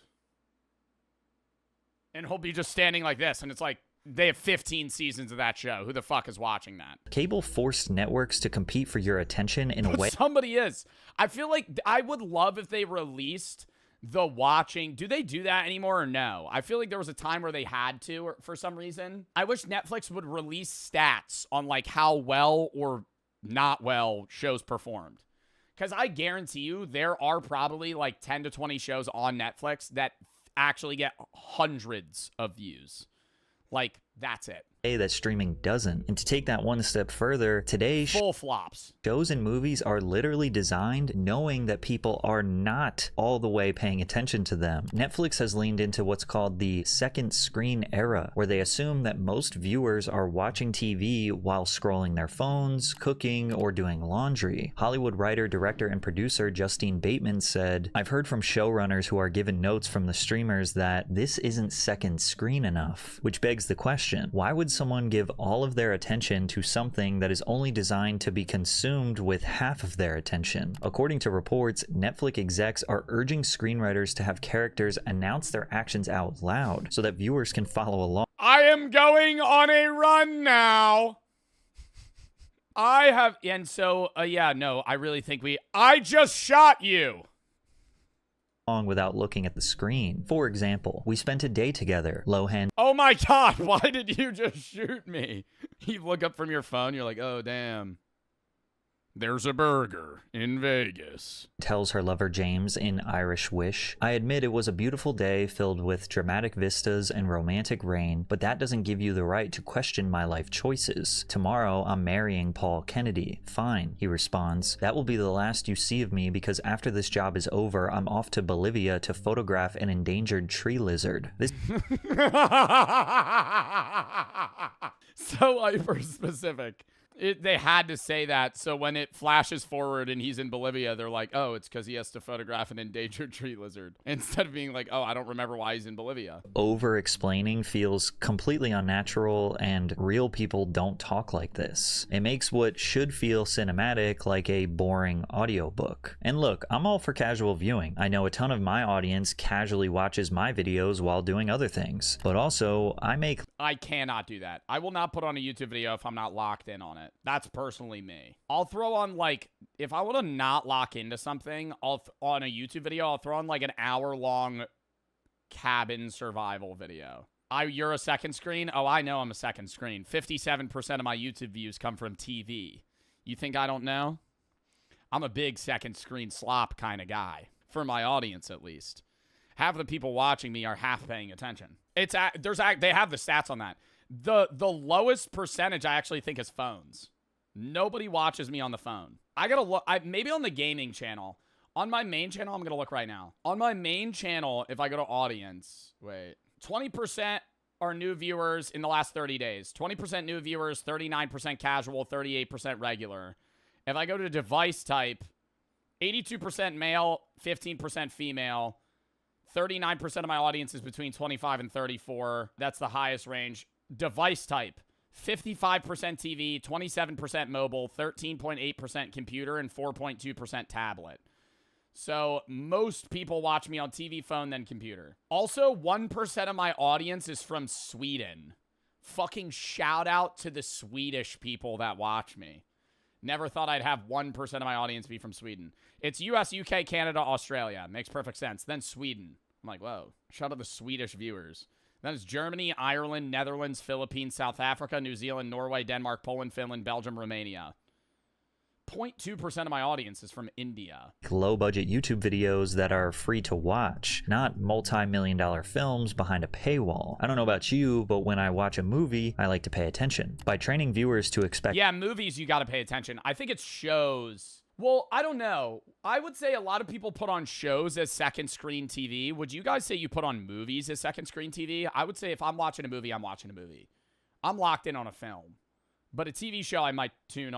And he'll be just standing like this, and it's like they have 15 seasons of that show. Who the fuck is watching that? Cable forced networks to compete for your attention in a way. Somebody is. I feel like I would love if they released the watching. Do they do that anymore or no? I feel like there was a time where they had to, or for some reason. I wish Netflix would release stats on like how well or not well shows performed. Because I guarantee you there are probably like 10 to 20 shows on Netflix that actually get hundreds of views. Like, that's it. That streaming doesn't. And to take that one step further, today full flops. Shows and movies are literally designed knowing that people are not all the way paying attention to them. Netflix has leaned into what's called the second screen era, where they assume that most viewers are watching TV while scrolling their phones, cooking, or doing laundry. Hollywood writer, director, and producer Justine Bateman said, I've heard from showrunners who are given notes from the streamers that this isn't second screen enough, which begs the question, why would someone give all of their attention to something that is only designed to be consumed with half of their attention? According to reports, Netflix execs are urging screenwriters to have characters announce their actions out loud so that viewers can follow along. I am going on a run now. And so, yeah, no, I really think I just shot you. Without looking at the screen. For example, we spent a day together. Lohan. Oh my God, why did you just shoot me? You look up from your phone, you're like, oh, damn. There's a burger in Vegas. Tells her lover James in Irish Wish, I admit it was a beautiful day filled with dramatic vistas and romantic rain, but that doesn't give you the right to question my life choices. Tomorrow I'm marrying Paul Kennedy. Fine, he responds. That will be the last you see of me because after this job is over, I'm off to Bolivia to photograph an endangered tree lizard. This so hyper specific. They had to say that, so when it flashes forward and he's in Bolivia, they're like, oh, it's because he has to photograph an endangered tree lizard. Instead of being like, oh, I don't remember why he's in Bolivia. Over-explaining feels completely unnatural, and real people don't talk like this. It makes what should feel cinematic like a boring audiobook. And look, I'm all for casual viewing. I know a ton of my audience casually watches my videos while doing other things. But also, I cannot do that. I will not put on a YouTube video if I'm not locked in on it. That's personally me. I'll throw on, like, if I want to not lock into something, on a YouTube video, I'll throw on like an hour-long cabin survival video. You're a second screen? Oh, I know I'm a second screen. 57% of my YouTube views come from TV. You think I don't know? I'm a big second screen slop kind of guy. For my audience, at least. Half of the people watching me are half paying attention. They have the stats on that. The lowest percentage I actually think is phones. Nobody watches me on the phone. I gotta look. Maybe on the gaming channel. On my main channel, I'm gonna look right now. On my main channel, if I go to audience, 20% are new viewers in the last 30 days. 20% new viewers, 39% casual, 38% regular. If I go to device type, 82% male, 15% female. 39% of my audience is between 25 and 34. That's the highest range. Device type, 55% TV, 27% mobile, 13.8% computer, and 4.2% tablet. So most people watch me on TV, phone, then computer. Also, 1% of my audience is from Sweden. Fucking shout out to the Swedish people that watch me. Never thought I'd have 1% of my audience be from Sweden. It's US, UK, Canada, Australia. Makes perfect sense. Then Sweden. I'm like, whoa. Shout out to the Swedish viewers. Then it's Germany, Ireland, Netherlands, Philippines, South Africa, New Zealand, Norway, Denmark, Poland, Finland, Belgium, Romania. 0.2% of my audience is from India. Low-budget YouTube videos that are free to watch, not multi-million-dollar films behind a paywall. I don't know about you, but when I watch a movie, I like to pay attention. By training viewers to expect... Yeah, movies, you gotta pay attention. I think it's shows... Well, I don't know. I would say a lot of people put on shows as second screen TV. Would you guys say you put on movies as second screen TV? I would say if I'm watching a movie, I'm watching a movie. I'm locked in on a film. But a TV show, I might tune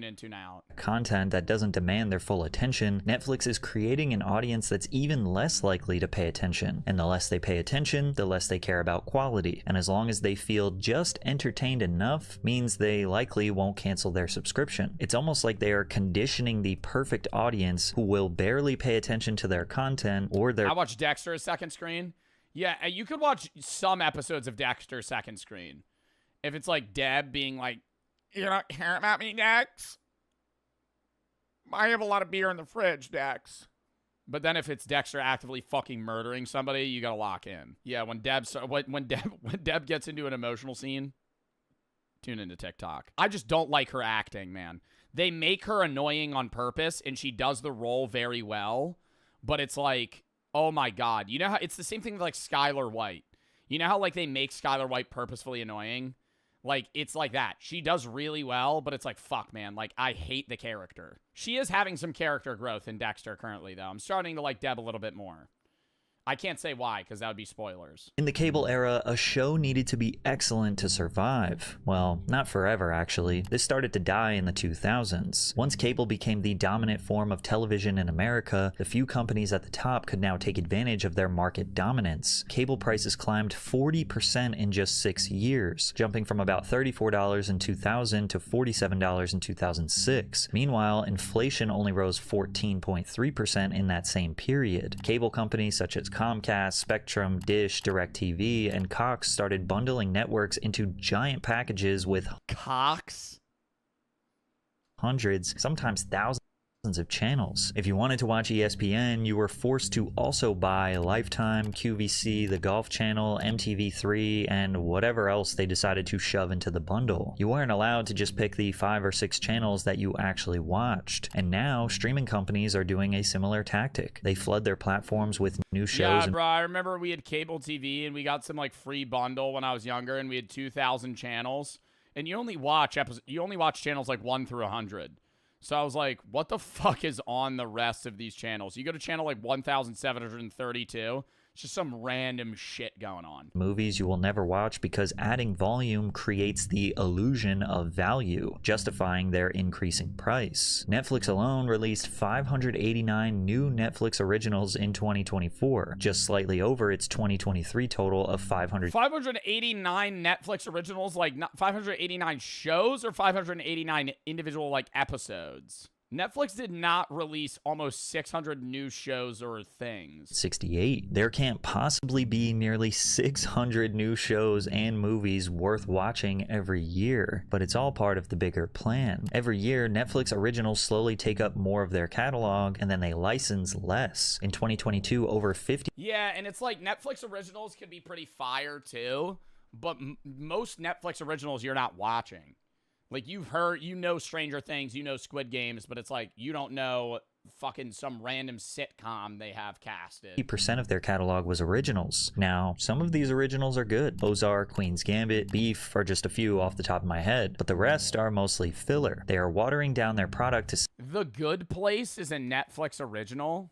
in, tune out. Content that doesn't demand their full attention, Netflix is creating an audience that's even less likely to pay attention. And the less they pay attention, the less they care about quality. And as long as they feel just entertained enough, means they likely won't cancel their subscription. It's almost like they are conditioning the perfect audience who will barely pay attention to their content or their... I watch Dexter as second screen. Yeah, you could watch some episodes of Dexter second screen. If it's like Deb being like, you don't care about me, Dex? I have a lot of beer in the fridge, Dex. But then if it's Dexter actively fucking murdering somebody, you gotta lock in. Yeah, when Deb gets into an emotional scene, tune into TikTok. I just don't like her acting, man. They make her annoying on purpose, and she does the role very well. But it's like, oh my god. You know how it's the same thing with like Skylar White. You know how like they make Skylar White purposefully annoying? Like, it's like that. She does really well, but it's like, fuck, man. Like, I hate the character. She is having some character growth in Dexter currently, though. I'm starting to like Deb a little bit more. I can't say why, because that would be spoilers. In the cable era, a show needed to be excellent to survive. Well, not forever, actually. This started to die in the 2000s. Once cable became the dominant form of television in America, the few companies at the top could now take advantage of their market dominance. Cable prices climbed 40% in just 6 years, jumping from about $34 in 2000 to $47 in 2006. Meanwhile, inflation only rose 14.3% in that same period. Cable companies such as Comcast, Spectrum, Dish, DirecTV, and Cox started bundling networks into giant packages with Cox? Hundreds, sometimes thousands of channels. If you wanted to watch ESPN, you were forced to also buy Lifetime, QVC, the Golf Channel, MTV3, and whatever else they decided to shove into the bundle. You weren't allowed to just pick the 5 or 6 channels that you actually watched. And now, streaming companies are doing a similar tactic. They flood their platforms with new shows. Yeah, bro, I remember we had cable TV and we got some like free bundle when I was younger and we had 2,000 channels. And you only watch channels like 1 through 100. So I was like, what the fuck is on the rest of these channels? You go to channel like 1,732, it's just some random shit going on. Movies you will never watch because adding volume creates the illusion of value, justifying their increasing price. Netflix alone released 589 new Netflix originals in 2024, just slightly over its 2023 total of 589 Netflix originals, like not 589 shows or 589 individual like episodes? Netflix did not release almost 600 new shows or things. 68. There can't possibly be nearly 600 new shows and movies worth watching every year, but it's all part of the bigger plan. Every year, Netflix originals slowly take up more of their catalog, and then they license less. In 2022, over 50. Yeah, and it's like Netflix originals can be pretty fire too, but most Netflix originals you're not watching. Like, you've heard, you know Stranger Things, you know Squid Games, but it's like, you don't know fucking some random sitcom they have casted. 80% of their catalog was originals. Now, some of these originals are good. Ozark, Queen's Gambit, Beef are just a few off the top of my head, but the rest are mostly filler. They are watering down their product to... The Good Place is a Netflix original,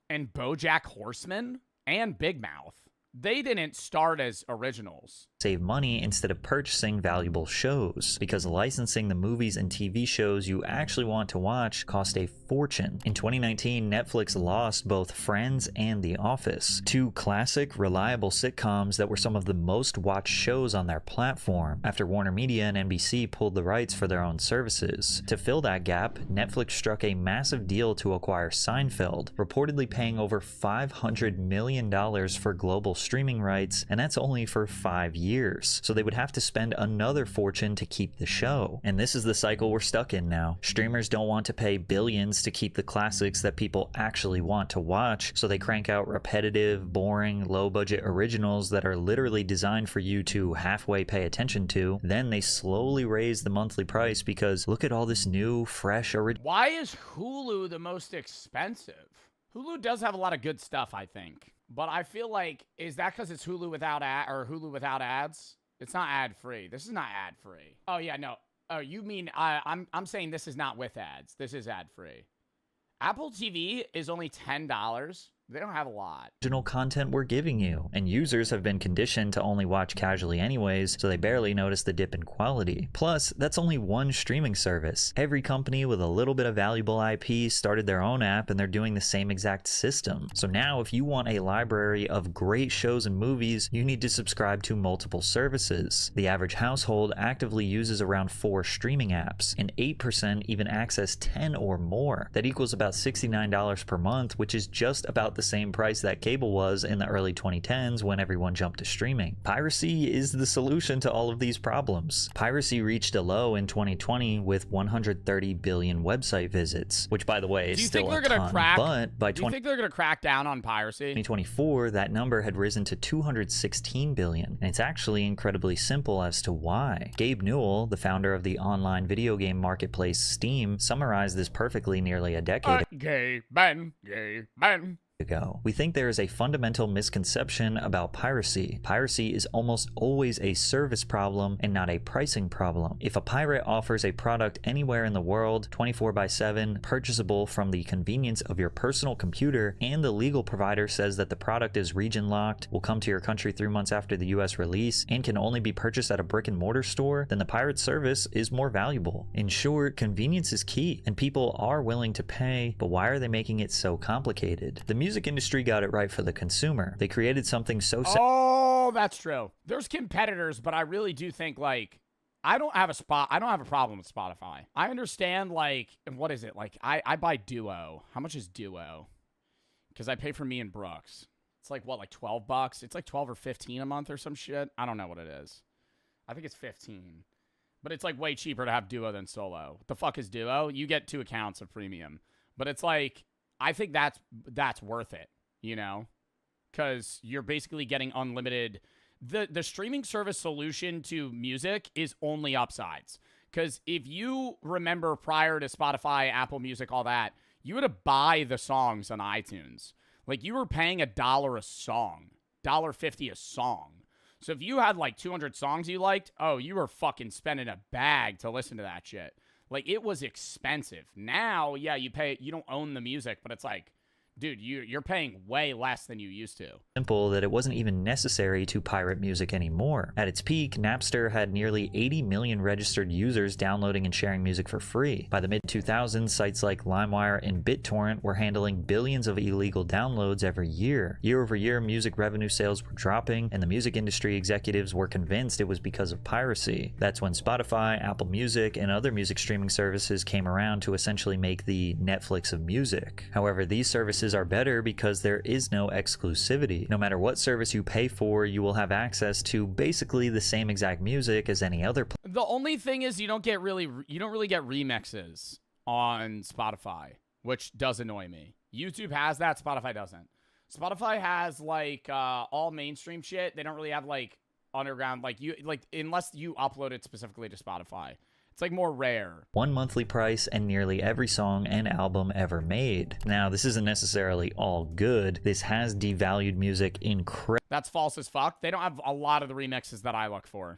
and BoJack Horseman, and Big Mouth. They didn't start as originals. Save money instead of purchasing valuable shows, because licensing the movies and TV shows you actually want to watch cost a fortune. In 2019, Netflix lost both Friends and The Office, two classic, reliable sitcoms that were some of the most watched shows on their platform, after Warner Media and NBC pulled the rights for their own services. To fill that gap, Netflix struck a massive deal to acquire Seinfeld, reportedly paying over $500 million for global streaming rights, and that's only for 5 years. So they would have to spend another fortune to keep the show. And this is the cycle we're stuck in now. Streamers don't want to pay billions to keep the classics that people actually want to watch, so they crank out repetitive, boring, low-budget originals that are literally designed for you to halfway pay attention to. Then they slowly raise the monthly price because look at all this new, fresh original. Why is Hulu the most expensive? Hulu does have a lot of good stuff, I think. But I feel like, is that because it's Hulu without Hulu without ads? It's not ad free. This is not ad free. Oh yeah, no. Oh, you mean I'm saying this is not with ads. This is ad free. Apple TV is only $10. They don't have a lot. Original content we're giving you, and users have been conditioned to only watch casually anyways, so they barely notice the dip in quality. Plus, that's only one streaming service. Every company with a little bit of valuable IP started their own app, and they're doing the same exact system. So now, if you want a library of great shows and movies, you need to subscribe to multiple services. The average household actively uses around 4 streaming apps, and 8% even access 10 or more. That equals about $69 per month, which is just about the same price that cable was in the early 2010s when everyone jumped to streaming. Piracy is the solution to all of these problems. Piracy reached a low in 2020 with 130 billion website visits, which by the way is still a ton, but by do you think they're gonna crack down on piracy? 2024, that number had risen to 216 billion, and it's actually incredibly simple as to why. Gabe Newell, the founder of the online video game marketplace Steam, summarized this perfectly nearly a decade ago. We think there is a fundamental misconception about piracy. Piracy is almost always a service problem and not a pricing problem. If a pirate offers a product anywhere in the world, 24/7, purchasable from the convenience of your personal computer, and the legal provider says that the product is region locked, will come to your country 3 months after the US release, and can only be purchased at a brick and mortar store, then the pirate service is more valuable. In short, convenience is key, and people are willing to pay, but why are they making it so complicated? The music industry got it right for the consumer. They created something so Oh, that's true. There's competitors, but I really do think like I don't have a problem with Spotify. I understand like what is it? Like I buy Duo. How much is Duo? Because I pay for me and Brooks. It's like what, like $12? It's like 12 or 15 a month or some shit. I don't know what it is. I think it's 15. But it's like way cheaper to have duo than solo. What the fuck is duo? You get 2 accounts of premium. But it's like, I think that's worth it, you know? Because you're basically getting unlimited. The streaming service solution to music is only upsides. Because if you remember prior to Spotify, Apple Music, all that, you had to buy the songs on iTunes. Like, you were paying $1 a song, $1.50 a song. So if you had like 200 songs you liked, oh, you were fucking spending a bag to listen to that shit. Like, it was expensive. Now, yeah, you don't own the music, but it's like, dude, you're paying way less than you used to. Simple that it wasn't even necessary to pirate music anymore. At its peak, Napster had nearly 80 million registered users downloading and sharing music for free. By the mid-2000s, sites like LimeWire and BitTorrent were handling billions of illegal downloads every year. Year over year, music revenue sales were dropping, and the music industry executives were convinced it was because of piracy. That's when Spotify, Apple Music, and other music streaming services came around to essentially make the Netflix of music. However, these services are better because there is no exclusivity. No matter what service you pay for, you will have access to basically the same exact music as any other. The only thing is you don't really get remixes on Spotify, which does annoy me. YouTube has that, Spotify doesn't. Spotify has like all mainstream shit. They don't really have like underground, like unless you upload it specifically to Spotify. It's like more rare. One monthly price and nearly every song and album ever made. Now, this isn't necessarily all good. This has devalued music incredibly. That's false as fuck. They don't have a lot of the remixes that I look for.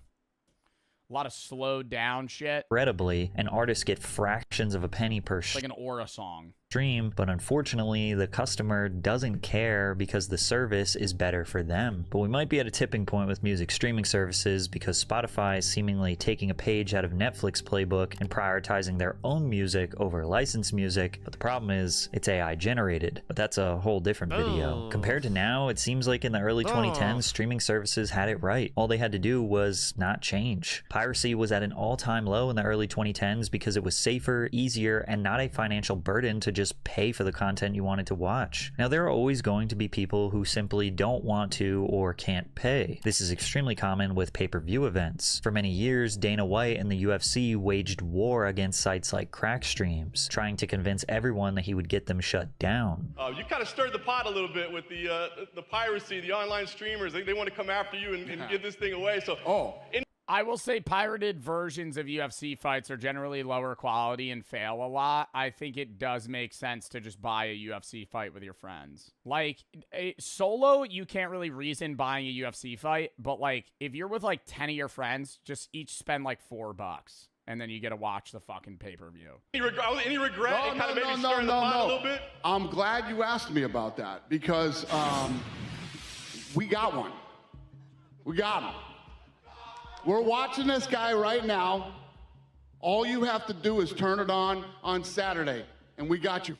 A lot of slowed down shit. Incredibly, and artists get fractions of a penny per like an Aura song. Stream, but unfortunately the customer doesn't care because the service is better for them. But we might be at a tipping point with music streaming services because Spotify is seemingly taking a page out of Netflix playbook and prioritizing their own music over licensed music. But the problem is it's AI generated, but that's a whole different video. Compared to now, it seems like in the early 2010s streaming services had it right. All they had to do was not change. Piracy was at an all-time low in the early 2010s because it was safer, easier, and not a financial burden to just pay for the content you wanted to watch. Now, there are always going to be people who simply don't want to or can't pay. This is extremely common with pay-per-view events. For many years, Dana White and the UFC waged war against sites like crack streams, trying to convince everyone that he would get them shut down. You kind of stirred the pot a little bit with the piracy, the online streamers. They want to come after you and give this thing away. So, I will say pirated versions of UFC fights are generally lower quality and fail a lot. I think it does make sense to just buy a UFC fight with your friends. Like, solo, you can't really reason buying a UFC fight, but like, if you're with like 10 of your friends, just each spend like $4. And then you get to watch the fucking pay-per-view. Any regret? It kind of made me stir in the pot a little bit? I'm glad you asked me about that because we got one. We got him. We're watching this guy right now. All you have to do is turn it on Saturday, and we got you.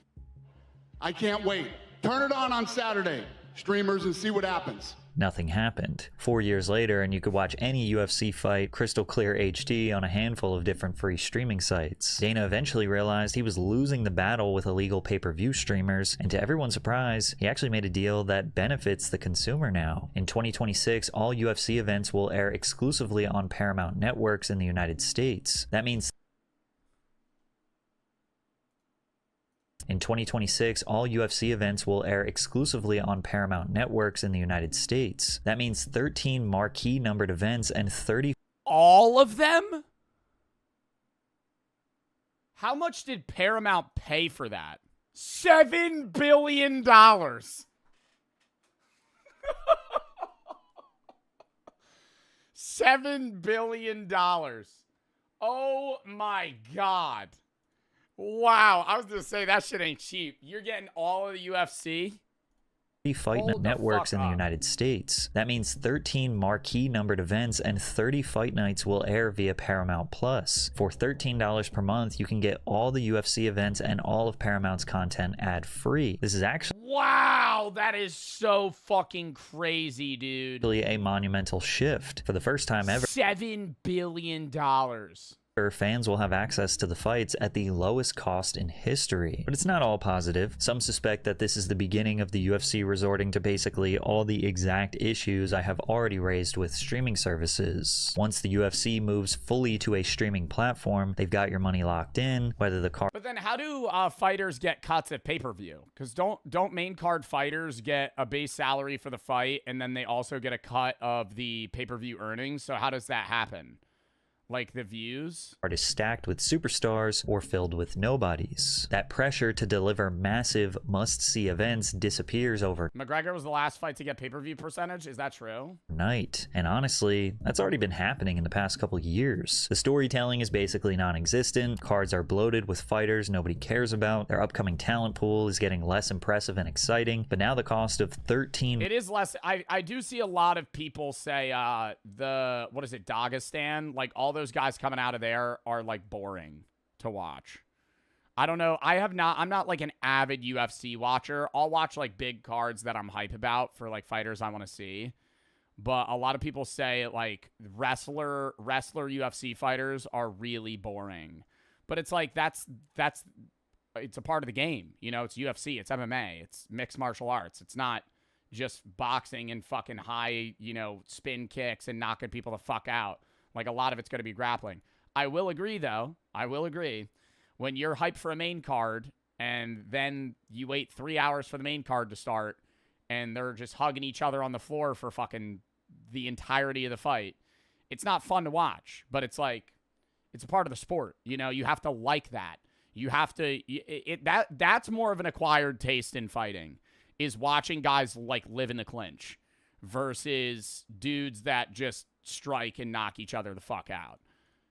I can't wait. Turn it on Saturday, streamers, and see what happens. Nothing happened. 4 years later, and you could watch any UFC fight crystal clear HD on a handful of different free streaming sites. Dana eventually realized he was losing the battle with illegal pay-per-view streamers, and to everyone's surprise, he actually made a deal that benefits the consumer now. In 2026, all UFC events will air exclusively on Paramount networks in the United States. That means in 2026, all UFC events will air exclusively on Paramount networks in the United States. That means 13 marquee numbered events and 30... All of them? How much did Paramount pay for that? $7 billion. $7 billion. Oh my God. Wow, I was going to say that shit ain't cheap. You're getting all of the UFC? Fight networks in the United States. That means 13 marquee numbered events and 30 fight nights will air via Paramount Plus. For $13 per month, you can get all the UFC events and all of Paramount's content ad-free. This is actually... Wow, that is so fucking crazy, dude. A monumental shift. For the first time ever, $7 billion. fans will have access to the fights at the lowest cost in history. But it's not all positive. Some suspect that this is the beginning of the UFC resorting to basically all the exact issues I have already raised with streaming services. Once the UFC moves fully to a streaming platform, they've got your money locked in, whether the card... But then how do fighters get cuts at pay-per-view? Because don't main card fighters get a base salary for the fight, and then they also get a cut of the pay-per-view earnings? So how does that happen? Like the views? Card is stacked with superstars or filled with nobodies. That pressure to deliver massive must-see events disappears overnight. McGregor was the last fight to get pay-per-view percentage? Is that true? And honestly, that's already been happening in the past couple years. The storytelling is basically non-existent. Cards are bloated with fighters nobody cares about. Their upcoming talent pool is getting less impressive and exciting. But now the cost of 13... It is less... I do see a lot of people say what is it, Dagestan? Like all those guys coming out of there are like boring to watch. I don't know. I'm not like an avid UFC watcher. I'll watch like big cards that I'm hype about for like fighters I want to see. But a lot of people say like wrestler UFC fighters are really boring. But it's like it's a part of the game. You know, it's UFC, it's MMA, it's mixed martial arts. It's not just boxing and fucking high, you know, spin kicks and knocking people the fuck out. Like, a lot of it's going to be grappling. I will agree, though. When you're hyped for a main card and then you wait 3 hours for the main card to start and they're just hugging each other on the floor for fucking the entirety of the fight, it's not fun to watch. But it's like, it's a part of the sport. You know, you have to like that. You have to... That's more of an acquired taste in fighting, is watching guys, like, live in the clinch versus dudes that just strike and knock each other the fuck out.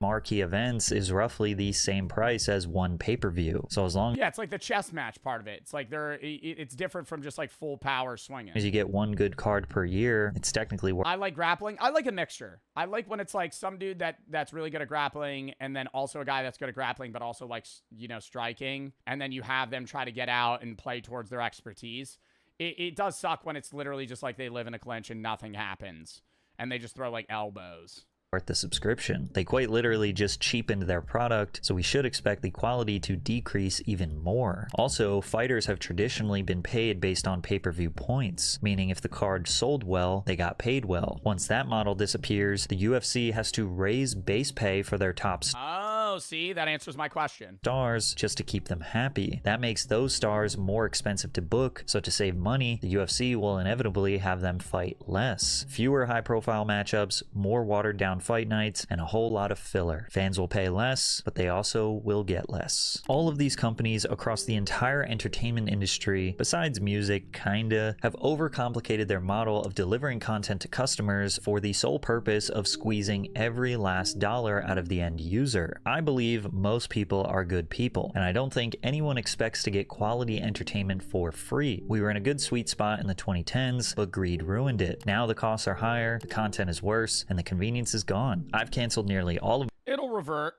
Marquee events is roughly the same price as one pay-per-view. So as long it's like the chess match part of it. It's like it's different from just like full power swinging. as you get one good card per year, it's technically worth... I like grappling. I like a mixture. I like when it's like some dude that's really good at grappling and then also a guy that's good at grappling but also like, you know, striking, and then you have them try to get out and play towards their expertise. It does suck when it's literally just like they live in a clinch and nothing happens and they just throw like elbows. Worth the subscription. They quite literally just cheapened their product, so we should expect the quality to decrease even more. Also, fighters have traditionally been paid based on pay-per-view points, meaning if the card sold well, they got paid well. Once that model disappears, the UFC has to raise base pay for their top Oh, see, that answers my question. stars just to keep them happy. That makes those stars more expensive to book, so to save money, the UFC will inevitably have them fight less. Fewer high-profile matchups, more watered-down fight nights, and a whole lot of filler. Fans will pay less, but they also will get less. All of these companies across the entire entertainment industry, besides music, kinda, have overcomplicated their model of delivering content to customers for the sole purpose of squeezing every last dollar out of the end user. I believe most people are good people, and I don't think anyone expects to get quality entertainment for free. We were in a good sweet spot in the 2010s, but greed ruined it. Now the costs are higher, the content is worse, and the convenience is gone. I've canceled nearly all of... It'll revert.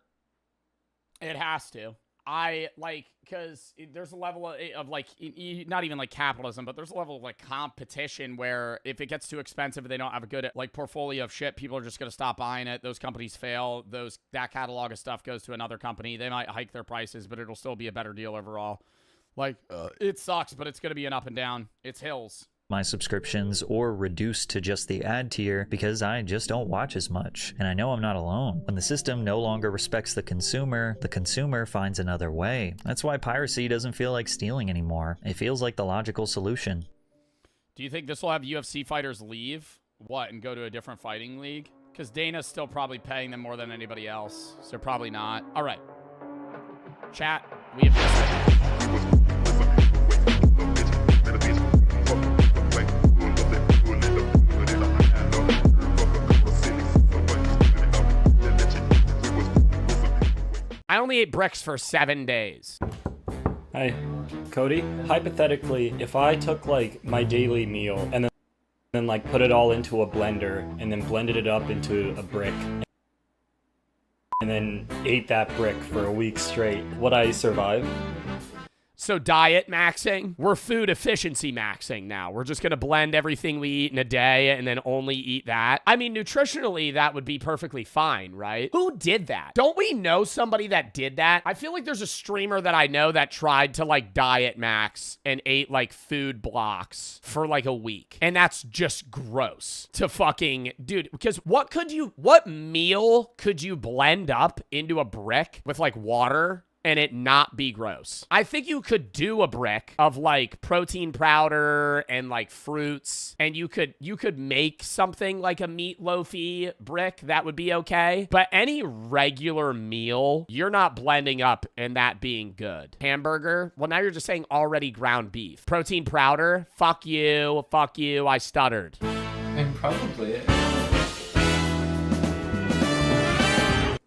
It has to. Because there's a level of like, not even like capitalism, but there's a level of like competition where if it gets too expensive and they don't have a good like portfolio of shit, people are just going to stop buying it. Those companies fail. That catalog of stuff goes to another company. They might hike their prices, but it'll still be a better deal overall. Like, it sucks, but it's going to be an up and down. It's hills. My subscriptions or reduced to just the ad tier because I just don't watch as much. And I know I'm not alone. When the system no longer respects the consumer finds another way. That's why piracy doesn't feel like stealing anymore. It feels like the logical solution. Do you think this will have UFC fighters leave? And go to a different fighting league? Because Dana's still probably paying them more than anybody else. So probably not. All right. Chat, we have just... I only ate bricks for 7 days. Hi, Cody. Hypothetically, if I took like my daily meal and then like put it all into a blender and then blended it up into a brick and then ate that brick for a week straight, would I survive? So diet maxing, we're food efficiency maxing now. We're just going to blend everything we eat in a day and then only eat that. I mean, nutritionally, that would be perfectly fine, right? Who did that? Don't we know somebody that did that? I feel like there's a streamer that I know that tried to like diet max and ate like food blocks for like a week. And that's just gross to fucking, dude, because what meal could you blend up into a brick with like water and it not be gross? I think you could do a brick of like protein powder and like fruits, and you could make something like a meatloafy brick that would be okay. But any regular meal, you're not blending up and that being good. Hamburger, well, now you're just saying already ground beef. Protein powder, fuck you, I stuttered. And probably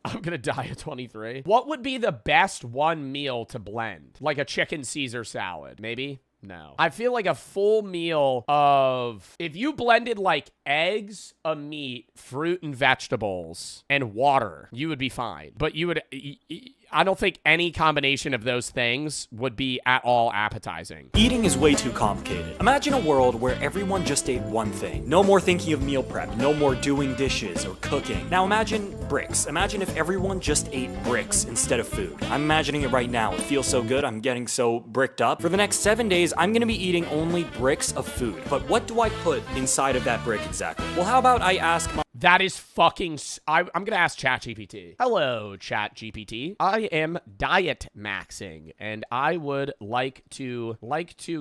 I'm gonna die at 23. What would be the best one meal to blend? Like a chicken Caesar salad, maybe? No. I feel like a full meal of, if you blended like eggs, a meat, fruit and vegetables, and water, you would be fine. But you would, I don't think any combination of those things would be at all appetizing. Eating is way too complicated. Imagine a world where everyone just ate one thing. No more thinking of meal prep, no more doing dishes or cooking. Now imagine bricks. Imagine if everyone just ate bricks instead of food. I'm imagining it right now. It feels so good. I'm getting so bricked up. For the next 7 days, I'm gonna be eating only bricks of food. But what do I put inside of that brick exactly? Well, how about I ask my... That is fucking... I'm going to ask ChatGPT. Hello, ChatGPT. I am diet maxing, and I would like to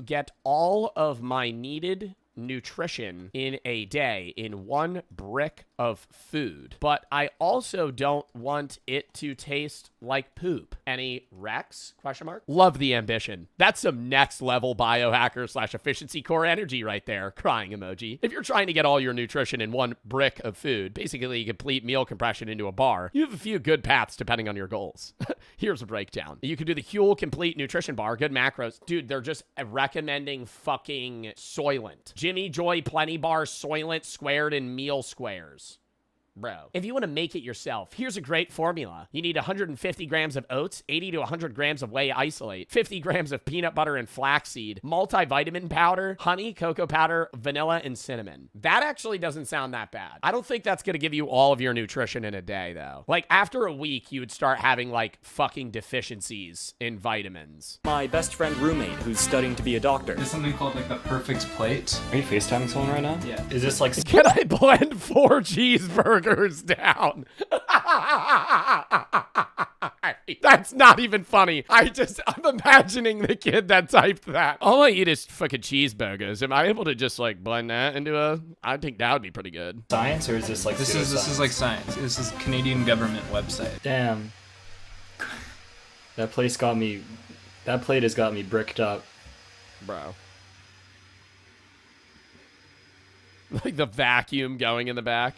get all of my needed nutrition in a day in one brick of food, but I also don't want it to taste like poop. Any Rex? Question mark. Love the ambition. That's some next level biohacker / efficiency core energy right there. Crying emoji. If you're trying to get all your nutrition in one brick of food, basically a complete meal compression into a bar, you have a few good paths depending on your goals. Here's a breakdown. You could do the Huel Complete Nutrition Bar, good macros. Dude, they're just recommending fucking Soylent. Jimmy Joy Plenty Bar, Soylent squared in meal squares. Bro, if you want to make it yourself, here's a great formula. You need 150 grams of oats, 80 to 100 grams of whey isolate, 50 grams of peanut butter and flaxseed, multivitamin powder, honey, cocoa powder, vanilla, and cinnamon. That actually doesn't sound that bad. I don't think that's going to give you all of your nutrition in a day, though. Like, after a week, you would start having, like, fucking deficiencies in vitamins. My best friend roommate who's studying to be a doctor. There's something called, like, the perfect plate. Are you FaceTiming someone right now? Yeah. Is this like... Can I blend 4 cheeseburgers down? That's not even funny. I'm imagining the kid that typed that. All I eat is fucking cheeseburgers. Am I able to just like blend that into a... I think that would be pretty good. Science, or is this like This is like science. This is Canadian government website. Damn. That plate has got me bricked up. Bro. Like the vacuum going in the back.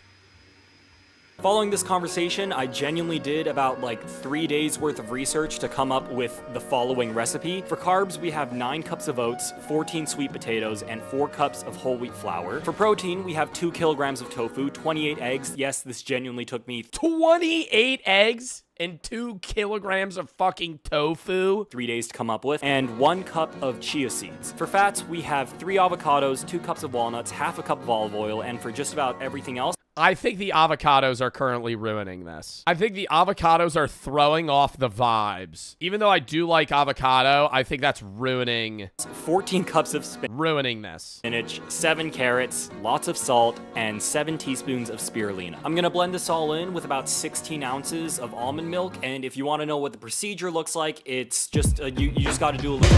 Following this conversation, I genuinely did about like 3 days worth of research to come up with the following recipe. For carbs, we have 9 cups of oats, 14 sweet potatoes, and 4 cups of whole wheat flour. For protein, we have 2 kilograms of tofu, 28 eggs. Yes, this genuinely took me 28 eggs and 2 kilograms of fucking tofu. 3 days to come up with, and 1 cup of chia seeds. For fats, we have 3 avocados, 2 cups of walnuts, half a cup of olive oil, and for just about everything else, I think the avocados are currently ruining this. I think the avocados are throwing off the vibes. Even though I do like avocado, I think that's ruining... 14 cups of ruining this. spinach, 7 carrots, lots of salt, and 7 teaspoons of spirulina. I'm gonna blend this all in with about 16 ounces of almond milk, and if you want to know what the procedure looks like, it's just, you just gotta do a little...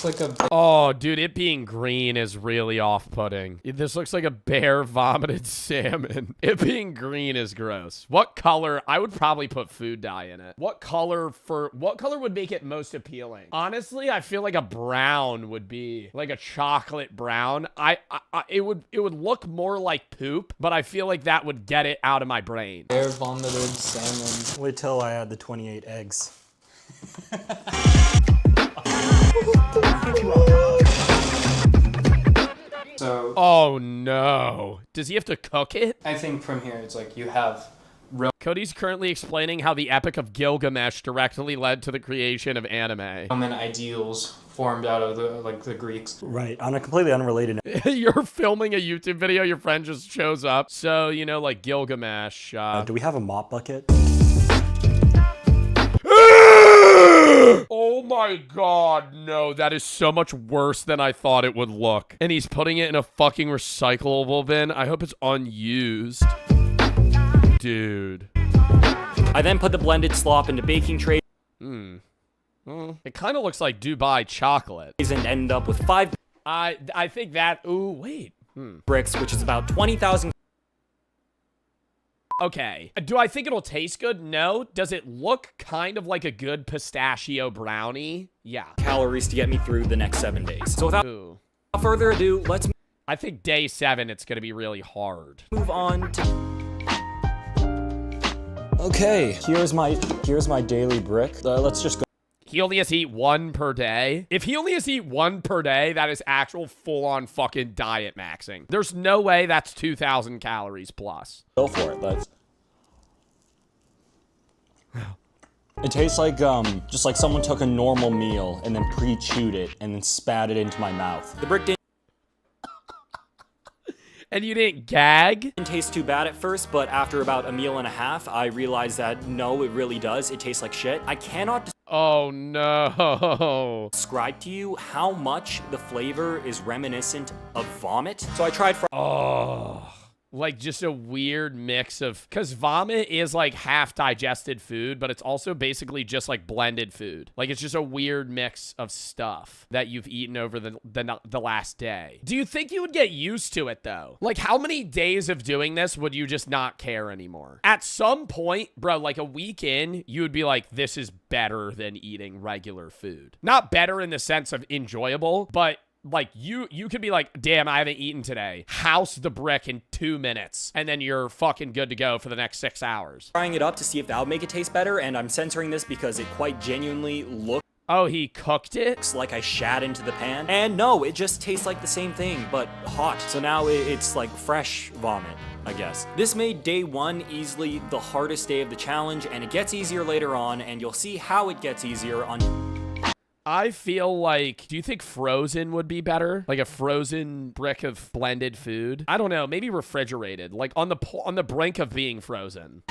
Like a... Oh, dude, it being green is really off-putting. This looks like a bear vomited salmon. It being green is gross. What color? I would probably put food dye in it. What color would make it most appealing? Honestly, I feel like a brown would be like a chocolate brown. It would look more like poop, but I feel like that would get it out of my brain. Bear vomited salmon. Wait till I add the 28 eggs. So... Oh no. Does he have to cook it? I think from here it's like you have Cody's currently explaining how the Epic of Gilgamesh directly led to the creation of anime. Roman ideals formed out of the Greeks. Right. On a completely unrelated note. You're filming a YouTube video, your friend just shows up. So, you know, like Gilgamesh. Do we have a mop bucket? Oh my god, no, that is so much worse than I thought it would look. And he's putting it in a fucking recyclable bin. I hope it's unused. Dude. I then put the blended slop into baking trays. It kind of looks like Dubai chocolate. And end up with 5... I think that... Ooh, wait. Bricks, which is about 20,000... Okay. Do I think it'll taste good? No. Does it look kind of like a good pistachio brownie? Yeah. Calories to get me through the next 7 days. So without further ado, let's... I think day 7, it's going to be really hard. Move on to... Okay, here's my daily brick. Let's just go. He only has to eat 1 per day. If he only has to eat 1 per day, that is actual full-on fucking diet maxing. There's no way that's 2,000 calories plus. Go for it. Let's. It tastes like just like someone took a normal meal and then pre-chewed it and then spat it into my mouth. The brick didn't. And you didn't gag? Didn't taste too bad at first, but after about a meal and a half, I realized that no, it really does. It tastes like shit. I cannot Oh no. describe to you how much the flavor is reminiscent of vomit. So I tried Like just a weird mix of, because vomit is like half digested food, but it's also basically just like blended food. Like it's just a weird mix of stuff that you've eaten over the last day. Do you think you would get used to it though? Like how many days of doing this would you just not care anymore? At some point, bro, like a week in, you would be like, this is better than eating regular food. Not better in the sense of enjoyable, but like you could be like, damn, I haven't eaten today. House the brick in 2 minutes. And then you're fucking good to go for the next 6 hours. Trying it up to see if that would make it taste better. And I'm censoring this because it quite genuinely looks. Oh, he cooked it? Looks like I shat into the pan. And no, it just tastes like the same thing, but hot. So now it's like fresh vomit, I guess. This made day 1 easily the hardest day of the challenge. And it gets easier later on. And you'll see how it gets easier on... I feel like, do you think frozen would be better? Like a frozen brick of blended food? I don't know, maybe refrigerated, like on the brink of being frozen.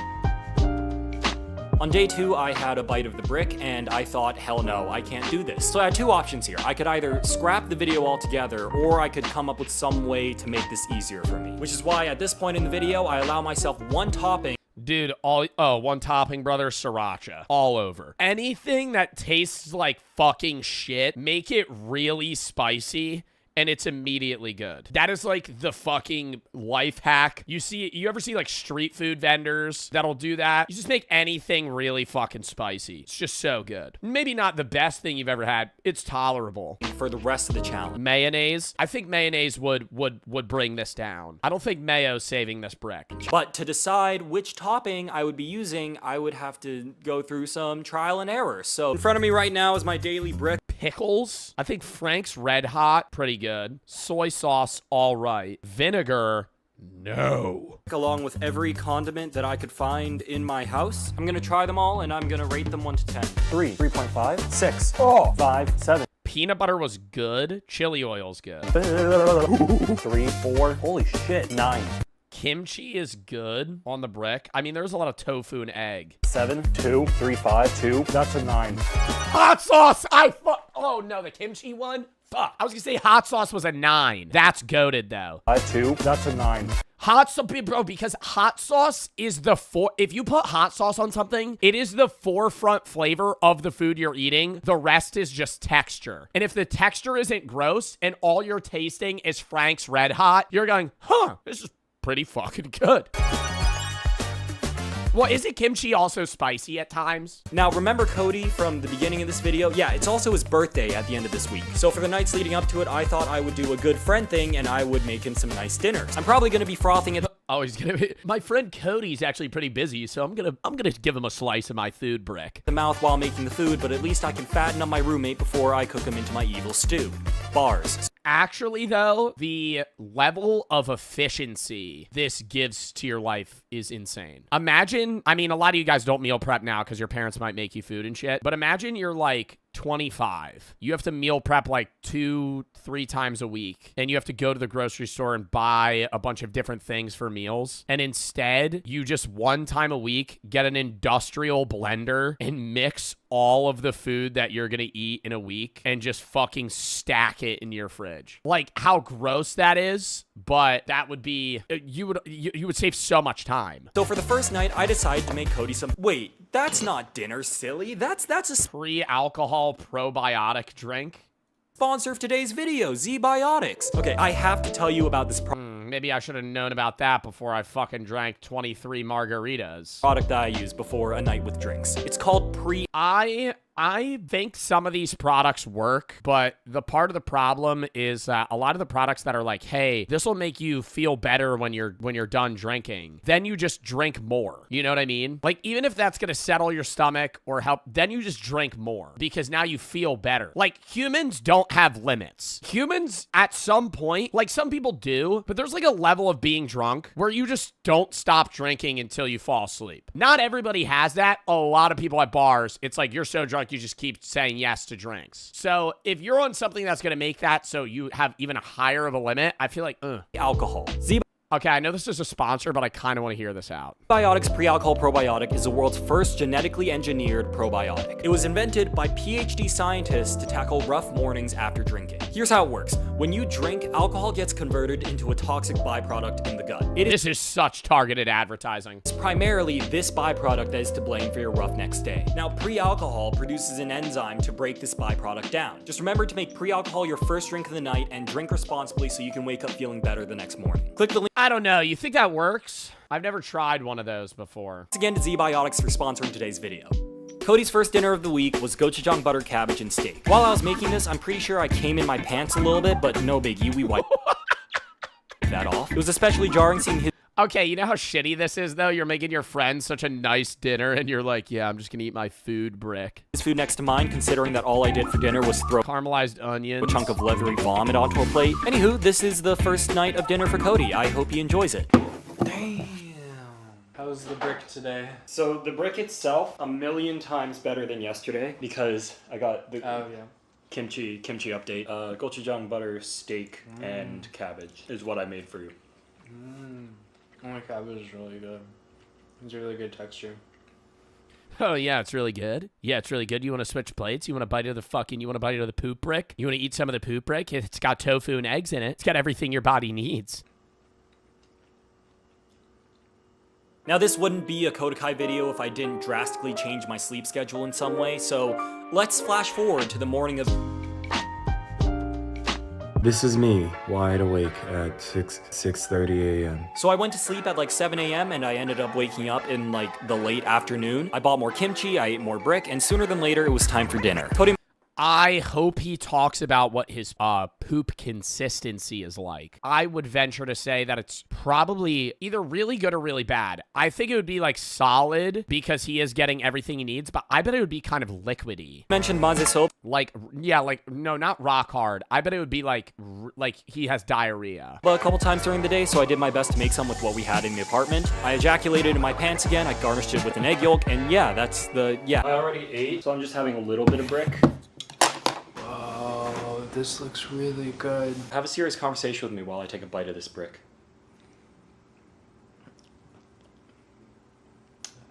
On day 2, I had a bite of the brick, and I thought, hell no, I can't do this. So I had 2 options here. I could either scrap the video altogether, or I could come up with some way to make this easier for me. Which is why at this point in the video, I allow myself 1 topping. Dude, 1 topping, brother, sriracha. All over. Anything that tastes like fucking shit, make it really spicy, and it's immediately good. That is like the fucking life hack. You ever see like street food vendors that'll do that? You just make anything really fucking spicy. It's just so good. Maybe not the best thing you've ever had. It's tolerable. For the rest of the challenge. Mayonnaise. I think mayonnaise would bring this down. I don't think mayo's saving this brick. But to decide which topping I would be using, I would have to go through some trial and error. So in front of me right now is my daily brick. Pickles. I think Frank's Red Hot, pretty good. Soy sauce, all right. Vinegar, no. Along with every condiment that I could find in my house. I'm gonna try them all and I'm gonna rate them 1 to 10. 3, 3.5, 6, 5, 7. Peanut butter was good. Chili oil's good. 3, 4, holy shit, 9. Kimchi is good on the brick. I mean, there's a lot of tofu and egg. 7, 2, 3, 5, 2. That's a 9. Hot sauce! Oh no, the kimchi one? Fuck. I was gonna say hot sauce was a 9. That's goated though. 2. That's a 9. Hot sauce, bro, because hot sauce is if you put hot sauce on something, it is the forefront flavor of the food you're eating. The rest is just texture. And if the texture isn't gross and all you're tasting is Frank's Red Hot, you're going, huh, this is pretty fucking good. Well, isn't kimchi also spicy at times? Now, remember Cody from the beginning of this video? Yeah, it's also his birthday at the end of this week. So for the nights leading up to it, I thought I would do a good friend thing and I would make him some nice dinners. I'm probably gonna be frothing it. Oh, he's gonna be. My friend Cody's actually pretty busy, so I'm gonna give him a slice of my food brick. The mouth while making the food, but at least I can fatten up my roommate before I cook him into my evil stew. Bars. Actually, though, the level of efficiency this gives to your life is insane. Imagine, I mean, a lot of you guys don't meal prep now because your parents might make you food and shit, but imagine you're like 25. You have to meal prep like 2-3 times a week, and you have to go to the grocery store and buy a bunch of different things for meals. And instead, you just one time a week get an industrial blender and mix all of the food that you're gonna eat in a week and just fucking stack it in your fridge. Like, how gross that is, but that would be, you would save so much time. So for the first night, I decided to make Cody some. Wait, that's not dinner, silly. That's a pre-alcohol probiotic drink. Sponsor of today's video, Z-Biotics. Okay, I have to tell you about this maybe I should have known about that before I fucking drank 23 margaritas. Product that I use before a night with drinks. It's called I think some of these products work, but the part of the problem is that a lot of the products that are like, hey, this will make you feel better when you're done drinking, then you just drink more. You know what I mean? Like, even if that's gonna settle your stomach or help, then you just drink more because now you feel better. Like, humans don't have limits. Humans, at some point, like some people do, but there's like a level of being drunk where you just don't stop drinking until you fall asleep. Not everybody has that. A lot of people at bars, it's like you're so drunk you just keep saying yes to drinks. So if you're on something that's going to make that so you have even a higher of a limit, I feel like, alcohol. Okay, I know this is a sponsor, but I kind of want to hear this out. Biotics Pre-Alcohol Probiotic is the world's first genetically engineered probiotic. It was invented by PhD scientists to tackle rough mornings after drinking. Here's how it works. When you drink, alcohol gets converted into a toxic byproduct in the gut. This is such targeted advertising. It's primarily this byproduct that is to blame for your rough next day. Now, pre-alcohol produces an enzyme to break this byproduct down. Just remember to make pre-alcohol your first drink of the night and drink responsibly so you can wake up feeling better the next morning. Click the link. I don't know. You think that works? I've never tried one of those before. Thanks again to Z-Biotics for sponsoring today's video. Cody's first dinner of the week was gochujang butter cabbage and steak. While I was making this, I'm pretty sure I came in my pants a little bit, but no biggie, we wiped that off. It was especially jarring seeing his... Okay, you know how shitty this is, though? You're making your friend such a nice dinner, and you're like, yeah, I'm just gonna eat my food brick. His food next to mine, considering that all I did for dinner was throw caramelized onions, a chunk of leathery vomit onto a plate. Anywho, this is the first night of dinner for Cody. I hope he enjoys it. Damn. How's the brick today? So the brick itself, 1,000,000 times better than yesterday because I got the kimchi update. Gochujang butter, steak, and cabbage is what I made for you. Oh, my cabbage is really good. It's a really good texture. Oh, yeah, it's really good. Yeah, it's really good. You want to switch plates? You want to bite of the poop brick? You want to eat some of the poop brick? It's got tofu and eggs in it. It's got everything your body needs. Now, this wouldn't be a Kodakai video if I didn't drastically change my sleep schedule in some way, so let's flash forward to the morning of... This is me, wide awake at 6:30 a.m. So I went to sleep at like 7 a.m. and I ended up waking up in like the late afternoon. I bought more kimchi, I ate more brick, and sooner than later, it was time for dinner. Cody... I hope he talks about what his poop consistency is like. I would venture to say that it's probably either really good or really bad. I think it would be like solid because he is getting everything he needs, but I bet it would be kind of liquidy. Mentioned manze soap. Like, yeah, like, no, not rock hard. I bet it would be like he has diarrhea. But a couple times during the day, so I did my best to make some with what we had in the apartment. I ejaculated in my pants again, I garnished it with an egg yolk, and yeah, that's the, yeah. I already ate, so I'm just having a little bit of brick. Oh, this looks really good. Have a serious conversation with me while I take a bite of this brick.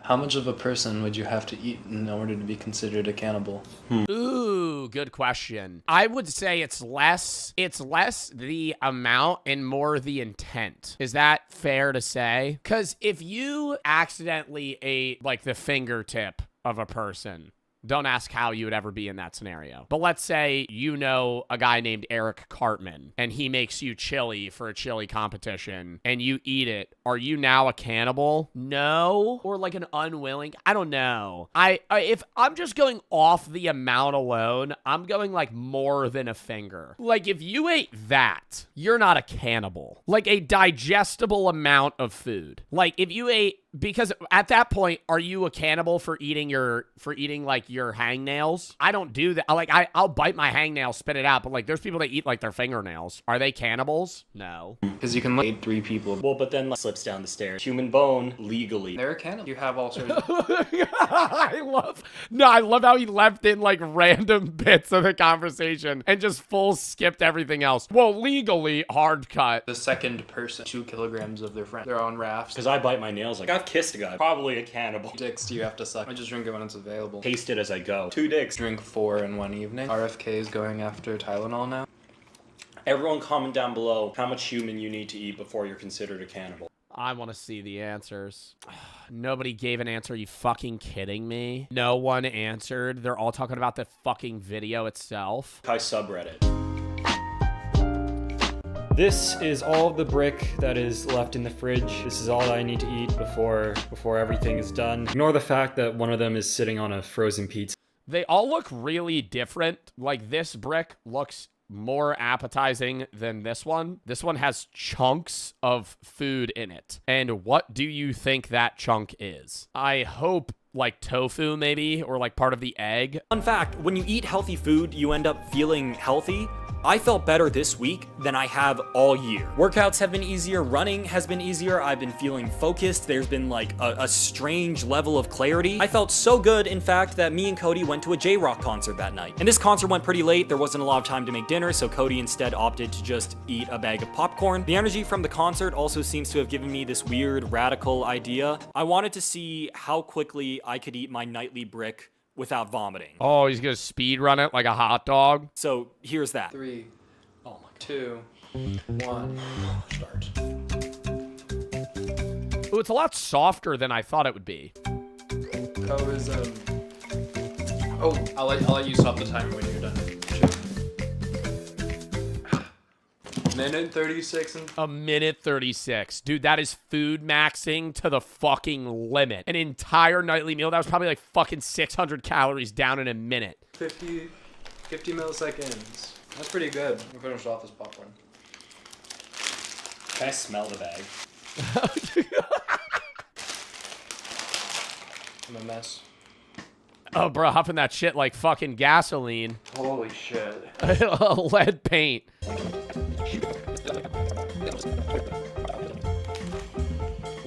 How much of a person would you have to eat in order to be considered a cannibal? Ooh, good question. I would say it's less the amount and more the intent. Is that fair to say? Because if you accidentally ate like the fingertip of a person, don't ask how you would ever be in that scenario. But let's say you know a guy named Eric Cartman and he makes you chili for a chili competition and you eat it. Are you now a cannibal? No. Or like an unwilling? I don't know. If I'm just going off the amount alone, I'm going like more than a finger. Like if you ate that, you're not a cannibal. Like a digestible amount of food. Like if you ate because at that point, are you a cannibal for eating like your hangnails? I don't do that. I'll bite my hangnail, spit it out, but like there's people that eat like their fingernails. Are they cannibals? No. Because you can eat 3 people. Well, but then like, slips down the stairs. Human bone, legally. They're a cannibal. You have all sorts of... I love how he left in like random bits of the conversation and just full skipped everything else. Well, legally, hard cut. The second person, 2 kilograms of their friend. They're on rafts. Because I bite my nails like I've kissed a guy. Probably a cannibal. Dicks do you have to suck? I just drink it when it's available. Taste it as I go. 2 dicks. Drink 4 in one evening. RFK is going after Tylenol now. Everyone comment down below how much human you need to eat before you're considered a cannibal. I want to see the answers. Nobody gave an answer. Are you fucking kidding me? No one answered. They're all talking about the fucking video itself. Hi subreddit. This is all of the brick that is left in the fridge. This is all that I need to eat before everything is done. Ignore the fact that one of them is sitting on a frozen pizza. They all look really different. Like this brick looks more appetizing than this one. This one has chunks of food in it. And what do you think that chunk is? I hope like tofu maybe, or like part of the egg. Fun fact, when you eat healthy food, you end up feeling healthy. I felt better this week than I have all year. Workouts have been easier, running has been easier, I've been feeling focused, there's been like a strange level of clarity. I felt so good, in fact, that me and Cody went to a J-Rock concert that night. And this concert went pretty late, there wasn't a lot of time to make dinner, so Cody instead opted to just eat a bag of popcorn. The energy from the concert also seems to have given me this weird, radical idea. I wanted to see how quickly I could eat my nightly brick without vomiting. Oh, he's gonna speed run it like a hot dog. So here's that. 3, 2, 1, start. Ooh, it's a lot softer than I thought it would be. Oh, is Oh, I'll let you stop the timer when you're done. Minute 36 and... A minute 36. Dude, that is food maxing to the fucking limit. An entire nightly meal, that was probably like fucking 600 calories down in a minute. 50 milliseconds. That's pretty good. I'm finished off this popcorn. Can I smell the bag? I'm a mess. Oh, bro, huffing that shit like fucking gasoline. Holy shit. Lead paint.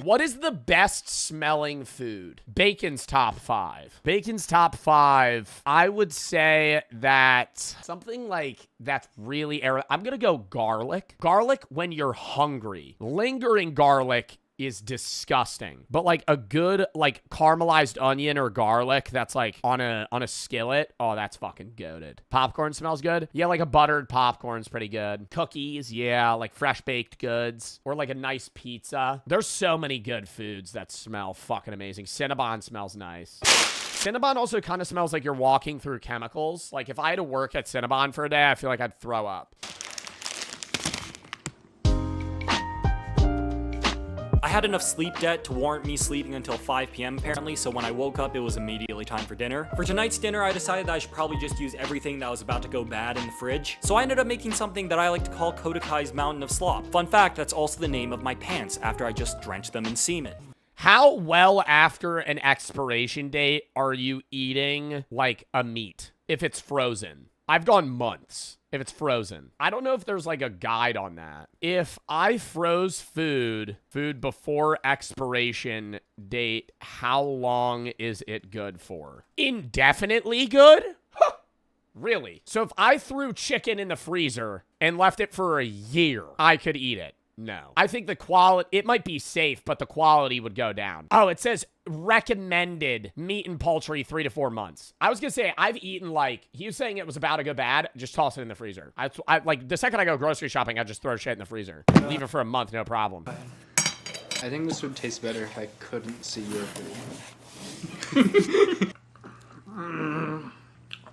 What is the best smelling food? Bacon's top 5. Bacon's top 5. I would say that something like that's really I'm gonna go garlic. Garlic when you're hungry. Lingering garlic is disgusting, but like a good like caramelized onion or garlic that's like on a skillet, oh, that's fucking goated. Popcorn smells good. Yeah, like a buttered popcorn's pretty good. Cookies, yeah, like fresh baked goods, or like a nice pizza. There's so many good foods that smell fucking amazing. Cinnabon smells nice. Cinnabon also kind of smells like you're walking through chemicals. Like if I had to work at Cinnabon for a day, I feel like I'd throw up. I had enough sleep debt to warrant me sleeping until 5 p.m. apparently, so when I woke up, it was immediately time for dinner. For tonight's dinner, I decided that I should probably just use everything that was about to go bad in the fridge, so I ended up making something that I like to call Kodakai's Mountain of Slop. Fun fact, that's also the name of my pants after I just drenched them in semen. How well after an expiration date are you eating like a meat if it's frozen? I've gone months if it's frozen. I don't know if there's like a guide on that. If I froze food before expiration date, how long is it good for? Indefinitely good? Huh. Really? So if I threw chicken in the freezer and left it for a year, I could eat it. No. I think the quality, it might be safe, but the quality would go down. Oh, it says recommended meat and poultry 3 to 4 months. I was gonna say, I've eaten like, he was saying it was about to go bad, just toss it in the freezer. I like, the second I go grocery shopping, I just throw shit in the freezer. Leave it for a month, no problem. I think this would taste better if I couldn't see your food.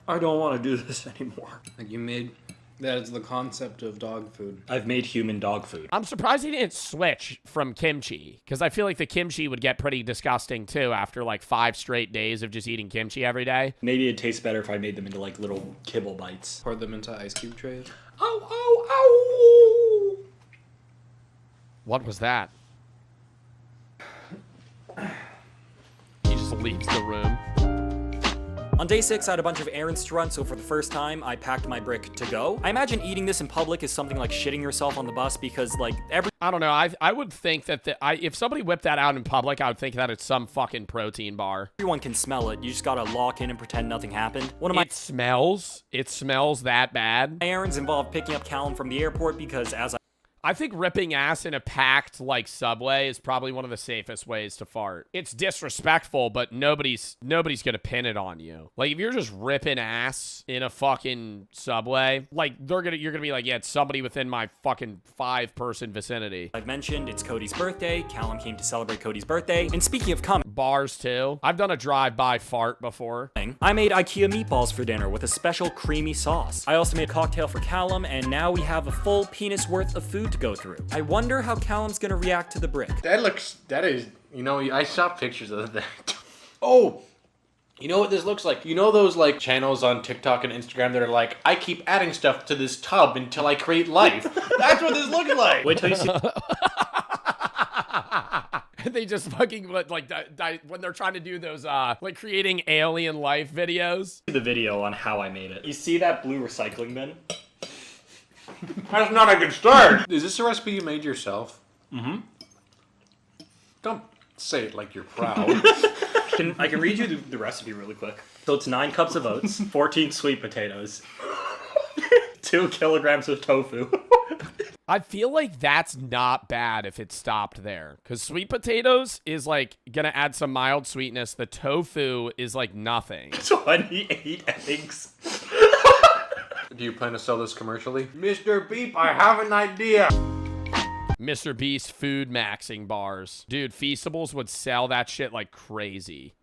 I don't want to do this anymore. Like you made... That is the concept of dog food. I've made human dog food. I'm surprised he didn't switch from kimchi, because I feel like the kimchi would get pretty disgusting too after like 5 straight days of just eating kimchi every day. Maybe it'd taste better if I made them into like little kibble bites. Pour them into ice cube trays. Ow, ow, ow! What was that? leaves the room. On day 6, I had a bunch of errands to run, so for the first time, I packed my brick to go. I imagine eating this in public is something like shitting yourself on the bus because, like, I don't know. I would think that if somebody whipped that out in public, I would think that it's some fucking protein bar. Everyone can smell it. You just gotta lock in and pretend nothing happened. It smells that bad. My errands involved picking up Callum from the airport because I think ripping ass in a packed, like, subway is probably one of the safest ways to fart. It's disrespectful, but nobody's gonna pin it on you. Like, if you're just ripping ass in a fucking subway, like, you're gonna be like, yeah, it's somebody within my fucking 5-person vicinity. I've mentioned, it's Cody's birthday. Callum came to celebrate Cody's birthday. And speaking of bars, too. I've done a drive-by fart before. I made IKEA meatballs for dinner with a special creamy sauce. I also made a cocktail for Callum, and now we have a full penis worth of food to go through. I wonder how Callum's gonna react to the brick. That is, you know, I saw pictures of that. Oh, you know what this looks like? You know those, like, channels on TikTok and Instagram that are like, I keep adding stuff to this tub until I create life. That's what this looks like. Wait till you see. They just fucking, like, when they're trying to do those, like, creating alien life videos. The video on how I made it. You see that blue recycling bin? That's not a good start. Is this a recipe you made yourself? Mm-hmm. Don't say it like you're proud. I can read you the recipe really quick. So it's 9 cups of oats, 14 sweet potatoes, 2 kilograms of tofu. I feel like that's not bad if it stopped there. Because sweet potatoes is, like, gonna add some mild sweetness. The tofu is, like, nothing. 28 eggs. Do you plan to sell this commercially? Mr. Beep, I have an idea. Mr. Beast food maxing bars. Dude, Feastables would sell that shit like crazy.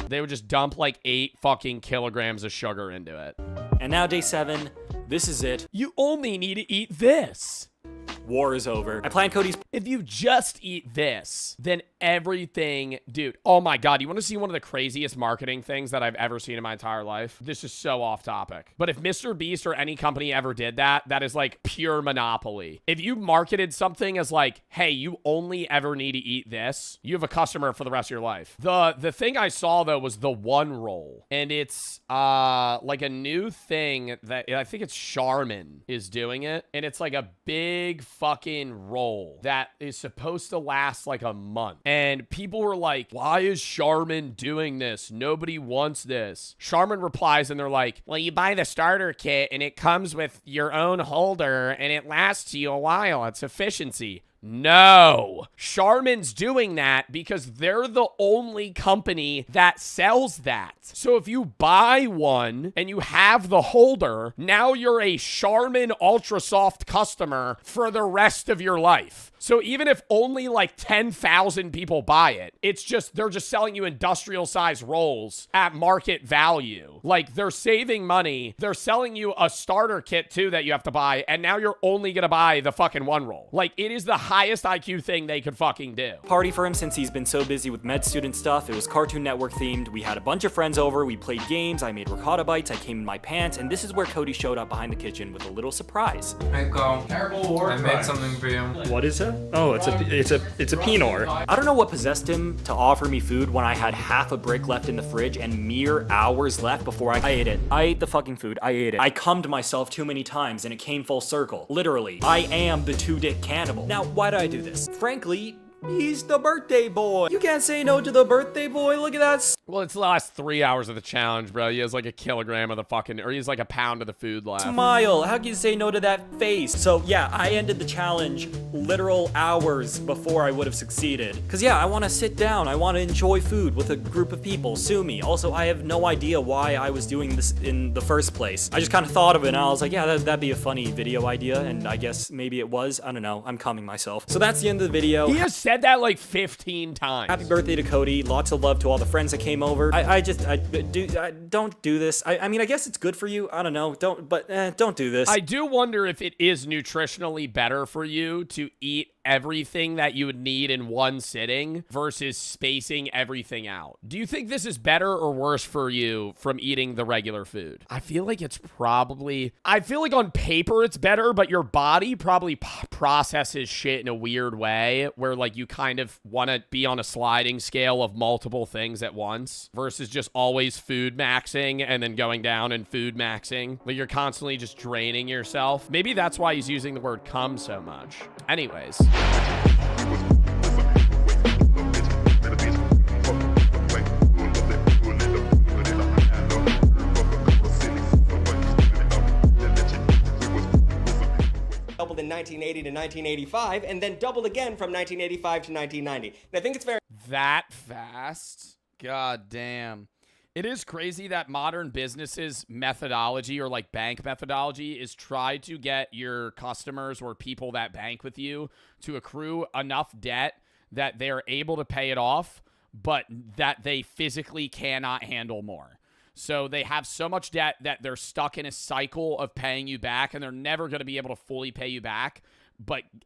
They would just dump like 8 fucking kilograms of sugar into it. And now day 7, this is it. You only need to eat this. War is over. I plan Cody's. If you just eat this, then everything, dude. Oh my God. You want to see one of the craziest marketing things that I've ever seen in my entire life? This is so off topic. But if Mr. Beast or any company ever did that, that is like pure monopoly. If you marketed something as like, hey, you only ever need to eat this, you have a customer for the rest of your life. The thing I saw though was the one roll. And it's like a new thing that I think it's Charmin is doing it. And it's like a big fucking roll that is supposed to last like a month. And people were like, why is Charmin doing this? Nobody wants this. Charmin replies and they're like, well, you buy the starter kit and it comes with your own holder and it lasts you a while. It's efficiency. No, Charmin's doing that because they're the only company that sells that. So if you buy one and you have the holder, now you're a Charmin Ultra Soft customer for the rest of your life. So even if only like 10,000 people buy it, it's just, they're just selling you industrial size rolls at market value. Like they're saving money. They're selling you a starter kit too that you have to buy. And now you're only going to buy the fucking one roll. Like it is the highest IQ thing they could fucking do. Party for him since he's been so busy with med student stuff. It was Cartoon Network themed. We had a bunch of friends over. We played games. I made ricotta bites. I came in my pants. And this is where Cody showed up behind the kitchen with a little surprise. Hey, go. Terrible work. I made something for you. What is it? Oh, it's a Pinot. I don't know what possessed him to offer me food when I had half a brick left in the fridge and mere hours left before I ate it. I ate the fucking food. I ate it. I cummed myself too many times and it came full circle. Literally. I am the 2-dick cannibal. Now, why did I do this? Frankly, he's the birthday boy. You can't say no to the birthday boy. Look at that. Well, it's the last 3 hours of the challenge, bro. He has like a kilogram of the fucking, or he's like a pound of the food left. Smile. How can you say no to that face? So yeah, I ended the challenge literal hours before I would have succeeded. Cause yeah, I want to sit down. I want to enjoy food with a group of people. Sue me. Also, I have no idea why I was doing this in the first place. I just kind of thought of it and I was like, yeah, that'd be a funny video idea. And I guess maybe it was. I don't know. I'm calming myself. So that's the end of the video. He has said that like 15 times. Happy birthday to Cody. Lots of love to all the friends that came over. Don't do this. I mean, I guess it's good for you. I don't know. Don't do this. I do wonder if it is nutritionally better for you to eat everything that you would need in one sitting versus spacing everything out. Do you think this is better or worse for you from eating the regular food? I feel like it's probably, I feel like on paper it's better, but your body probably processes shit in a weird way where like you kind of want to be on a sliding scale of multiple things at once versus just always food maxing and then going down and food maxing. Like you're constantly just draining yourself. Maybe that's why he's using the word come so much. Anyways. Doubled in 1980 to 1985, and then doubled again from 1985 to 1990. And I think it's very that fast. God damn. It is crazy that modern businesses methodology or like bank methodology is try to get your customers or people that bank with you to accrue enough debt that they're able to pay it off, but that they physically cannot handle more. So they have so much debt that they're stuck in a cycle of paying you back and they're never going to be able to fully pay you back.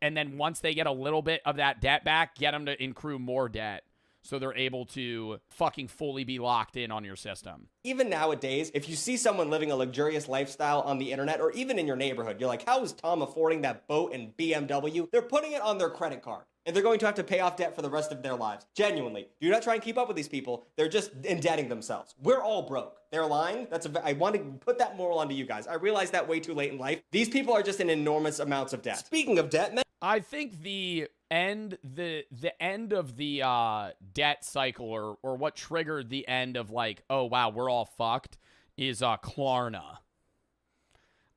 And then once they get a little bit of that debt back, get them to accrue more debt. So they're able to fucking fully be locked in on your system. Even nowadays, if you see someone living a luxurious lifestyle on the internet or even in your neighborhood, you're like, how is Tom affording that boat and BMW? They're putting it on their credit card. And they're going to have to pay off debt for the rest of their lives. Genuinely. Do not try and keep up with these people. They're just indebting themselves. We're all broke. They're lying. I want to put that moral onto you guys. I realized that way too late in life. These people are just in enormous amounts of debt. Speaking of debt, I think the end of the debt cycle or what triggered the end of like, oh wow, we're all fucked is Klarna.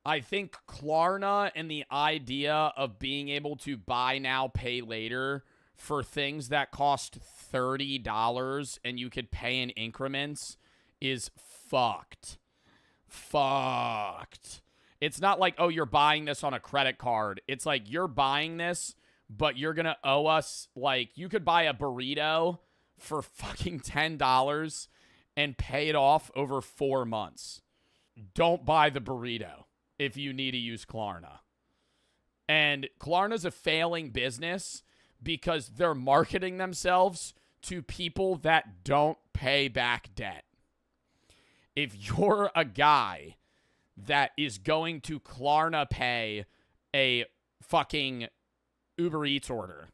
I think Klarna and the idea of being able to buy now, pay later for things that cost $30 and you could pay in increments is fucked. Fucked. It's not like, oh, you're buying this on a credit card. It's like you're buying this, but you're going to owe us, like, you could buy a burrito for fucking $10 and pay it off over 4 months. Don't buy the burrito if you need to use Klarna. And Klarna's a failing business because they're marketing themselves to people that don't pay back debt. If you're a guy that is going to Klarna pay a fucking Uber Eats order,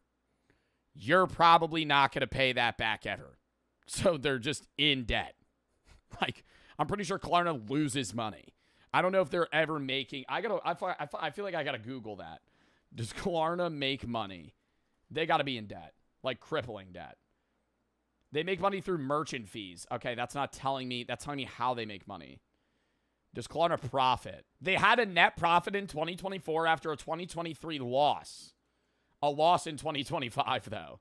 you're probably not going to pay that back ever. So they're just in debt. Like, I'm pretty sure Klarna loses money. I don't know if they're ever making... I feel like I gotta Google that. Does Klarna make money? They gotta be in debt. Like crippling debt. They make money through merchant fees. Okay, that's not telling me... That's telling me how they make money. Does Klarna profit? They had a net profit in 2024 after a 2023 loss. A loss in 2025, though.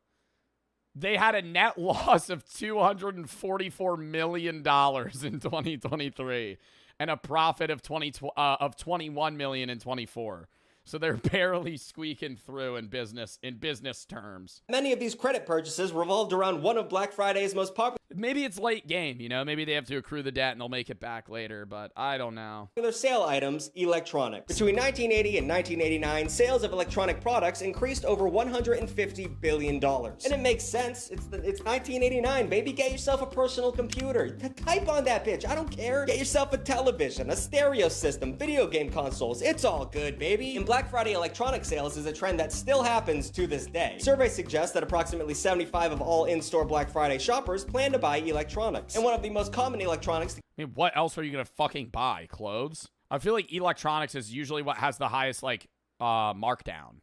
They had a net loss of $244 million in 2023. And a profit of 21 million in 24. So they're barely squeaking through in business terms. Many of these credit purchases revolved around one of Black Friday's most popular... Maybe it's late game, you know? Maybe they have to accrue the debt and they'll make it back later, but I don't know. Sale items, electronics. Between 1980 and 1989, sales of electronic products increased over $150 billion. And it makes sense. It's 1989, baby. Get yourself a personal computer. Type on that bitch. I don't care. Get yourself a television, a stereo system, video game consoles. It's all good, baby. And Black Friday electronic sales is a trend that still happens to this day. Surveys suggest that approximately 75% of all in-store Black Friday shoppers plan to buy electronics. And one of the most common electronics... I mean, what else are you going to fucking buy? Clothes? I feel like electronics is usually what has the highest, like, markdown.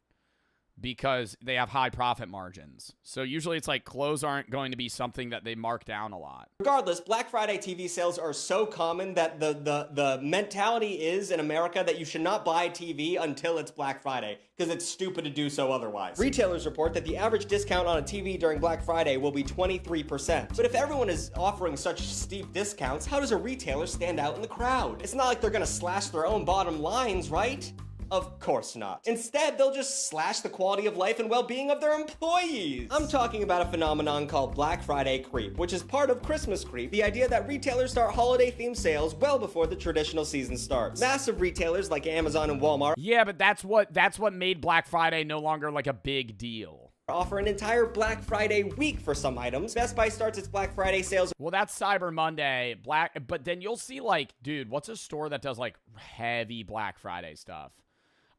Because they have high profit margins. So usually it's like clothes aren't going to be something that they mark down a lot. Regardless, Black Friday TV sales are so common that the mentality is in America that you should not buy a TV until it's Black Friday, because it's stupid to do so otherwise. Retailers report that the average discount on a TV during Black Friday will be 23%. But if everyone is offering such steep discounts, how does a retailer stand out in the crowd? It's not like they're gonna slash their own bottom lines, right? Of course not. Instead, they'll just slash the quality of life and well-being of their employees. I'm talking about a phenomenon called Black Friday creep, which is part of Christmas creep, the idea that retailers start holiday-themed sales well before the traditional season starts. Massive retailers like Amazon and Walmart, yeah, but that's what made Black Friday no longer like a big deal. Offer an entire Black Friday week for some items. Best Buy starts its Black Friday sales. Well, that's Cyber Monday, but then you'll see like, dude, what's a store that does like heavy Black Friday stuff?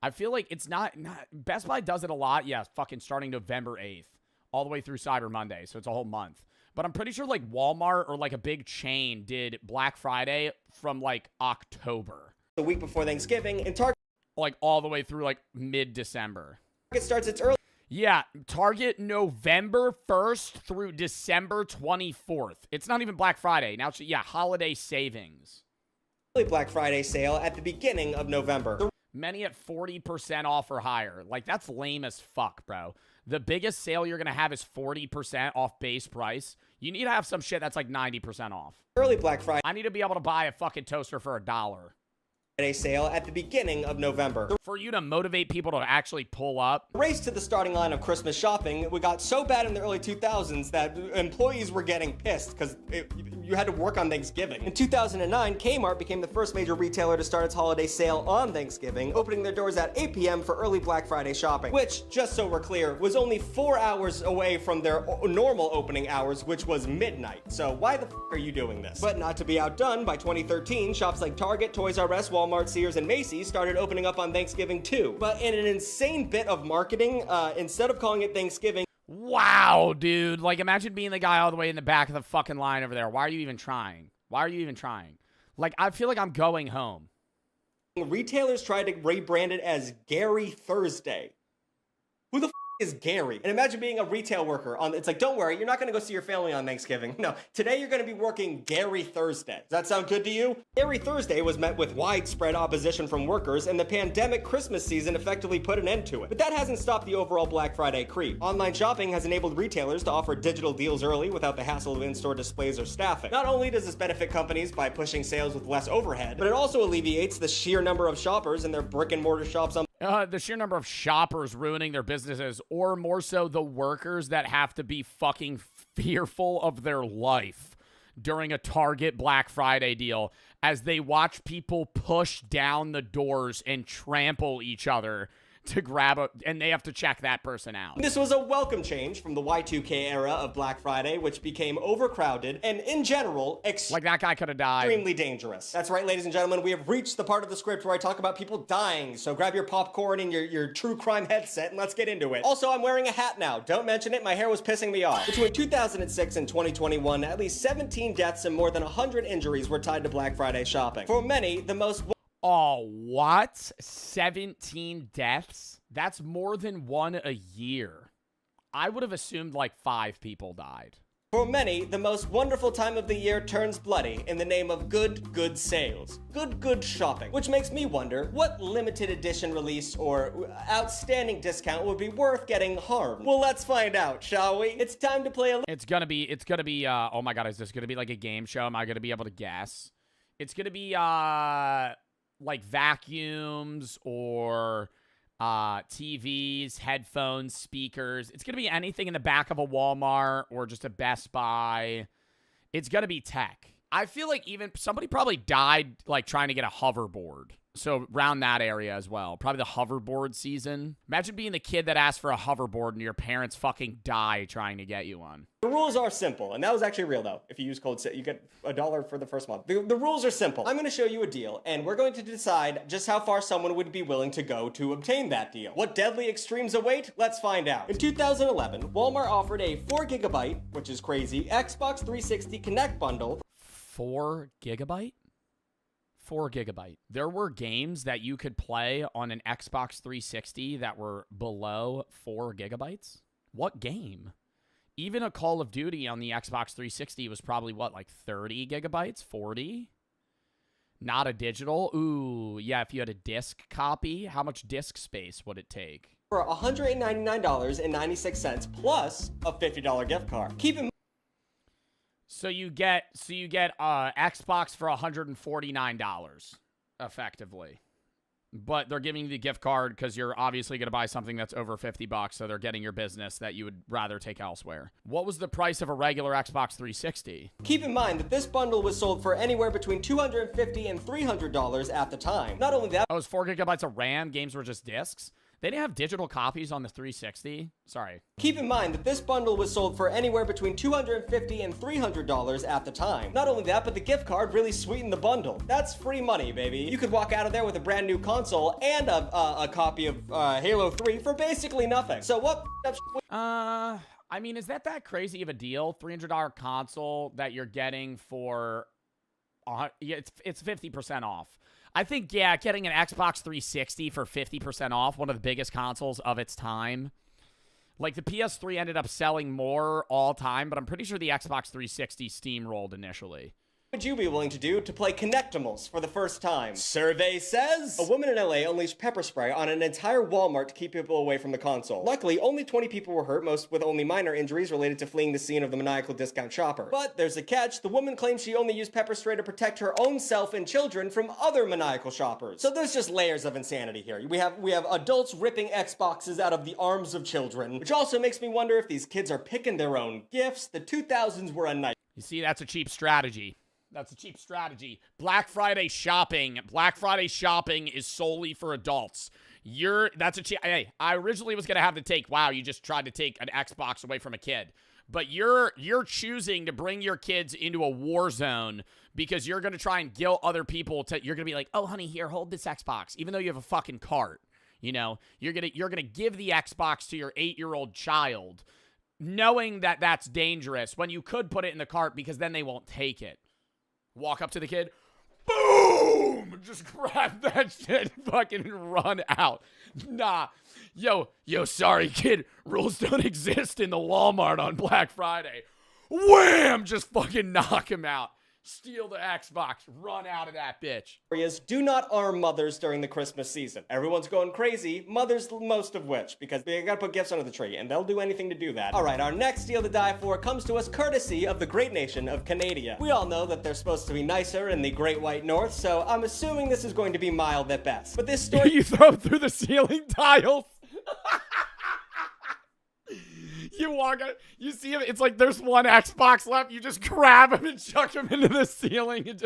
I feel like it's not Best Buy does it a lot. Yeah, fucking starting November 8th all the way through Cyber Monday, so it's a whole month. But I'm pretty sure like Walmart or like a big chain did Black Friday from like October. The week before Thanksgiving, and Target like all the way through like mid-December. Target starts its early. Yeah, Target November 1st through December 24th. It's not even Black Friday. Now, yeah, holiday savings. Black Friday sale at the beginning of November. Many at 40% off or higher. Like, that's lame as fuck, bro. The biggest sale you're going to have is 40% off base price. You need to have some shit that's like 90% off. Early Black Friday. I need to be able to buy a fucking toaster for $1. Sale at the beginning of November. For you to motivate people to actually pull up. Race to the starting line of Christmas shopping, we got so bad in the early 2000s that employees were getting pissed because you had to work on Thanksgiving. In 2009, Kmart became the first major retailer to start its holiday sale on Thanksgiving, opening their doors at 8 p.m. for early Black Friday shopping, which, just so we're clear, was only 4 hours away from their normal opening hours, which was midnight. So why the f are you doing this? But not to be outdone, by 2013, shops like Target, Toys R Us, Walmart, Sears, and Macy's started opening up on Thanksgiving too. But in an insane bit of marketing, instead of calling it Thanksgiving, wow, dude. Like, imagine being the guy all the way in the back of the fucking line over there. Why are you even trying? Why are you even trying? Like, I feel like I'm going home. Retailers tried to rebrand it as Gary Thursday. Who the f is Gary? And imagine being a retail worker on, it's like, don't worry, you're not going to go see your family on Thanksgiving. No, today you're going to be working Gary Thursday. Does that sound good to you? Gary Thursday was met with widespread opposition from workers, and the pandemic Christmas season effectively put an end to it. But that hasn't stopped the overall Black Friday creep. Online shopping has enabled retailers to offer digital deals early without the hassle of in-store displays or staffing. Not only does this benefit companies by pushing sales with less overhead, but it also alleviates the sheer number of shoppers in their brick and mortar shops on the sheer number of shoppers ruining their businesses, or more so the workers that have to be fucking fearful of their life during a Target Black Friday deal as they watch people push down the doors and trample each other to grab and they have to check that person out. This was a welcome change from the Y2K era of Black Friday, which became overcrowded and, in general, like that guy could have died. Extremely dangerous. That's right, ladies and gentlemen, we have reached the part of the script where I talk about people dying, so grab your popcorn and your true crime headset and let's get into it. Also, I'm wearing a hat now. Don't mention it, my hair was pissing me off. Between 2006 and 2021, at least 17 deaths and more than 100 injuries were tied to Black Friday shopping. For many, the most... Oh, what? 17 deaths? That's more than one a year. I would have assumed like 5 people died. For many, the most wonderful time of the year turns bloody in the name of good sales. Good shopping. Which makes me wonder, what limited edition release or outstanding discount would be worth getting harmed? Well, let's find out, shall we? It's time to play a... It's gonna be, oh my god, is this gonna be like a game show? Am I gonna be able to guess? It's gonna be, like vacuums or TVs, headphones, speakers. It's going to be anything in the back of a Walmart or just a Best Buy. It's going to be tech. I feel like even somebody probably died like trying to get a hoverboard. So around that area as well. Probably the hoverboard season. Imagine being the kid that asked for a hoverboard and your parents fucking die trying to get you one. The rules are simple, and that was actually real though. If you use code SIT, you get $1 for the first month. The rules are simple. I'm going to show you a deal, and we're going to decide just how far someone would be willing to go to obtain that deal. What deadly extremes await? Let's find out. In 2011, Walmart offered a 4 gigabyte, which is crazy, Xbox 360 Connect bundle. 4 gigabyte? 4 gigabyte. There were games that you could play on an Xbox 360 that were below 4 gigabytes? What game? Even a Call of Duty on the Xbox 360 was probably, what, like 30 gigabytes? 40? Not a digital? Ooh, yeah, if you had a disc copy, how much disc space would it take? For $199.96 plus a $50 gift card. Keep in mind, So you get Xbox for $149, effectively. but they're giving you the gift card because you're obviously going to buy something that's over $50, so they're getting your business that you would rather take elsewhere. What was the price of a regular Xbox 360? Keep in mind that this bundle was sold for anywhere between $250 and $300 at the time. Not only that, Oh, it was 4 gigabytes of RAM. Games were just discs. They didn't have digital copies on the 360. Sorry. Keep in mind that this bundle was sold for anywhere between $250 and $300 at the time. Not only that, but the gift card really sweetened the bundle. That's free money, baby. You could walk out of there with a brand new console and a copy of Halo 3 for basically nothing. So what I mean, is that crazy of a deal? $300 console that you're getting for it's 50% off. I think, yeah, getting an Xbox 360 for 50% off, one of the biggest consoles of its time. Like, the PS3 ended up selling more all time, but I'm pretty sure the Xbox 360 steamrolled initially. would you be willing to do to play Connectimals for the first time? Survey says a woman in LA unleashed pepper spray on an entire Walmart to keep people away from the console. Luckily, only 20 people were hurt, most with only minor injuries related to fleeing the scene of the maniacal discount shopper. But there's a catch. The woman claims she only used pepper spray to protect her own self and children from other maniacal shoppers. So there's just layers of insanity here. We have adults ripping Xboxes out of the arms of children, which also makes me wonder if these kids are picking their own gifts. The 2000s were a night. You see, that's a cheap strategy. That's a cheap strategy. Black Friday shopping is solely for adults. Hey, I originally was gonna have to take, wow, you just tried to take an Xbox away from a kid. But you're choosing to bring your kids into a war zone because you're gonna try and guilt other people you're gonna be like, oh honey, here, hold this Xbox, even though you have a fucking cart. You know, you're gonna give the Xbox to your 8-year-old child, knowing that that's dangerous when you could put it in the cart because then they won't take it. Walk up to the kid, boom, just grab that shit and fucking run out. Nah, yo, sorry kid, rules don't exist in the Walmart on Black Friday. Wham, just fucking knock him out. Steal the Xbox, run out of that bitch. Do not arm mothers during the Christmas season. Everyone's going crazy, mothers most of which, because they gotta put gifts under the tree, and they'll do anything to do that. Alright, our next deal to die for comes to us courtesy of the great nation of Canada. We all know that they're supposed to be nicer in the Great White North, so I'm assuming this is going to be mild at best. But this story- You throw through the ceiling tiles. You walk out, you see him, it's like there's one Xbox left, you just grab him and chuck him into the ceiling and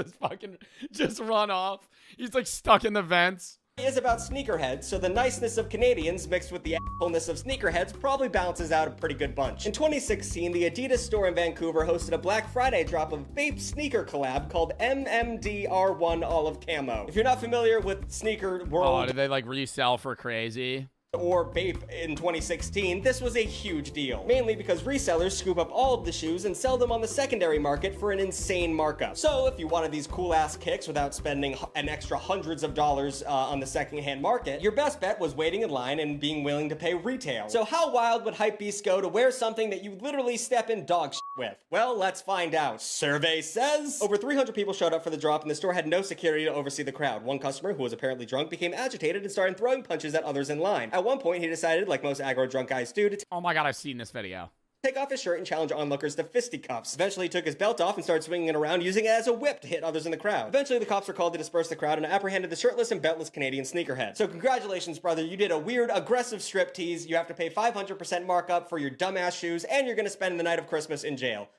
just run off. He's like stuck in the vents. It is about sneakerheads, so the niceness of Canadians mixed with the assholeness of sneakerheads probably balances out a pretty good bunch. In 2016, the Adidas store in Vancouver hosted a Black Friday drop of Bape sneaker collab called MMDR1 Olive Camo. If you're not familiar with sneaker world... Oh, did they like resell for crazy? Or Bape in 2016, this was a huge deal. Mainly because resellers scoop up all of the shoes and sell them on the secondary market for an insane markup. So if you wanted these cool ass kicks without spending an extra hundreds of dollars on the secondhand market, your best bet was waiting in line and being willing to pay retail. So how wild would hypebeasts go to wear something that you literally step in dog shit with? Well, let's find out. Survey says over 300 people showed up for the drop and the store had no security to oversee the crowd. One customer, who was apparently drunk, became agitated and started throwing punches at others in line. At one point, he decided, like most aggro drunk guys do, to oh my god, I've seen this video. Take off his shirt and challenge onlookers to fisticuffs. Eventually, he took his belt off and started swinging it around, using it as a whip to hit others in the crowd. Eventually, the cops were called to disperse the crowd and apprehended the shirtless and beltless Canadian sneakerhead. So congratulations, brother. You did a weird, aggressive striptease. You have to pay 500% markup for your dumbass shoes, and you're gonna spend the night of Christmas in jail.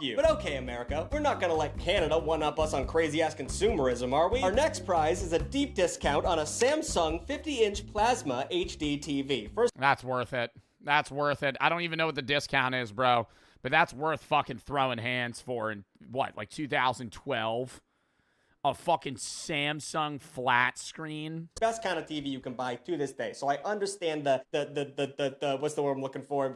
You. But okay, America, we're not gonna let Canada one-up us on crazy-ass consumerism, are we? Our next prize is a deep discount on a Samsung 50-inch Plasma HD TV. That's worth it. That's worth it. I don't even know what the discount is, bro. But that's worth fucking throwing hands for in, what, like 2012? A fucking Samsung flat screen. Best kind of TV you can buy to this day. So I understand the what's the word I'm looking for?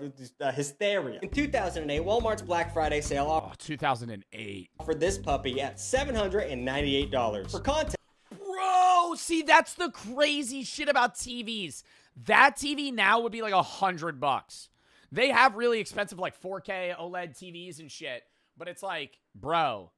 Hysteria. In 2008, Walmart's Black Friday sale offered 2008 for this puppy at $798. For context, bro, see, that's the crazy shit about TVs. That TV now would be like $100. They have really expensive like 4K OLED TVs and shit, but it's like, bro,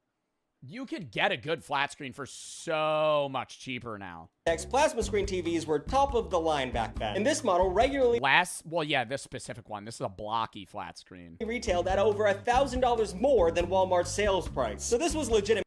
you could get a good flat screen for so much cheaper now. Plasma screen TVs were top of the line back then. And this model regularly well, yeah, this specific one. This is a blocky flat screen. Retailed at over $1,000 more than Walmart's sales price. So this was legitimate.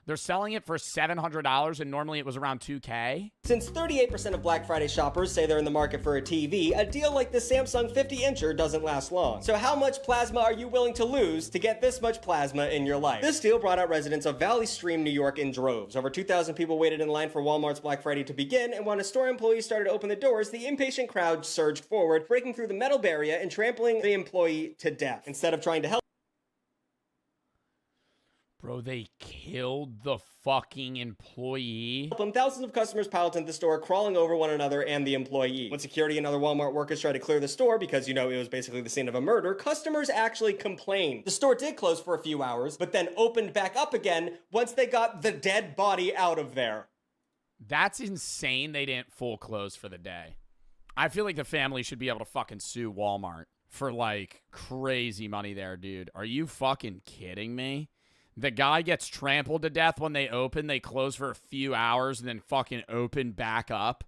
They're selling it for $700 and normally it was around $2K. Since 38% of Black Friday shoppers say they're in the market for a TV, a deal like the Samsung 50-incher doesn't last long. So how much plasma are you willing to lose to get this much plasma in your life? This deal brought out residents of Valley Stream, New York in droves. Over 2,000 people waited in line for Walmart's Black Friday to begin, and when a store employee started to open the doors, the impatient crowd surged forward, breaking through the metal barrier and trampling the employee to death. Instead of trying to help Bro, they killed the fucking employee. thousands of customers piled into the store, crawling over one another and the employee. When security and other Walmart workers tried to clear the store because, it was basically the scene of a murder, customers actually complained. The store did close for a few hours, but then opened back up again once they got the dead body out of there. That's insane they didn't full close for the day. I feel like the family should be able to fucking sue Walmart for, like, crazy money there, dude. Are you fucking kidding me? The guy gets trampled to death when they open. They close for a few hours and then fucking open back up.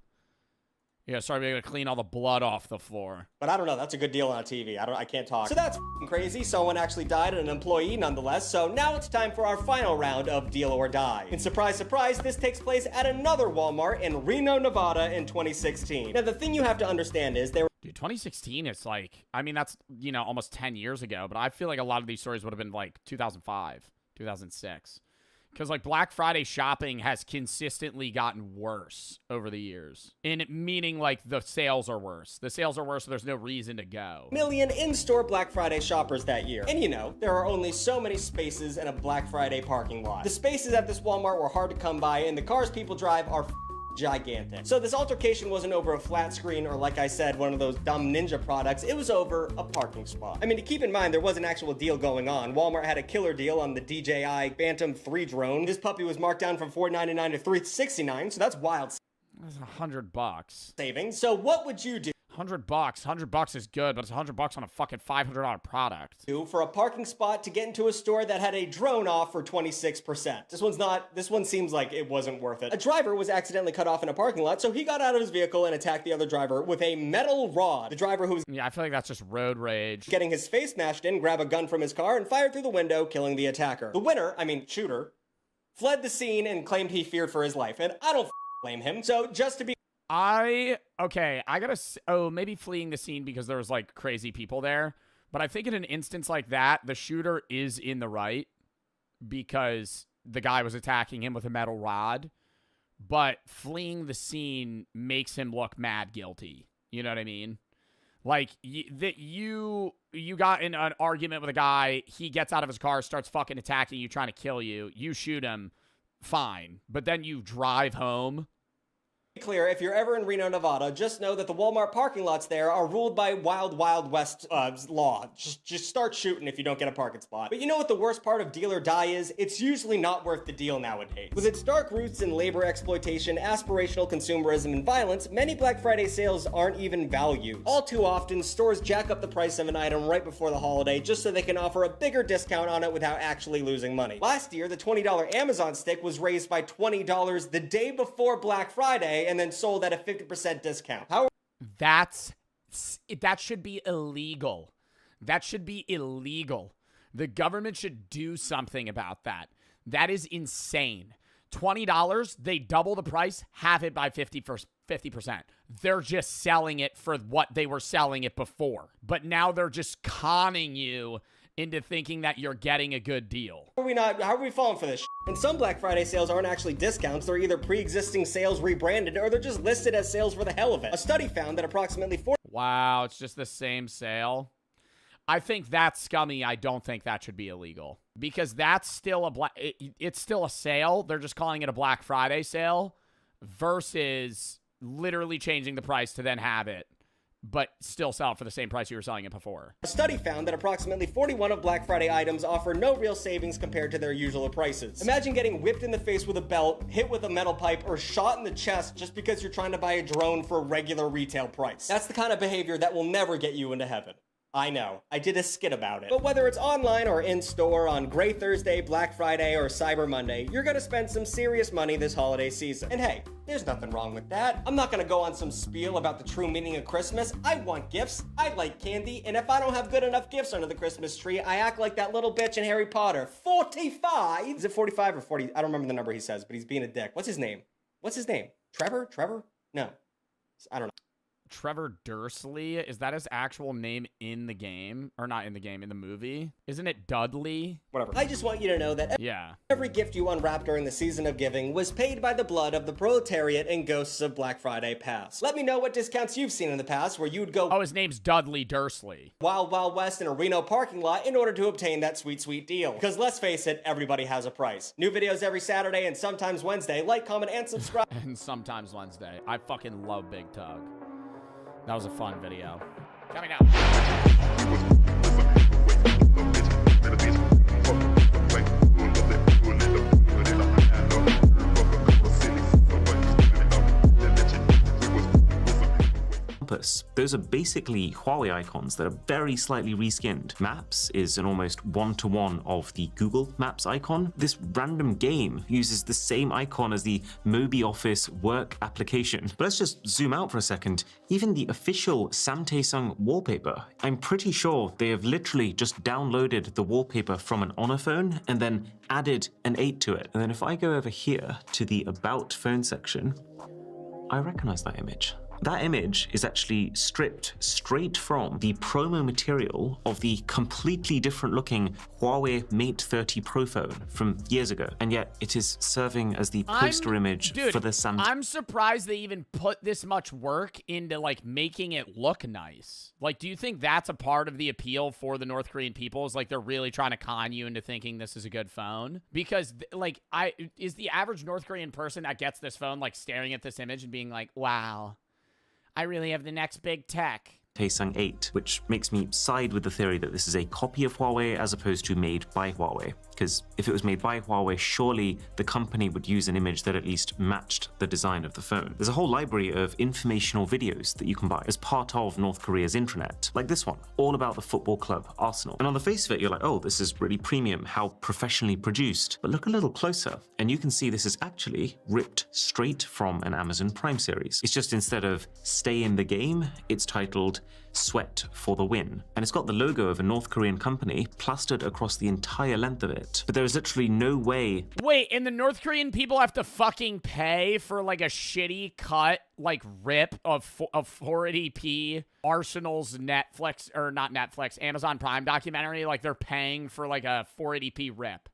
Yeah, sorry, we're gonna clean all the blood off the floor. But I don't know, that's a good deal on a TV. I can't talk. So that's crazy. Someone actually died, and an employee nonetheless. So now it's time for our final round of Deal or Die. And surprise, surprise, this takes place at another Walmart in Reno, Nevada in 2016. Now, the thing you have to understand is Dude, 2016, it's like, I mean, that's, almost 10 years ago, but I feel like a lot of these stories would have been like 2005, 2006. Because, like, Black Friday shopping has consistently gotten worse over the years. Meaning, like, the sales are worse. The sales are worse, so there's no reason to go. million in-store Black Friday shoppers that year. And there are only so many spaces in a Black Friday parking lot. The spaces at this Walmart were hard to come by, and the cars people drive are gigantic. So this altercation wasn't over a flat screen or, like I said, one of those dumb ninja products. It was over a parking spot. I mean, to keep in mind, there was an actual deal going on. Walmart had a killer deal on the DJI Phantom 3 drone. This puppy was marked down from $499 to $369, so that's wild. That's $100. Savings. So what would you do? $100. $100 is good, but it's $100 on a fucking $500 product. For a parking spot to get into a store that had a drone off for 26%. This one seems like it wasn't worth it. A driver was accidentally cut off in a parking lot, so he got out of his vehicle and attacked the other driver with a metal rod. The driver, who was I feel like that's just road rage. Getting his face smashed in, grabbed a gun from his car and fired through the window, killing the attacker. The shooter, fled the scene and claimed he feared for his life, and I don't blame him. So just to be I gotta, maybe fleeing the scene because there was, like, crazy people there. But I think in an instance like that, the shooter is in the right because the guy was attacking him with a metal rod. But fleeing the scene makes him look mad guilty. You know what I mean? Like, you got in an argument with a guy, he gets out of his car, starts fucking attacking you, trying to kill you. You shoot him, fine. But then you drive home. Clear, if you're ever in Reno, Nevada, just know that the Walmart parking lots there are ruled by Wild Wild West law. Just start shooting if you don't get a parking spot. But you know what the worst part of Deal or Die is? It's usually not worth the deal nowadays. With its dark roots in labor exploitation, aspirational consumerism, and violence, many Black Friday sales aren't even valued. All too often, stores jack up the price of an item right before the holiday just so they can offer a bigger discount on it without actually losing money. Last year, the $20 Amazon stick was raised by $20 the day before Black Friday and then sold at a 50% discount. That should be illegal. That should be illegal. The government should do something about that. That is insane. $20, they double the price, half it by 50%. They're just selling it for what they were selling it before. But now they're just conning you into thinking that you're getting a good deal. How are we falling for this shit? And some Black Friday sales aren't actually discounts. They're either pre-existing sales rebranded or they're just listed as sales for the hell of it. A study found that approximately Wow, it's just the same sale. I think that's scummy. I don't think that should be illegal because that's still it's still a sale. They're just calling it a Black Friday sale versus literally changing the price to then have it, but still sell it for the same price you were selling it before. A study found that approximately 41 of Black Friday items offer no real savings compared to their usual prices. Imagine getting whipped in the face with a belt, hit with a metal pipe, or shot in the chest just because you're trying to buy a drone for a regular retail price. That's the kind of behavior that will never get you into heaven. I know, I did a skit about it. But whether it's online or in-store on Grey Thursday, Black Friday, or Cyber Monday, you're gonna spend some serious money this holiday season. And hey, there's nothing wrong with that. I'm not gonna go on some spiel about the true meaning of Christmas. I want gifts, I like candy, and if I don't have good enough gifts under the Christmas tree, I act like that little bitch in Harry Potter. 45? Is it 45 or 40? I don't remember the number he says, but he's being a dick. What's his name? Trevor? No. I don't know. Trevor Dursley, is that his actual name in the game? Or not in the game, in the movie? Isn't it Dudley? Whatever. I just want you to know that every gift you unwrap during the season of giving was paid by the blood of the proletariat and ghosts of Black Friday past. Let me know what discounts you've seen in the past where you'd go— Oh, his name's Dudley Dursley. Wild Wild West in a Reno parking lot in order to obtain that sweet, sweet deal. Because let's face it, everybody has a price. New videos every Saturday and sometimes Wednesday. Like, comment, and subscribe. And sometimes Wednesday. I fucking love Big Tug. That was a fun video. Coming out. Those are basically Huawei icons that are very slightly reskinned. Maps is an almost one-to-one of the Google Maps icon. This random game uses the same icon as the Mobi Office work application. But let's just zoom out for a second. Even the official Samtaesung wallpaper, I'm pretty sure they have literally just downloaded the wallpaper from an Honor phone and then added an 8 to it. And then if I go over here to the About phone section, I recognize that image. That image is actually stripped straight from the promo material of the completely different looking Huawei Mate 30 Pro phone from years ago. And yet it is serving as the poster image for the Samsung. I'm surprised they even put this much work into like making it look nice. Like, do you think that's a part of the appeal for the North Korean people? Is like they're really trying to con you into thinking this is a good phone? Because like is the average North Korean person that gets this phone like staring at this image and being like, wow, I really have the next big tech. Samtaesung 8, which makes me side with the theory that this is a copy of Huawei as opposed to made by Huawei. Because if it was made by Huawei, surely the company would use an image that at least matched the design of the phone. There's a whole library of informational videos that you can buy as part of North Korea's intranet, like this one, all about the football club Arsenal. And on the face of it, you're like, oh, this is really premium, how professionally produced. But look a little closer, and you can see this is actually ripped straight from an Amazon Prime series. It's just instead of Stay in the Game, it's titled Sweat for the Win. And it's got the logo of a North Korean company plastered across the entire length of it. But there is literally no way. Wait, and the North Korean people have to fucking pay for like a shitty cut, like rip of 480p Arsenal's Netflix, or not Netflix, Amazon Prime documentary. Like they're paying for like a 480p rip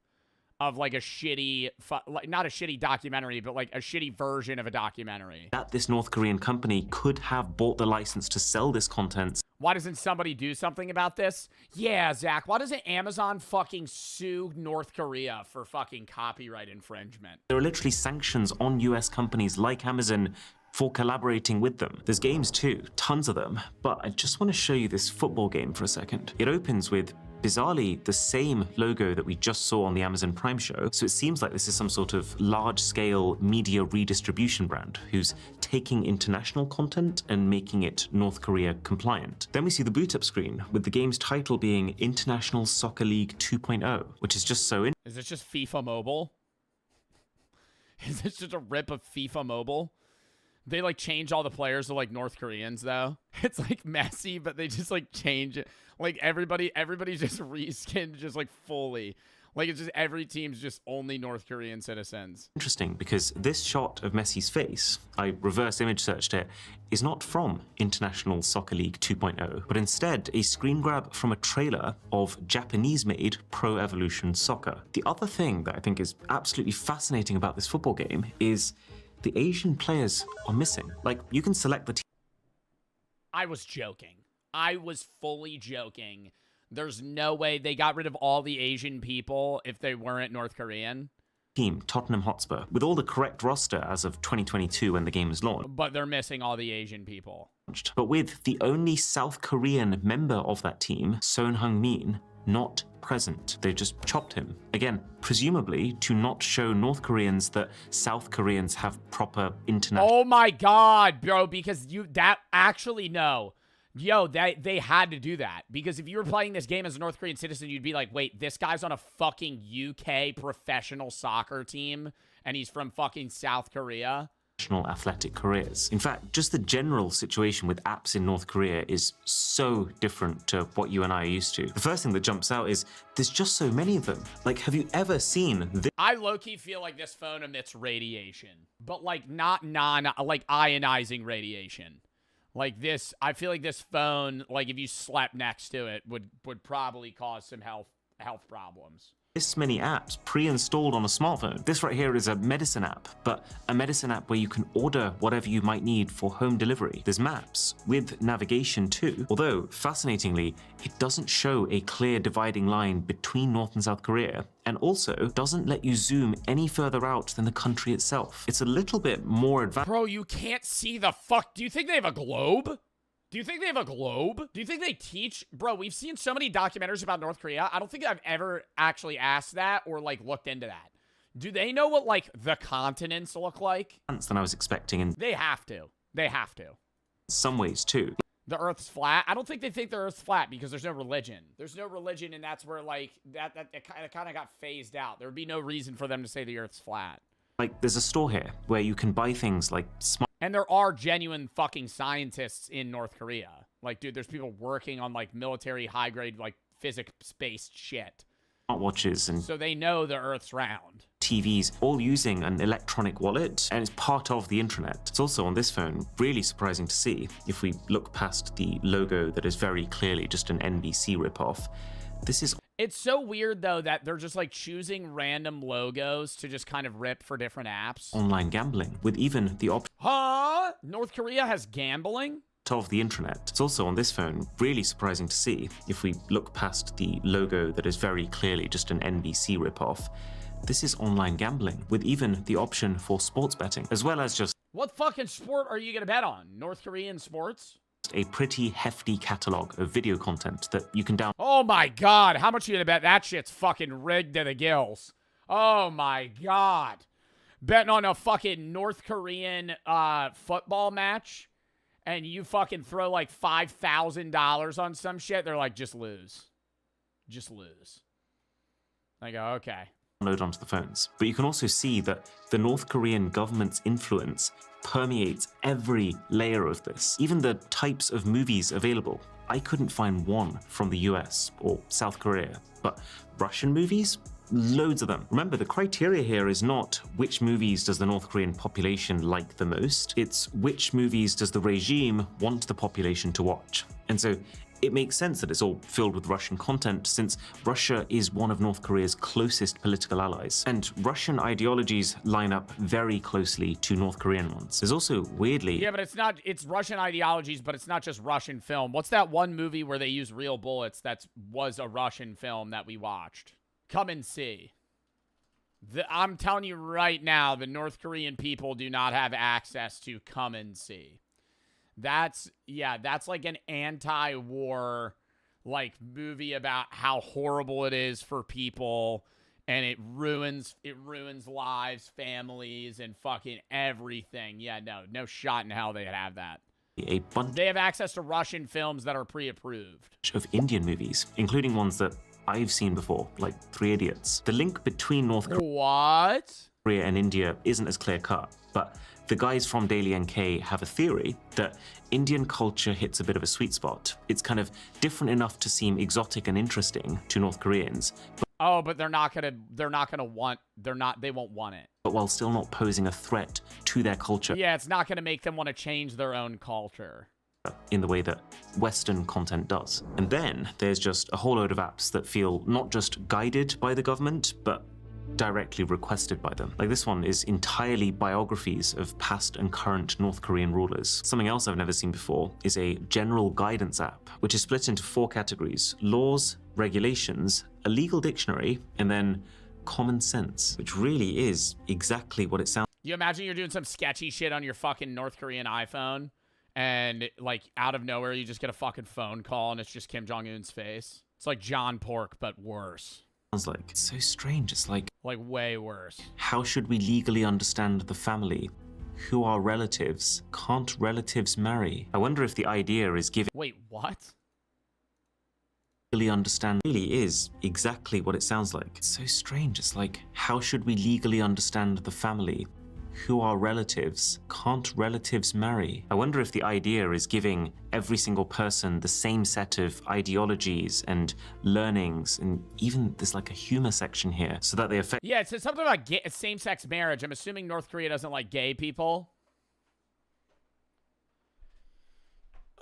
of like a shitty, like not a shitty documentary, but like a shitty version of a documentary. That this North Korean company could have bought the license to sell this content. Why doesn't somebody do something about this? Yeah, Zach, why doesn't Amazon fucking sue North Korea for fucking copyright infringement? There are literally sanctions on US companies like Amazon for collaborating with them. There's games too, tons of them, but I just want to show you this football game for a second. It opens with bizarrely the same logo that we just saw on the Amazon Prime show, so it seems like this is some sort of large-scale media redistribution brand who's taking international content and making it North Korea compliant. Then we see the boot up screen with the game's title being International Soccer League 2.0, which is just so Is this just FIFA Mobile? Is this just a rip of FIFA Mobile? They like change all the players to like North Koreans though. It's like messy, but they just like change it. Like everybody's just reskinned just like fully. Like it's just every team's just only North Korean citizens. Interesting because this shot of Messi's face, I reverse image searched it, is not from International Soccer League 2.0, but instead a screen grab from a trailer of Japanese-made Pro Evolution Soccer. The other thing that I think is absolutely fascinating about this football game is the Asian players are missing. Like, you can select the team. I was joking. I was fully joking. There's no way they got rid of all the Asian people if they weren't North Korean. Team, Tottenham Hotspur, with all the correct roster as of 2022 when the game was launched. But they're missing all the Asian people. But with the only South Korean member of that team, Son Heung-min, not present. They just chopped him. Again, presumably to not show North Koreans that South Koreans have proper international... Oh my god, bro, because that actually, no. Yo, they had to do that. Because if you were playing this game as a North Korean citizen, you'd be like, wait, this guy's on a fucking UK professional soccer team, and he's from fucking South Korea. Athletic careers. In fact, just the general situation with apps in North Korea is so different to what you and I are used to. The first thing that jumps out is there's just so many of them. Like, have you ever seen this? I low-key feel like this phone emits radiation, but like not like ionizing radiation. Like this, I feel like this phone, like if you slept next to it, would probably cause some health problems. This many apps pre-installed on a smartphone. This right here is a medicine app, but a medicine app where you can order whatever you might need for home delivery. There's maps with navigation too, although fascinatingly, it doesn't show a clear dividing line between North and South Korea, and also doesn't let you zoom any further out than the country itself. It's a little bit more advanced. Bro, you can't see the fuck. Do you think they have a globe? Do you think they have a globe? Do you think they teach? Bro, we've seen so many documentaries about North Korea. I don't think I've ever actually asked that or, like, looked into that. Do they know what, like, the continents look like? Than I was expecting in They have to. They have to. some ways too. The Earth's flat? I don't think they think the Earth's flat because there's no religion. There's no religion, and that's where, like, it kind of got phased out. There would be no reason for them to say the Earth's flat. Like, there's a store here where you can buy things like And there are genuine fucking scientists in North Korea. Like, dude, there's people working on, like, military high-grade, like, physics-based shit. smartwatches and So they know the Earth's round. TVs, all using an electronic wallet, and it's part of the intranet. It's also on this phone, really surprising to see. If we look past the logo that is very clearly just an NBC ripoff, this is... It's so weird, though, that they're just, like, choosing random logos to just kind of rip for different apps. online gambling, with even the option Huh? North Korea has gambling? of the intranet. It's also on this phone, really surprising to see. If we look past the logo that is very clearly just an NBC ripoff, this is online gambling, with even the option for sports betting, as well as just What fucking sport are you gonna bet on? North Korean sports? a pretty hefty catalog of video content that you can download. Oh my god, how much are you gonna bet that shit's fucking rigged to the gills? Oh my god. Betting on a fucking North Korean football match, and you fucking throw like $5,000 on some shit, they're like, just lose. Just lose. I go, okay. Download onto the phones. But you can also see that the North Korean government's influence permeates every layer of this, even the types of movies available. I couldn't find one from the US or South Korea, but Russian movies? Loads of them. Remember, the criteria here is not which movies does the North Korean population like the most, it's which movies does the regime want the population to watch. And so it makes sense that it's all filled with Russian content, since Russia is one of North Korea's closest political allies, and Russian ideologies line up very closely to North Korean ones. There's also, weirdly... Yeah, but it's Russian ideologies, but it's not just Russian film. What's that one movie where they use real bullets that was a Russian film that we watched? Come and see. I'm telling you right now, the North Korean people do not have access to come and see. That's like an anti-war, like, movie about how horrible it is for people, and it ruins lives, families, and fucking everything. Yeah, no shot in hell they'd have that. A bunch They have access to Russian films that are pre-approved. of Indian movies, including ones that I've seen before, like 3 Idiots. The link between North Korea and India isn't as clear-cut, but the guys from Daily NK have a theory that Indian culture hits a bit of a sweet spot. It's kind of different enough to seem exotic and interesting to North Koreans, but they won't want it. but while still not posing a threat to their culture. Yeah, it's not gonna make them want to change their own culture in the way that Western content does. And then there's just a whole load of apps that feel not just guided by the government, but directly requested by them. Like this one is entirely biographies of past and current North Korean rulers. Something else I've never seen before is a general guidance app, which is split into 4 categories: laws, regulations, a legal dictionary, and then common sense, which really is exactly what it sounds. You imagine you're doing some sketchy shit on your fucking North Korean iPhone, and like out of nowhere you just get a fucking phone call and it's just Kim Jong-un's face. It's like John Pork, but worse. Sounds like it's so strange. It's like way worse. How should we legally understand the family who are relatives? Can't relatives marry? I wonder if the idea is giving... Wait, what? Legally understand really is exactly what it sounds like. It's so strange. It's like, how should we legally understand the family? Who are relatives? Can't relatives marry? I wonder if the idea is giving every single person the same set of ideologies and learnings, and even there's like a humor section here, so that they affect... Yeah, it says something about same-sex marriage. I'm assuming North Korea doesn't like gay people.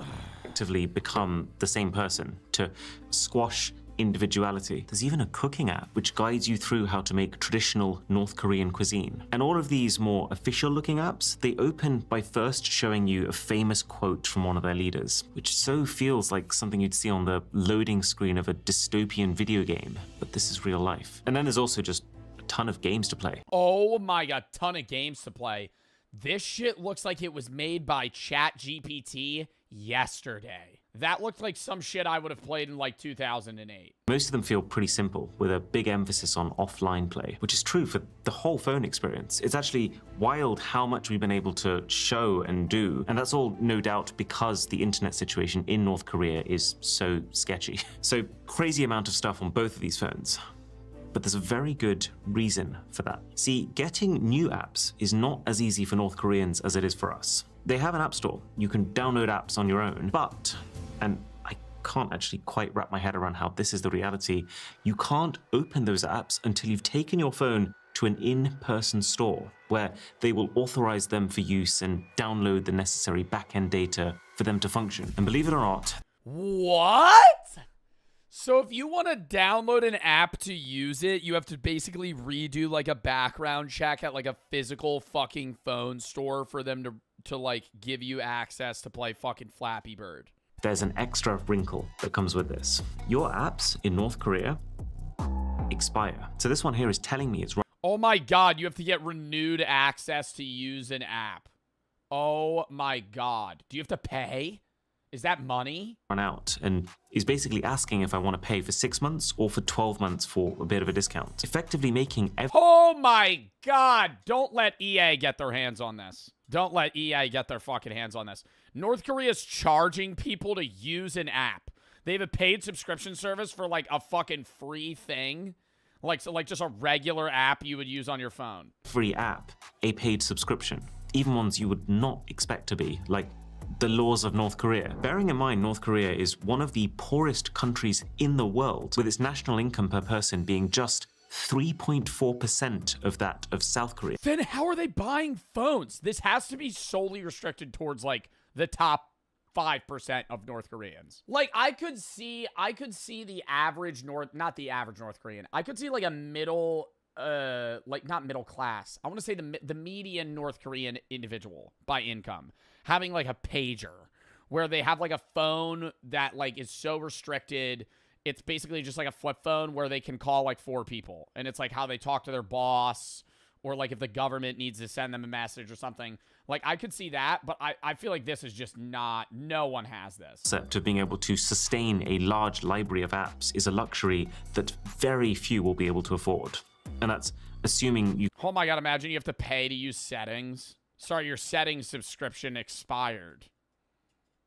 Effectively become the same person, to squash individuality. There's even a cooking app which guides you through how to make traditional North Korean cuisine. And all of these more official looking apps, they open by first showing you a famous quote from one of their leaders, which so feels like something you'd see on the loading screen of a dystopian video game, but this is real life. And then there's also just a ton of games to play. Oh my god, ton of games to play. This shit looks like it was made by ChatGPT yesterday. That looked like some shit I would have played in like 2008. Most of them feel pretty simple, with a big emphasis on offline play, which is true for the whole phone experience. It's actually wild how much we've been able to show and do, and that's all no doubt because the internet situation in North Korea is so sketchy. So crazy amount of stuff on both of these phones. But there's a very good reason for that. See, getting new apps is not as easy for North Koreans as it is for us. They have an app store. You can download apps on your own, but, and I can't actually quite wrap my head around how this is the reality, you can't open those apps until you've taken your phone to an in-person store where they will authorize them for use and download the necessary back-end data for them to function. And believe it or not... What? So if you want to download an app to use it, you have to basically redo like a background check at like a physical fucking phone store for them to like give you access to play fucking Flappy Bird. There's an extra wrinkle that comes with this. Your apps in North Korea expire. So this one here is telling me it's... Oh my god, you have to get renewed access to use an app. Oh my god. Do you have to pay? Is that money? Run out, and he's basically asking if I want to pay for 6 months or for 12 months for a bit of a discount. Effectively making Oh my god! Don't let EA get their hands on this. Don't let EA get their fucking hands on this. North Korea's charging people to use an app. They have a paid subscription service for like a fucking free thing. Like just a regular app you would use on your phone. Free app, a paid subscription. Even ones you would not expect to be, like the laws of North Korea. Bearing in mind, North Korea is one of the poorest countries in the world, with its national income per person being just 3.4% of that of South Korea. Then how are they buying phones? This has to be solely restricted towards like the top 5% of North Koreans. Like I could see the average not the average North Korean. I could see like a middle like not middle class. I want to say the median North Korean individual by income having like a pager where they have like a phone that like is so restricted. It's basically just like a flip phone where they can call like 4 people. And it's like how they talk to their boss, or like if the government needs to send them a message or something. Like I could see that, but I feel like this is just not, no one has this. Concept of being able to sustain a large library of apps is a luxury that very few will be able to afford. And that's assuming you... Oh my god, imagine you have to pay to use settings. Sorry, your settings subscription expired.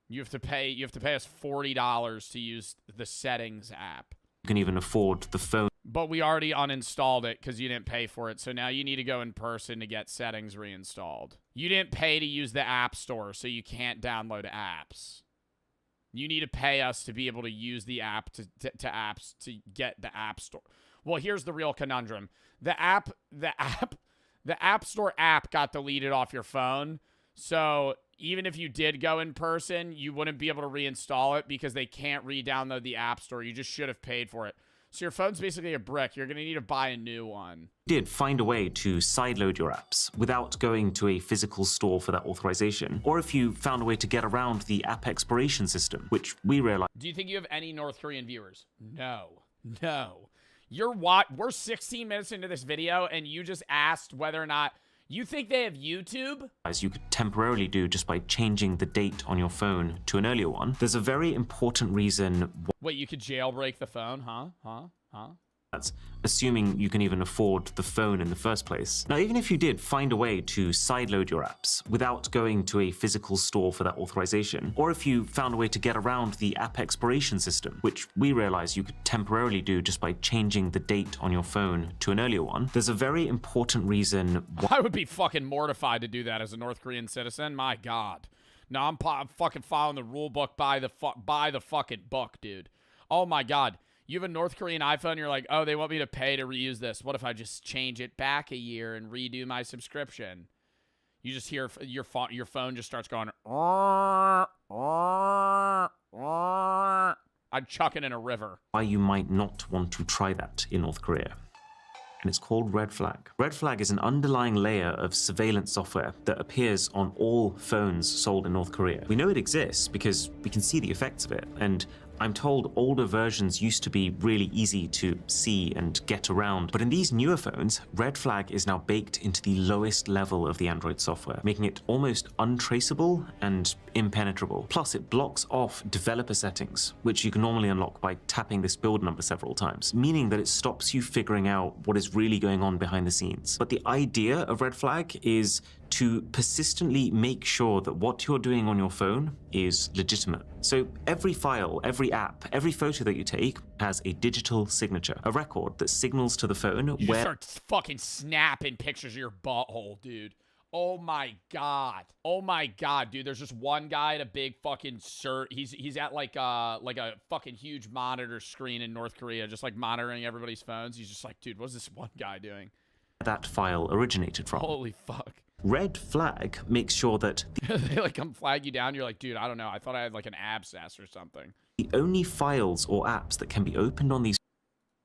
You have to pay us $40 to use the settings app. You can even afford the phone. But we already uninstalled it because you didn't pay for it. So now you need to go in person to get settings reinstalled. You didn't pay to use the app store, so you can't download apps. You need to pay us to be able to use the app to apps to get the app store. Well, here's the real conundrum. The app store app got deleted off your phone. So even if you did go in person, you wouldn't be able to reinstall it because they can't re-download the app store. You just should have paid for it. So your phone's basically a brick. You're going to need to buy a new one. Did find a way to sideload your apps without going to a physical store for that authorization, or if you found a way to get around the app expiration system, which we realized. Do you think you have any North Korean viewers? No. We're 16 minutes into this video and you just asked whether or not you think they have YouTube? As you could temporarily do just by changing the date on your phone to an earlier one. There's a very important reason. Wait, you could jailbreak the phone, huh? That's assuming you can even afford the phone in the first place. Now, even if you did find a way to sideload your apps without going to a physical store for that authorization, or if you found a way to get around the app expiration system, which we realize you could temporarily do just by changing the date on your phone to an earlier one, there's a very important reason I would be fucking mortified to do that as a North Korean citizen. My God. No, I'm fucking following the rule book by the fucking book, dude. Oh my God. You have a North Korean iPhone, you're like, oh, they want me to pay to reuse this. What if I just change it back a year and redo my subscription? You just hear your phone just starts going, I'd chuck it in a river. why you might not want to try that in North Korea. And it's called Red Flag. Red Flag is an underlying layer of surveillance software that appears on all phones sold in North Korea. We know it exists because we can see the effects of it, and I'm told older versions used to be really easy to see and get around, but in these newer phones, Red Flag is now baked into the lowest level of the Android software, making it almost untraceable and impenetrable. Plus, it blocks off developer settings, which you can normally unlock by tapping this build number several times, meaning that it stops you figuring out what is really going on behind the scenes. But the idea of Red Flag is to persistently make sure that what you're doing on your phone is legitimate. So every file, every app, every photo that you take has a digital signature, a record that signals to the phone You where... just start fucking snapping pictures of your butthole, dude. Oh my God. Oh my God, dude. There's just one guy at a big fucking he's at like a fucking huge monitor screen in North Korea, just like monitoring everybody's phones. He's just like, dude, what's this one guy doing? that file originated from. Holy fuck. Red Flag makes sure that they like come flag you down. You're like, dude, I don't know. I thought I had like an abscess or something. the only files or apps that can be opened on these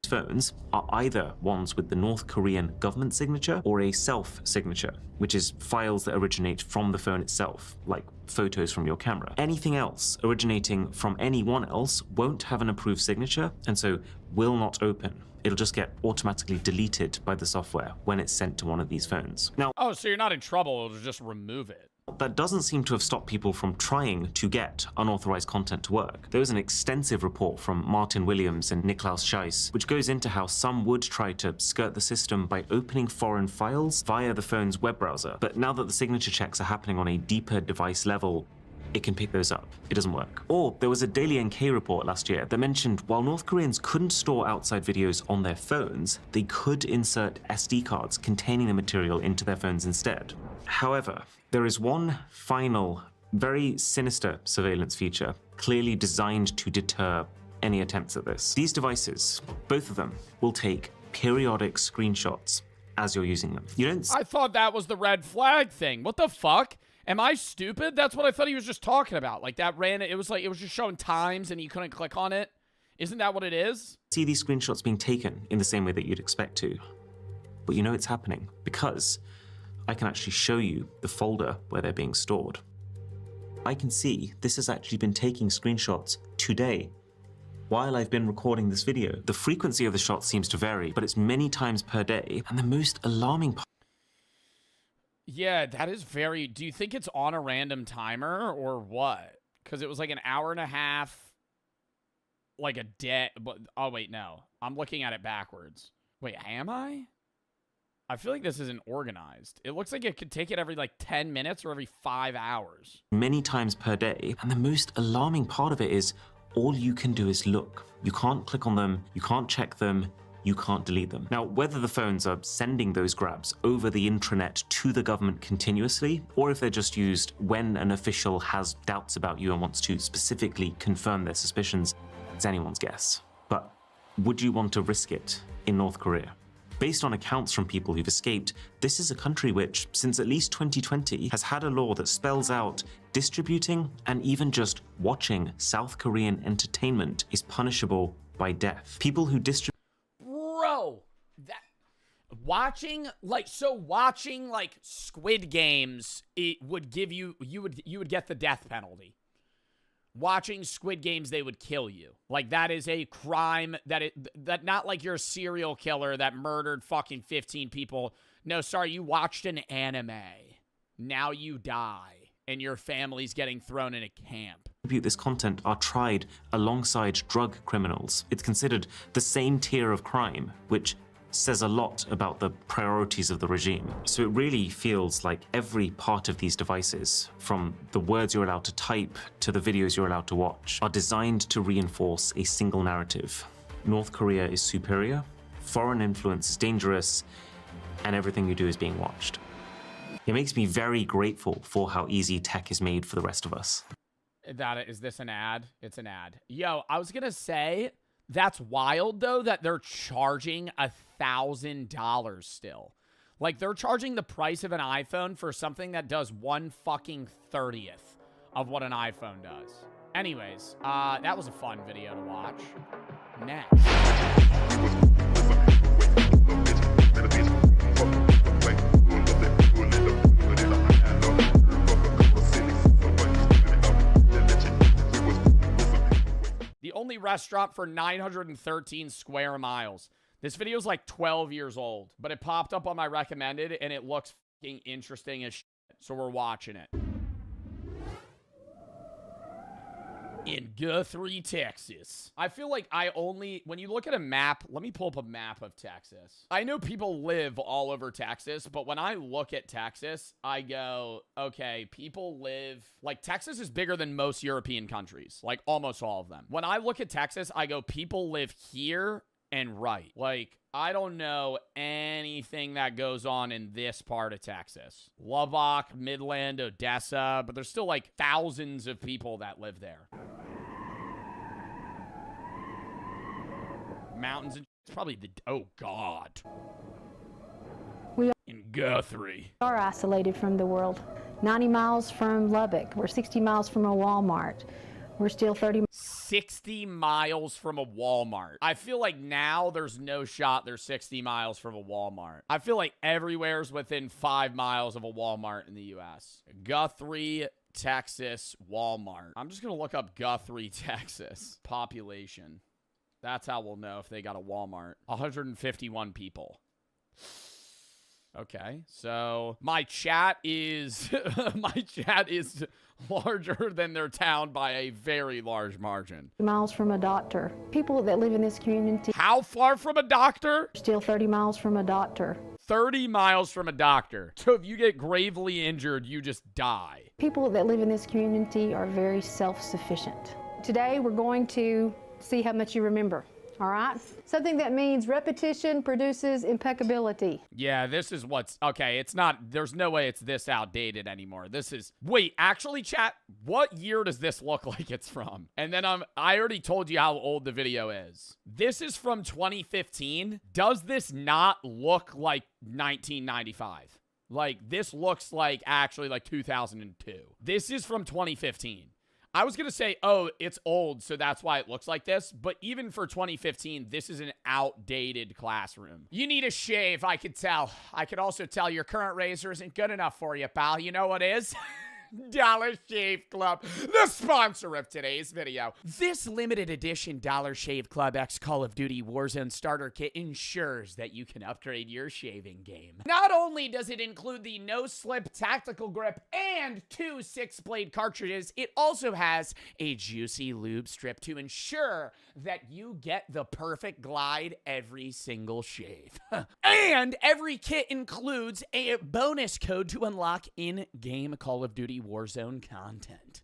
phones are either ones with the North Korean government signature or a self-signature, which is files that originate from the phone itself, like photos from your camera. Anything else originating from anyone else won't have an approved signature, and so will not open. It'll just get automatically deleted by the software when it's sent to one of these phones. Now, oh, so you're not in trouble, it'll just remove it. That doesn't seem to have stopped people from trying to get unauthorized content to work. There was an extensive report from Martin Williams and Niklaus Scheiss, which goes into how some would try to skirt the system by opening foreign files via the phone's web browser. But now that the signature checks are happening on a deeper device level, it can pick those up. It doesn't work. Or there was a Daily NK report last year that mentioned while North Koreans couldn't store outside videos on their phones, they could insert SD cards containing the material into their phones instead. However, there is one final, very sinister surveillance feature clearly designed to deter any attempts at this. These devices, both of them, will take periodic screenshots as you're using them. I thought that was the red flag thing. What the fuck? Am I stupid? That's what I thought he was just talking about. Like that it was just showing times and you couldn't click on it. Isn't that what it is? See these screenshots being taken in the same way that you'd expect to. But you know it's happening because I can actually show you the folder where they're being stored. I can see this has actually been taking screenshots today while I've been recording this video. The frequency of the shots seems to vary, but it's many times per day. And the most alarming part. Yeah, that is very... Do you think it's on a random timer or what? Because it was like an hour and a half, like a day. But oh, wait, no. I'm looking at it backwards. Wait, am I? I feel like this isn't organized. It looks like it could take it every like 10 minutes or every 5 hours. Many times per day. And the most alarming part of it is all you can do is look. You can't click on them. You can't check them. You can't delete them. Now, whether the phones are sending those grabs over the intranet to the government continuously, or if they're just used when an official has doubts about you and wants to specifically confirm their suspicions, it's anyone's guess. But would you want to risk it in North Korea? Based on accounts from people who've escaped, this is a country which, since at least 2020, has had a law that spells out distributing and even just watching South Korean entertainment is punishable by death. People who distribute... Bro, watching like Squid Games, it would give you would get the death penalty. Watching Squid Games, they would kill you. Like, that is a crime that not like you're a serial killer that murdered fucking 15 people. No, sorry, you watched an anime. Now you die, and your family's getting thrown in a camp. distribute this content are tried alongside drug criminals. It's considered the same tier of crime, which says a lot about the priorities of the regime. So it really feels like every part of these devices, from the words you're allowed to type to the videos you're allowed to watch, are designed to reinforce a single narrative. North Korea is superior, foreign influence is dangerous, and everything you do is being watched. It makes me very grateful for how easy tech is made for the rest of us. Is this an ad? It's an ad. Yo, I was gonna say, that's wild, though, that they're charging $1,000 still. Like, they're charging the price of an iPhone for something that does 1/30th of what an iPhone does. Anyways, that was a fun video to watch. Next. The only restaurant for 913 square miles. This video is like 12 years old, but it popped up on my recommended and it looks fucking interesting as shit, so we're watching it. In Guthrie, Texas. I feel like when you look at a map, let me pull up a map of Texas. I know people live all over Texas, but when I look at Texas, I go, okay, people live, like Texas is bigger than most European countries, like almost all of them. When I look at Texas, I go, people live here and right. Like, I don't know anything that goes on in this part of Texas. Lubbock, Midland, Odessa, but there's still like thousands of people that live there. Mountains and it's probably oh God. We in Guthrie. are isolated from the world. 90 miles from Lubbock. We're 60 miles from a Walmart. We're still 60 miles from a Walmart. I feel like now there's no shot they're 60 miles from a Walmart. I feel like everywhere's within 5 miles of a Walmart in the U.S. Guthrie, Texas, Walmart. I'm just going to look up Guthrie, Texas. Population. That's how we'll know if they got a Walmart. 151 people. Okay, so my chat is larger than their town by a very large margin. miles from a doctor. People that live in this community. How far from a doctor? Still 30 miles from a doctor. 30 miles from a doctor. So if you get gravely injured, you just die. People that live in this community are very self-sufficient. Today we're going to see how much you remember. All right? Something that means repetition produces impeccability. Yeah, this is what's... Okay, it's not... There's no way it's this outdated anymore. This is... Wait, actually, chat, what year does this look like it's from? And then I already told you how old the video is. This is from 2015. Does this not look like 1995? Like, this looks like actually like 2002. This is from 2015. I was going to say, oh, it's old, so that's why it looks like this. But even for 2015, this is an outdated classroom. You need a shave, I could tell. I could also tell your current razor isn't good enough for you, pal. You know what is? Dollar Shave Club, the sponsor of today's video. This limited edition Dollar Shave Club X Call of Duty Warzone starter kit ensures that you can upgrade your shaving game. Not only does it include the no-slip tactical grip and 2 6-blade cartridges, it also has a juicy lube strip to ensure that you get the perfect glide every single shave. And every kit includes a bonus code to unlock in-game Call of Duty Warzone content.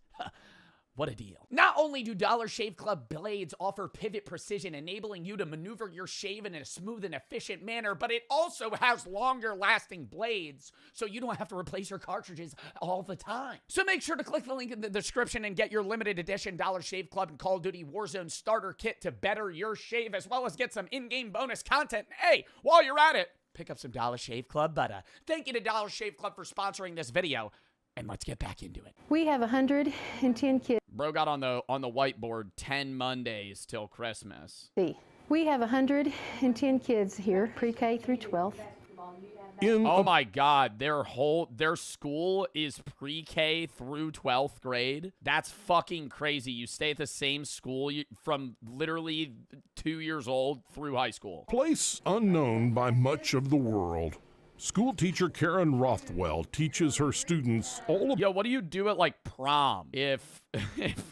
What a deal. Not only do Dollar Shave Club blades offer pivot precision, enabling you to maneuver your shave in a smooth and efficient manner, but it also has longer lasting blades, so you don't have to replace your cartridges all the time. So make sure to click the link in the description and get your limited edition Dollar Shave Club and Call of Duty Warzone starter kit to better your shave, as well as get some in-game bonus content. Hey, while you're at it, pick up some Dollar Shave Club butter. Thank you to Dollar Shave Club for sponsoring this video. And let's get back into it. We have 110 kids. Bro got on the whiteboard 10 Mondays till Christmas. We have 110 kids here, pre-K through 12th. Oh my God, their school is pre-K through 12th grade. That's fucking crazy. You stay at the same school from literally 2 years old through high school. Place unknown by much of the world. School teacher Karen Rothwell teaches her students all of... Yo, what do you do at like prom? If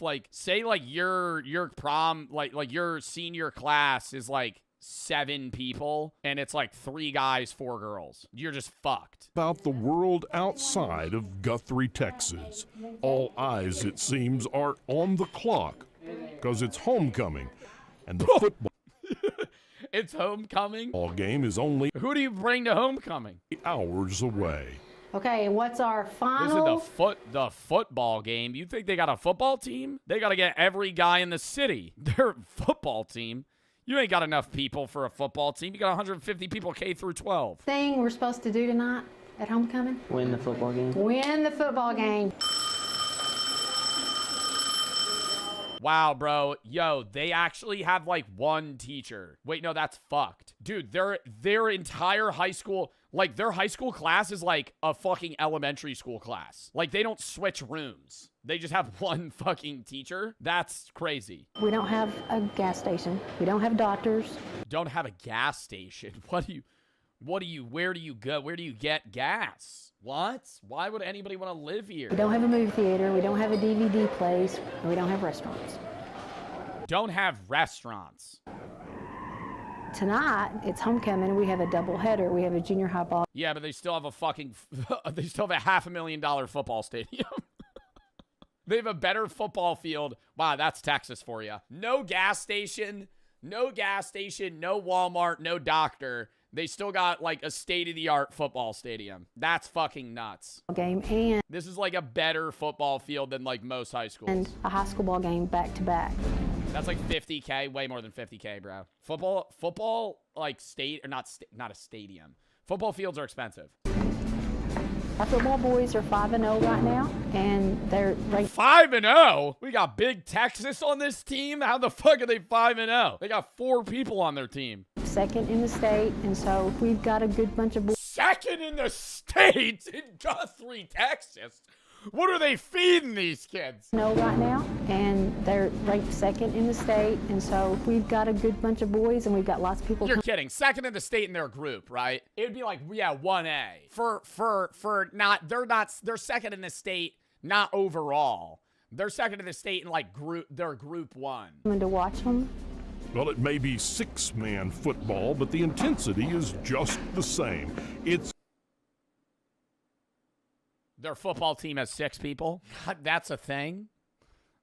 like, say like your prom, like your senior class is like 7 people and it's like 3 guys, 4 girls. You're just fucked. About the world outside of Guthrie, Texas. All eyes, it seems, are on the clock because it's homecoming and the football It's homecoming? game is only Who do you bring to homecoming? hours away. Okay, and what's our This final? is the football game. You think they got a football team? They got to get every guy in the city. Their football team. You ain't got enough people for a football team. You got 150 people K through 12. Thing we're supposed to do tonight at homecoming? Win the football game. Win the football game. Wow, bro. Yo, they actually have like 1 teacher. Wait, no, that's fucked. Dude, their entire high school, like their high school class is like a fucking elementary school class. Like they don't switch rooms. They just have 1 fucking teacher. That's crazy. We don't have a gas station. We don't have doctors. Don't have a gas station. Where do you go? Where do you get gas? What? Why would anybody want to live here? We don't have a movie theater. We don't have a DVD place. And we don't have restaurants. Don't have restaurants. Tonight, it's homecoming. We have a double header. We have a junior high ball. Yeah, but they still have a $500,000 football stadium. They have a better football field. Wow, that's Texas for you. No gas station, no Walmart, no doctor. They still got like a state-of-the-art football stadium. That's fucking nuts. Game and this is like a better football field than like most high schools. And a high school ball game back to back. That's like 50K, way more than 50K, bro. Football, like not a stadium. Football fields are expensive. Our football boys are 5-0 right now, and they're ranked 5-0. We got Big Texas on this team. How the fuck are they 5-0? They got 4 people on their team. second in the state, and so we've got a good bunch of boys. Second in the state in Guthrie, Texas. What are they feeding these kids? No, right now, and they're ranked second in the state, and so we've got a good bunch of boys, and we've got lots of people. You're kidding. Second in the state in their group, right? It would be like, yeah, 1A. They're second in the state, not overall. They're second in the state in like they're group 1. Coming to watch them. Well, it may be 6-man football, but the intensity is just the same. Their football team has 6 people. That's a thing.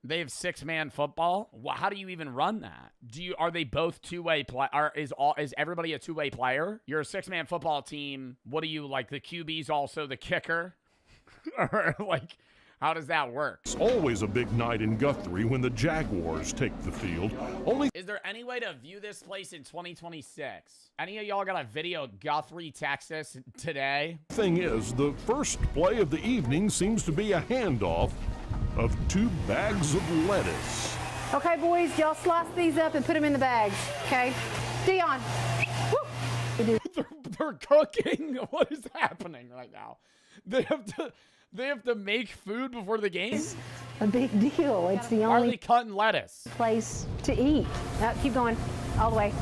They have 6-man football. How do you even run that? Are they both two-way play? Is everybody a two-way player? You're a 6-man football team. What do you like? The QB's also the kicker, or like? How does that work? It's always a big night in Guthrie when the Jaguars take the field. Is there any way to view this place in 2026? Any of y'all got a video of Guthrie, Texas today? Thing is, the first play of the evening seems to be a handoff of 2 bags of lettuce. Okay, boys, y'all slice these up and put them in the bags, okay? Dion. They're cooking? What is happening right now? They have to make food before the game? It's a big deal. It's the Are only they cutting lettuce? place to eat. Keep going. All the way.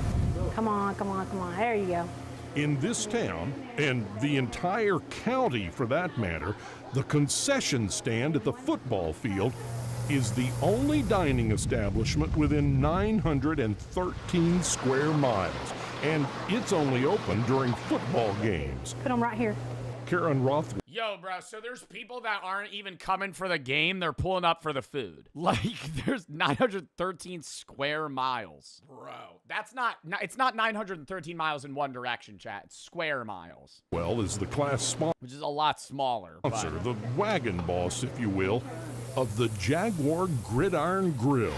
Come on, come on, come on. There you go. In this town, and the entire county for that matter, the concession stand at the football field is the only dining establishment within 913 square miles. And it's only open during football games. Put them right here. Karen Rothwell. Yo, bro, so there's people that aren't even coming for the game. They're pulling up for the food. Like, there's 913 square miles. Bro, it's not 913 miles in one direction, chat. It's square miles. Well, is the class sponsor. Which is a lot smaller. But... the wagon boss, if you will, of the Jaguar Gridiron Grill.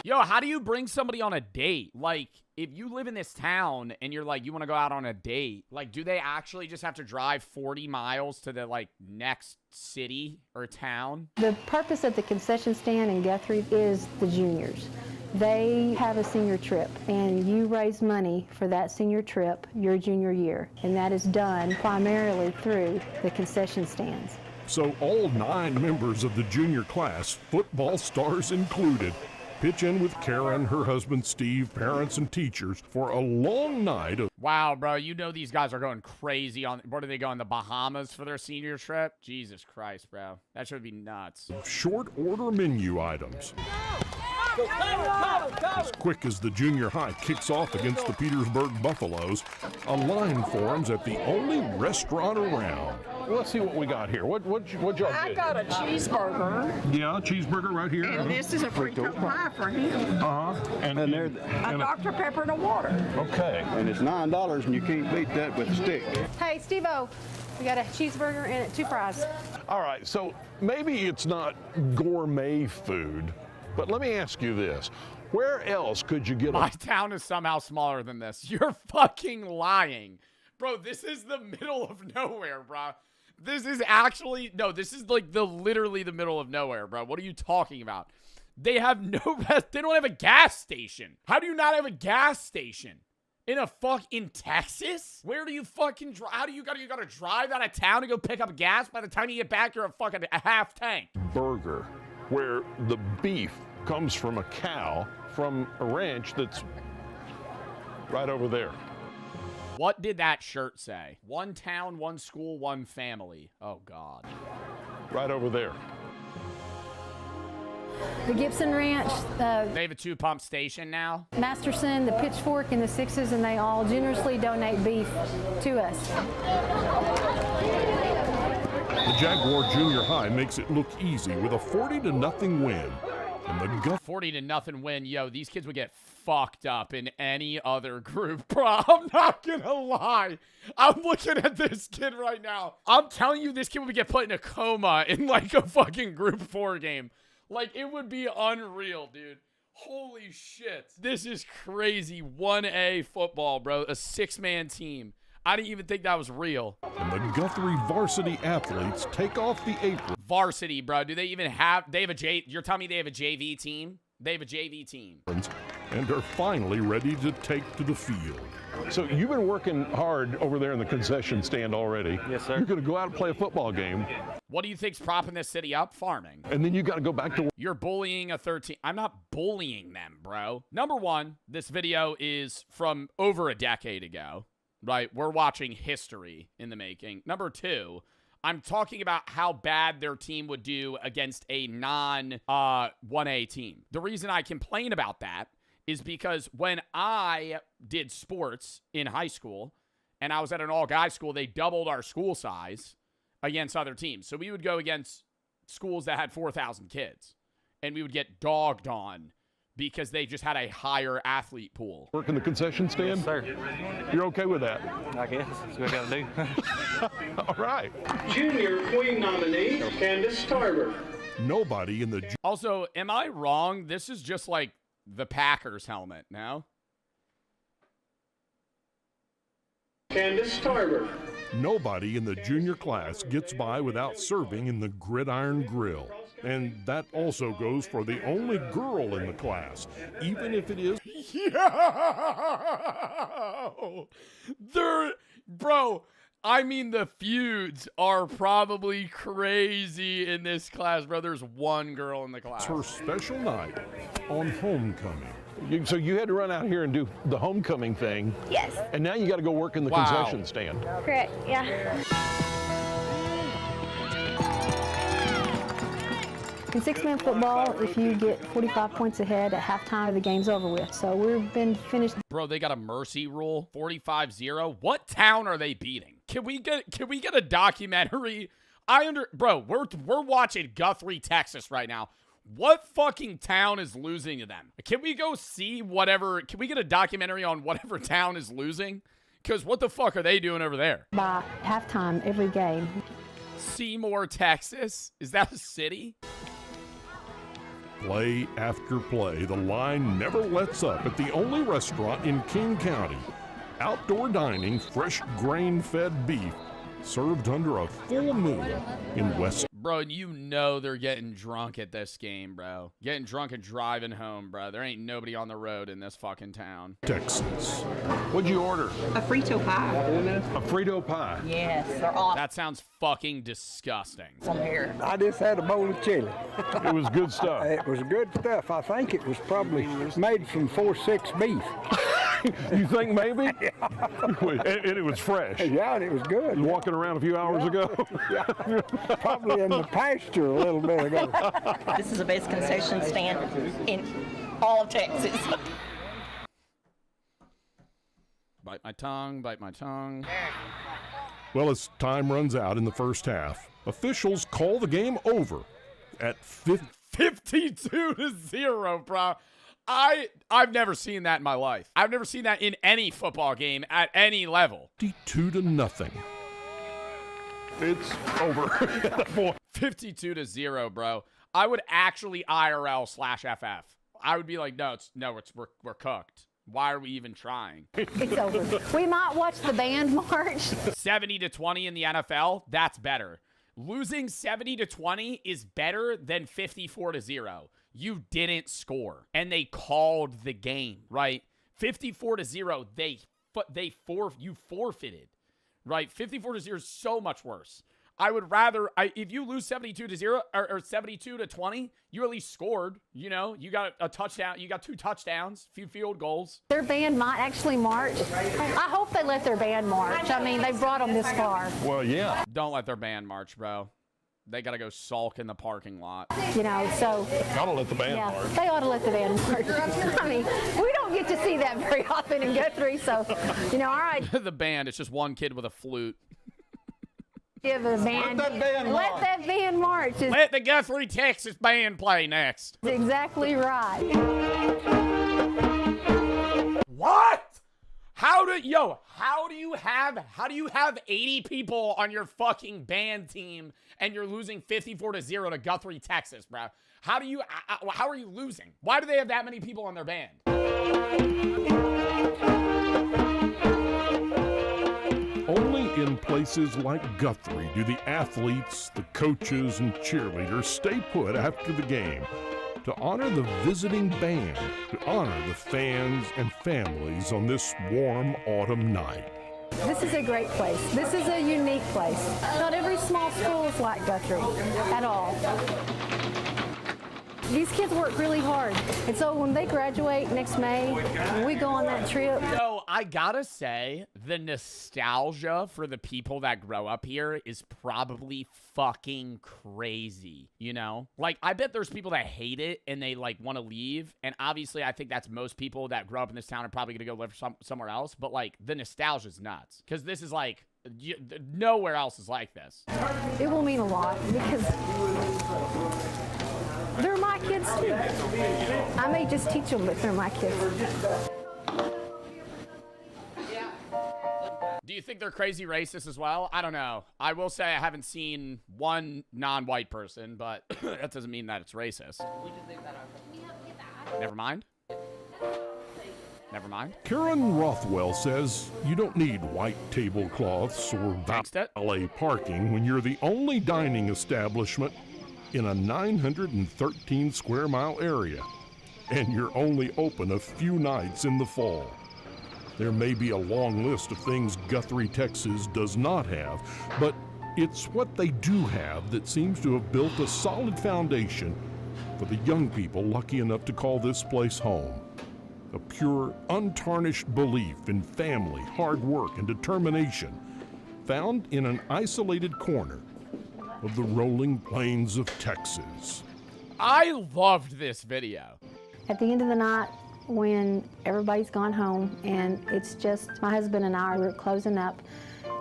Yo, how do you bring somebody on a date? Like, if you live in this town and you're like, you want to go out on a date, like, do they actually just have to drive 40 miles to the, like, next city or town? The purpose of the concession stand in Guthrie is the juniors. They have a senior trip, and you raise money for that senior trip your junior year, and that is done primarily through the concession stands. So all 9 members of the junior class, football stars included, Pitch in with Karen, her husband Steve, parents and teachers for a long night of... Wow, bro, you know these guys are going crazy on... Where do they go, in the Bahamas for their senior trip? Jesus Christ, bro. That should be nuts. short order menu items. As quick as the junior high kicks off against the Petersburg Buffaloes, a line forms at the only restaurant around. Let's see what we got here. What y'all get? I got a cheeseburger. Yeah, cheeseburger right here. And this is a frito pie for him. And A Dr. Pepper and a water. Okay. And it's $9 and you can't beat that with a stick. Hey, Steve-O, we got a cheeseburger and 2 fries. All right, so maybe it's not gourmet food, but let me ask you this. Where else could you get My town is somehow smaller than this. You're fucking lying. Bro, this is the middle of nowhere, bro. This is actually, no, this is like literally the middle of nowhere, bro. What are you talking about? They have no, they don't have a gas station. How do you not have a gas station? In Texas? Where do you fucking drive? How do you gotta drive out of town to go pick up gas? By the time you get back, you're a half tank. burger where the beef comes from a cow from a ranch that's right over there? What did that shirt say? 1 town, 1 school, 1 family. Oh, God. Right over there. The Gibson Ranch, They have a 2-pump station now. Masterson, the Pitchfork, and the Sixes, and they all generously donate beef to us. The Jaguar Junior High makes it look easy with a 40-0 win. And the 40-0 win. Yo, these kids would get fucked up in any other group, bro. I'm not gonna lie. I'm looking at this kid right now. I'm telling you, this kid would get put in a coma in like a fucking Group 4 game. Like, it would be unreal, dude. Holy shit. This is crazy. 1A football, bro. A 6-man team. I didn't even think that was real. And the Guthrie varsity athletes take off the apron. Varsity, bro. Do they even have, you're telling me they have a JV team? They have a JV team. And are finally ready to take to the field. So you've been working hard over there in the concession stand already. Yes, sir. You're going to go out and play a football game. What do you think's propping this city up? Farming. And then you got to go back to work. You're bullying a 13. I'm not bullying them, bro. Number one, this video is from over a decade ago, right? We're watching history in the making. Number two, I'm talking about how bad their team would do against a non-1A team. The reason I complain about that is because when I did sports in high school and I was at an all-guys school, they doubled our school size against other teams. So we would go against schools that had 4,000 kids, and we would get dogged on because they just had a higher athlete pool. Work in the concession stand? Yes, sir. You're okay with that? I guess. That's what I got to do. All right. Junior Queen nominee, Candace Tarver. Nobody in the... Also, am I wrong? This is just like the Packers helmet, no? Candace Tarver. Nobody in the junior class gets by without serving in the Gridiron Grill. And that also goes for the only girl in the class, even if it is... Yo! Bro, I mean, the feuds are probably crazy in this class, bro. There's 1 girl in the class. It's her special night on homecoming. So you had to run out here and do the homecoming thing. Yes. And now you got to go work in the concession stand. Correct, yeah. In 6-man football, if you get 45 points ahead at halftime, the game's over with. So we've been finished. Bro, they got a mercy rule, 45-0. What town are they beating? Can we get a documentary? Bro, we're watching Guthrie, Texas right now. What fucking town is losing to them? Can we go see whatever? Can we get a documentary on whatever town is losing? Because what the fuck are they doing over there? By halftime every game. Seymour, Texas? Is that a city? Play after play, the line never lets up at the only restaurant in King County. Outdoor dining, fresh grain-fed beef, served under a full moon in West. Bro, you know they're getting drunk at this game, bro. Getting drunk and driving home, bro. There ain't nobody on the road in this fucking town. Texas. What'd you order? A Frito pie. A Frito pie. Yes, they're awesome. That sounds fucking disgusting. From here. I just had a bowl of chili. It was good stuff. It was good stuff. I think it was probably made from 4-6 beef. You think maybe? And it was fresh. Yeah, and it was good. Walking around a few hours ago. Yeah. Probably in the pasture a little bit ago. This is the best concession stand in all of Texas. Bite my tongue, bite my tongue. Well, as time runs out in the first half, officials call the game over at 52-0, bro. I've never seen that in my life. I've never seen that in any football game at any level. 52-0. It's over. 52-0, bro. I would actually IRL/FF. I would be like, we're cooked. Why are we even trying? It's over. We might watch the band march. 70-20 in the NFL, that's better. Losing 70-20 is better than 54-0. You didn't score, and they called the game, right? 54-0, you forfeited, right? 54-0 is so much worse. I would rather, if you lose 72-0 or 72-20, you at least scored. You know, you got a touchdown, you got 2 touchdowns, a few field goals. Their band might actually march. I hope they let their band march. I mean, they brought them this far. Well, yeah. Don't let their band march, bro. They got to go sulk in the parking lot. You know, so. Gotta let the band march. They ought to let the band march. I mean, we don't get to see that very often in Guthrie, so, you know, all right. The band, it's just one kid with a flute. Give a band. Let that band march. Let the Guthrie, Texas band play next. That's exactly right. What? How do you have 80 people on your fucking band team and you're losing 54-0 to Guthrie, Texas, bro? How are you losing? Why do they have that many people on their band? Only in places like Guthrie do the athletes, the coaches, and cheerleaders stay put after the game to honor the visiting band, to honor the fans and families on this warm autumn night. This is a great place. This is a unique place. Not every small school is like Guthrie at all. These kids work really hard. And so when they graduate next May, when we go on that trip. So I gotta say, the nostalgia for the people that grow up here is probably fucking crazy, you know? Like, I bet there's people that hate it and they, like, want to leave. And obviously, I think that's most people that grow up in this town are probably gonna go live somewhere else. But, like, the nostalgia's nuts. Because this is, like, nowhere else is like this. It will mean a lot because they're my kids too. I may just teach them, but they're my kids. Do you think they're crazy racist as well? I don't know. I will say I haven't seen one non-white person, but that doesn't mean that it's racist. Never mind. Never mind. Karen Rothwell says you don't need white tablecloths or valet parking when you're the only dining establishment in a 913 square mile area, and you're only open a few nights in the fall. There may be a long list of things Guthrie, Texas does not have, but it's what they do have that seems to have built a solid foundation for the young people lucky enough to call this place home. A pure, untarnished belief in family, hard work, and determination, found in an isolated corner of the rolling plains of Texas. I loved this video. At the end of the night, when everybody's gone home and it's just my husband and I are closing up,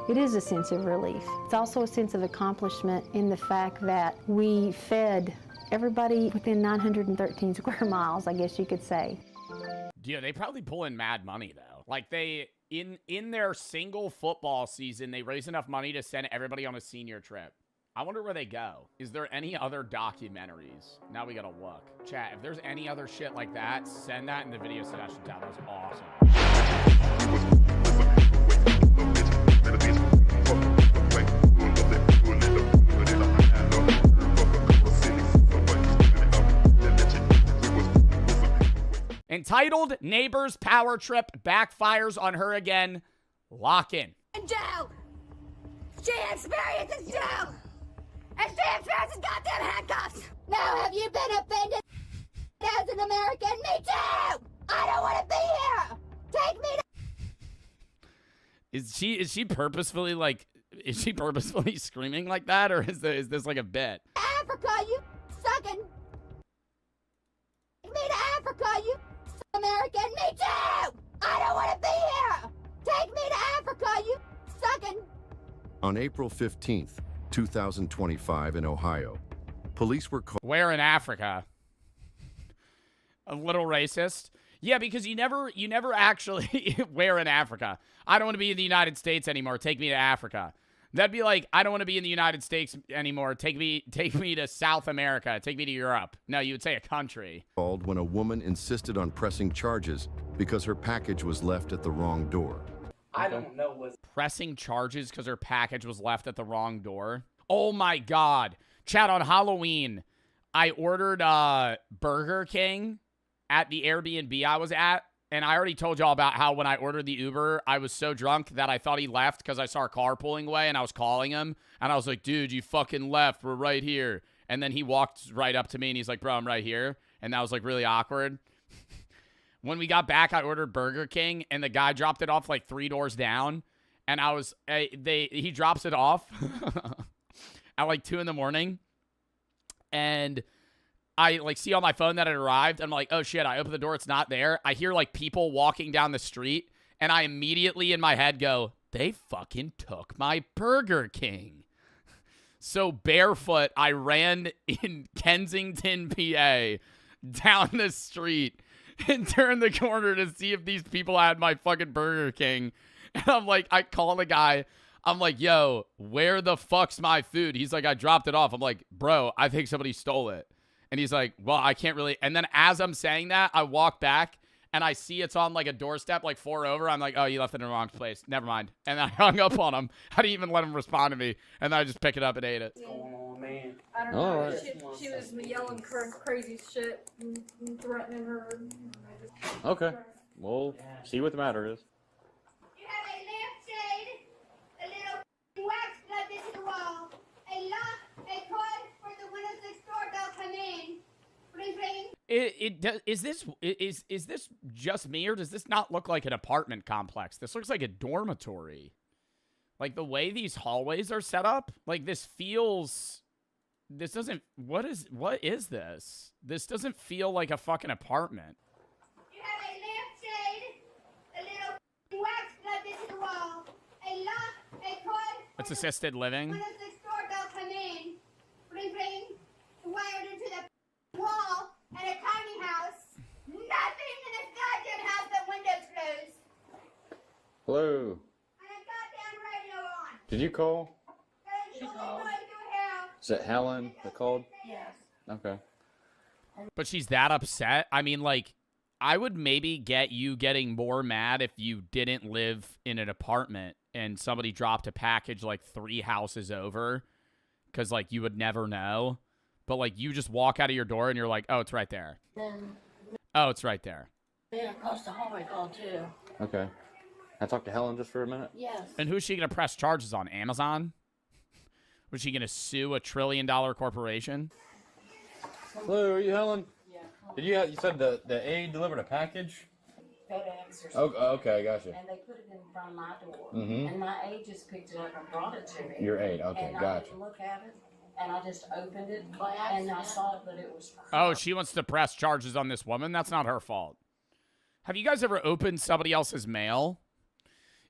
it is a sense of relief. It's also a sense of accomplishment in the fact that we fed everybody within 913 square miles, I guess you could say. Yeah, they probably pull in mad money, though. Like, they, in their single football season, they raise enough money to send everybody on a senior trip. I wonder where they go. Is there any other documentaries? Now we gotta look. Chat, if there's any other shit like that, send that in the video suggestions down. That was awesome. Entitled neighbor's power trip backfires on her again. Lock in. Jail. She experiences jail. And she experiences goddamn handcuffs. Now have you been offended as an American? Me too. I don't want to be here. Take me to... Is she purposefully like, is she purposefully screaming like that, or is this like a bit? Africa, you sucking. Take me to Africa, you American. Me too. I don't want to be here. Take me to Africa, you sucking. On April 15th, 2025 in Ohio, police were called... Where in Africa? A little racist. Yeah, because you never actually where in Africa. I don't want to be in the United States anymore. Take me to Africa. That'd be like, I don't want to be in the United States anymore. Take me to South America. Take me to Europe. No, you would say a country. Called when a woman insisted on pressing charges because her package was left at the wrong door. I don't know what pressing charges because her package was left at the wrong door. Oh my God. Chat, on Halloween, I ordered Burger King at the Airbnb I was at, and I already told y'all about how when I ordered the Uber, I was so drunk that I thought he left because I saw a car pulling away, and I was calling him, and I was like, dude, you fucking left. We're right here. And then he walked right up to me, and he's like, bro, I'm right here. And that was like really awkward. When we got back, I ordered Burger King, and the guy dropped it off like 3 doors down, and he drops it off at like 2 in the morning, and I like see on my phone that it arrived. I'm like, oh shit, I open the door, it's not there. I hear like people walking down the street, and I immediately in my head go, they fucking took my Burger King. So barefoot, I ran in Kensington, PA, down the street and turned the corner to see if these people had my fucking Burger King. And I'm like, I call the guy. I'm like, yo, where the fuck's my food? He's like, I dropped it off. I'm like, bro, I think somebody stole it. And he's like, well, I can't really. And then as I'm saying that, I walk back and I see it's on like a doorstep, like 4 over. I'm like, oh, you left it in the wrong place. Never mind. And I hung up on him. I didn't even let him respond to me. And then I just pick it up and ate it. Oh, man. I don't know. She was yelling crazy shit and threatening her. Okay. We'll see what the matter is. You have a lampshade, a little wax plugged into the wall, a lock, a cord for the windows next door don't come in. Ring, ring. Is this just me, or does this not look like an apartment complex? This looks like a dormitory. Like the way these hallways are set up, like this feels. This doesn't. What is this? This doesn't feel like a fucking apartment. You have a lampshade, a little wax plugged into the wall, a lock, a cord. It's assisted living. Windows next door don't come in. Ring, ring. Wired into the wall and a tiny house. Nothing in this goddamn house but windows closed. Hello. And a goddamn radio on. Did you call? She called. Is it Helen that called? Yes. Okay. But she's that upset. I mean, like, I would maybe get you getting more mad if you didn't live in an apartment and somebody dropped a package like 3 houses over, because like you would never know. But like you just walk out of your door and you're like, oh, it's right there. Oh, it's right there. Yeah, across the hallway called too. Okay. I talked to Helen just for a minute. Yes. And who's she gonna press charges on? Amazon? Was she gonna sue a $1 trillion corporation? Hello, are you Helen? Yeah. Did you said the aide delivered a package? FedEx or Oh, something. okay, gotcha. And they put it in front of my door. Mhm. And my aide just picked it up and brought it to me. Your aide, okay, and I gotcha. didn't look at it, and I just opened it, and I saw that it was. Oh, she wants to press charges on this woman? That's not her fault. Have you guys ever opened somebody else's mail?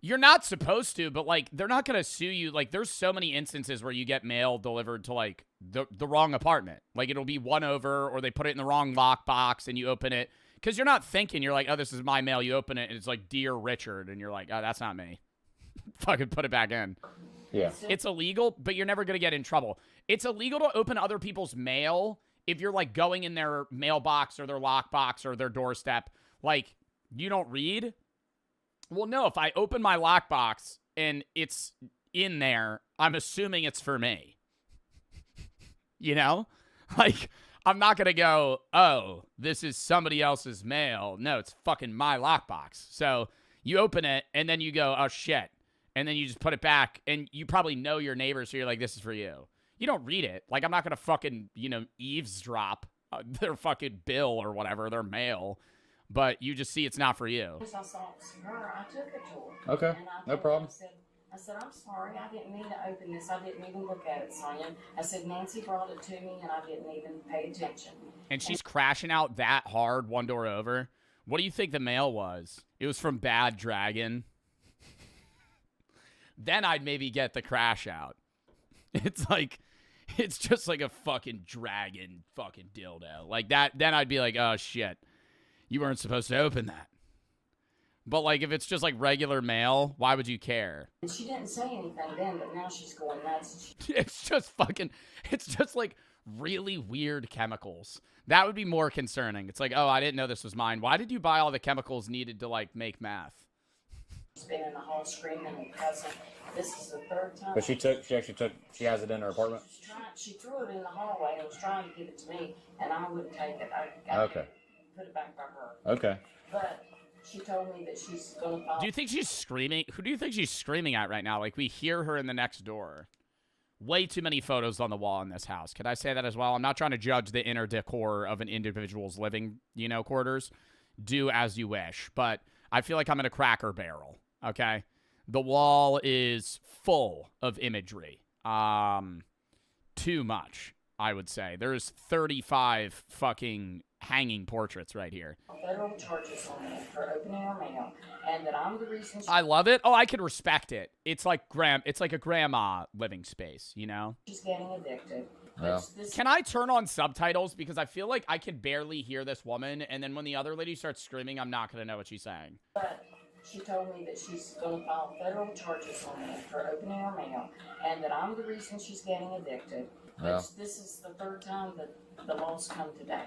You're not supposed to, but, like, they're not going to sue you. Like, there's so many instances where you get mail delivered to, like, the wrong apartment. Like, it'll be 1 over, or they put it in the wrong lockbox, and you open it. Because you're not thinking, you're like, oh, this is my mail. You open it, and it's like, Dear Richard, and you're like, oh, that's not me. Fucking put it back in. Yeah. It's illegal, but you're never going to get in trouble. It's illegal to open other people's mail if you're, like, going in their mailbox or their lockbox or their doorstep. Like, you don't read? Well, no, if I open my lockbox and it's in there, I'm assuming it's for me. You know? Like, I'm not going to go, oh, this is somebody else's mail. No, it's fucking my lockbox. So you open it, and then you go, oh, shit. And then you just put it back, and you probably know your neighbors, so you're like, this is for you. You don't read it. Like, I'm not going to fucking, eavesdrop their fucking bill or whatever, their mail. But you just see it's not for you. I saw her, I took it to her. Okay, And I no told her, problem. I said, I'm sorry, I didn't mean to open this. I didn't even look at it, Sonia. I said, Nancy brought it to me, and I didn't even pay attention. And she's crashing out that hard, one door over. What do you think the mail was? It was from Bad Dragon. Then I'd maybe get the crash out. It's just like a fucking dragon fucking dildo. Like that, then I'd be like, oh shit. You weren't supposed to open that. But, like, if it's just, like, regular mail, why would you care? And she didn't say anything then, but now she's going nuts. It's just, like, really weird chemicals. That would be more concerning. It's like, oh, I didn't know this was mine. Why did you buy all the chemicals needed to, like, make meth? She's been in the hall screaming and cussing. This is the third time. But she has it in her apartment? She threw it in the hallway and was trying to give it to me, and I wouldn't take it. Okay. Put it back by her. Okay. But she told me that she's going to follow. Do you think she's screaming? Who do you think she's screaming at right now? Like, we hear her in the next door. Way too many photos on the wall in this house. Could I say that as well? I'm not trying to judge the inner decor of an individual's living, quarters. Do as you wish. But I feel like I'm in a Cracker Barrel, okay? The wall is full of imagery. Too much, I would say. There's 35 fucking hanging portraits right here. Federal charges on me for opening her mail, and that I'm the reason. I love it. Oh, I can respect it. It's like a grandma living space, She's getting addicted. Yeah. Can I turn on subtitles? Because I feel like I can barely hear this woman, and then when the other lady starts screaming, I'm not going to know what she's saying. But she told me that she's going to file federal charges on me for opening her mail, and that I'm the reason she's getting addicted. Yeah. This is the third time that the laws come today.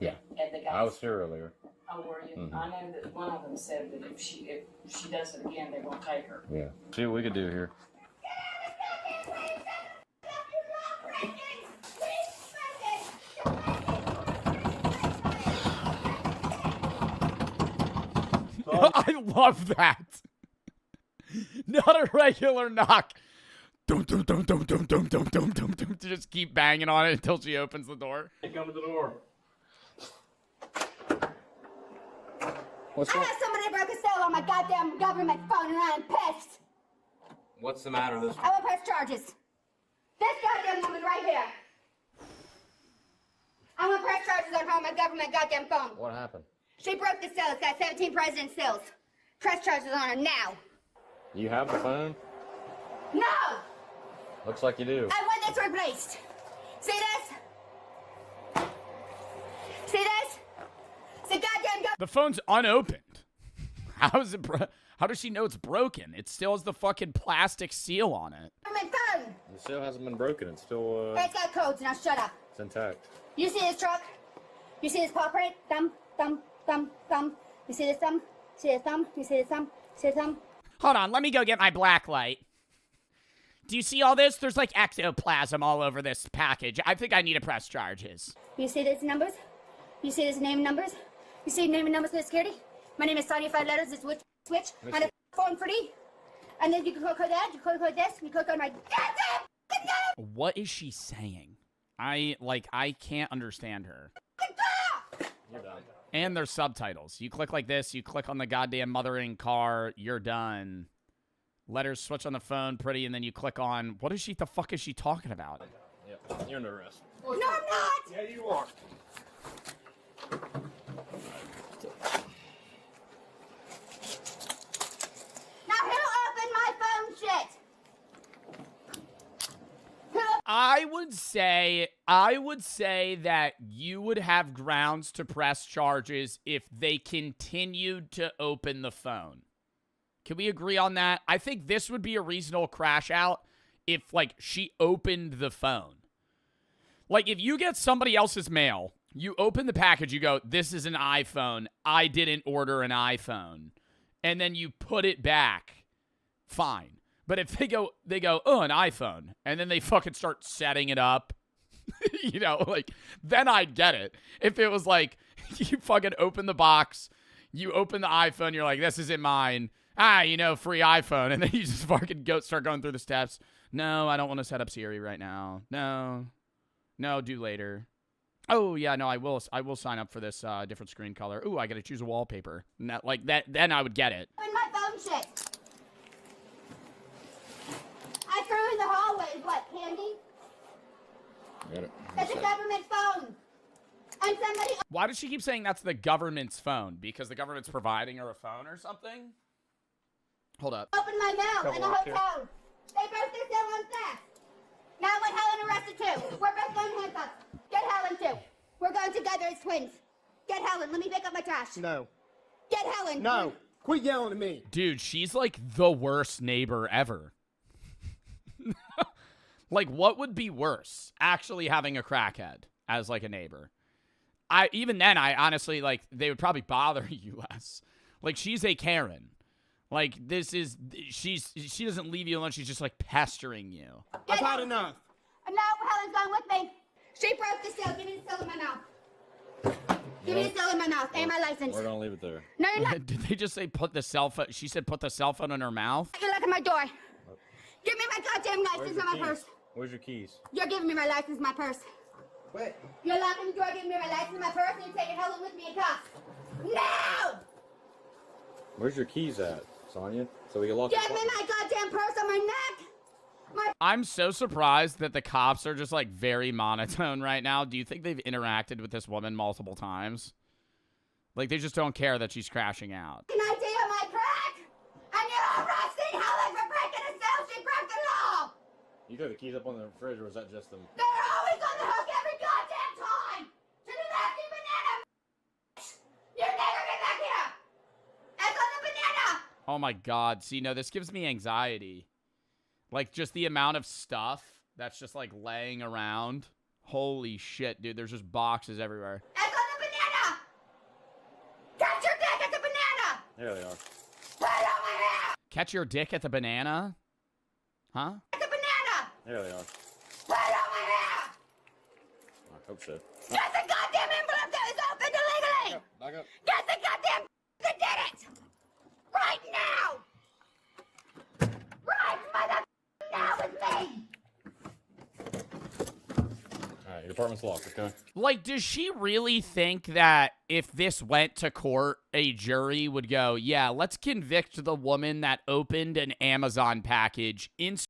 Yeah. And the guys, I was here earlier. Oh, were you? Mhm. I know that one of them said that if she does it again, they're going to take her. Yeah. See what we could do here. I love that. Not a regular knock. Dum, dum, dum, dum, dum, dum, dum, dum, dum, dum. Just keep banging on it until she opens the door. Come to the door. What's I have somebody broke a cell on my goddamn government phone and I am pissed. What's the matter this I will press charges. This goddamn woman right here. I want to press charges on her on my government goddamn phone. What happened? She broke the cell. It's got 17 president seals. Press charges on her now. You have the phone? No! Looks like you do. I want this replaced. See this? See this? The goddamn The phone's unopened. How is it? How does she know it's broken? It still has the fucking plastic seal on it. government phone. The seal hasn't been broken. It's still, It's got codes. Now shut up. it's intact. You see this truck? You see this paw print? Thumb, thumb, thumb, thumb. You see this thumb? See this thumb? You see this thumb? See this thumb? Hold on, let me go get my black light. Do you see all this? There's like ectoplasm all over this package. I think I need to press charges. You see these numbers? You see this name and numbers? You see name and numbers for the security? My name is Sonia, 5 letters. It's switch. On the phone free. And then you can click on that. You click on this. You click on my goddamn. What is she saying? I can't understand her. You're done. And there's subtitles. You click like this. You click on the goddamn mothering car. You're done. Letters switch on the phone, pretty, and then you click on. What is she? The fuck is she talking about? Yep. You're under arrest. No, I'm not. Yeah, you are. Now who opened my phone shit? I would say that you would have grounds to press charges if they continued to open the phone. Can we agree on that? I think this would be a reasonable crash out if, like, she opened the phone. Like, if you get somebody else's mail, you open the package, you go, this is an iPhone. I didn't order an iPhone. And then you put it back. Fine. But if they go, oh, an iPhone. And then they fucking start setting it up. You know, like, then I'd get it. If it was like, you fucking open the box, you open the iPhone, you're like, this isn't mine. You know, free iPhone. And then you just fucking start going through the steps. No, I don't want to set up Siri right now. No, do later. Oh, yeah, no, I will sign up for this different screen color. Ooh, I got to choose a wallpaper. Like that, then I would get it. In my phone shit. I threw in the hallway. What, candy? Got it. That's a government phone. And somebody. Why does she keep saying that's the government's phone? Because the government's providing her a phone or something? Hold up. Opened my mail in a hotel. They broke their cell on theft. Now I want Helen arrested too. We're both going handcuffs. Get Helen too. We're going together as twins. Get Helen. Let me pick up my trash. No. Get Helen. No. Quit yelling at me. Dude, she's like the worst neighbor ever. Like, what would be worse? Actually having a crackhead as like a neighbor. Even then, I honestly, like, they would probably bother you less. Like, she's a Karen. Like, she doesn't leave you alone. She's just, like, pestering you. I've had enough. No, Helen's going with me. She broke the seal. Give me the seal in my mouth. Give me the seal in my mouth and my license. We're gonna leave it there. No, you're not. Did they just say put the cell phone? She said put the cell phone in her mouth? You're locking my door. Give me my goddamn license and my purse. Where's your keys? You're giving me my license and my purse. Wait. You're locking the door, giving me my license and my purse, and you're taking Helen with me in cuffs. No! Where's your keys at, Sonya? So we can lock. Give me my goddamn purse on my neck. I'm so surprised that the cops are just like very monotone right now. Do you think they've interacted with this woman multiple times? Like, they just don't care that she's crashing out. Can I deal my crack? And you're arresting Helen for breaking a cell. She broke the law. You threw the keys up on the fridge, or was that just them? They're always on the hook every goddamn time. To the lefty banana. You never get back here. That's on the banana. Oh my God. See, no, this gives me anxiety. Like, just the amount of stuff that's just like laying around. Holy shit, dude. There's just boxes everywhere. That's on the banana. Catch your dick at the banana. There they are. Put it on my hair. Catch your dick at the banana? Huh? At the banana. There they are. Put it on my hair. I hope so. Get the goddamn envelope that was opened illegally. Back up. Get the goddamn that did it. Right now. Right, mother now with me. Alright, your apartment's locked, okay? Like, does she really think that if this went to court, a jury would go, yeah, let's convict the woman that opened an Amazon package in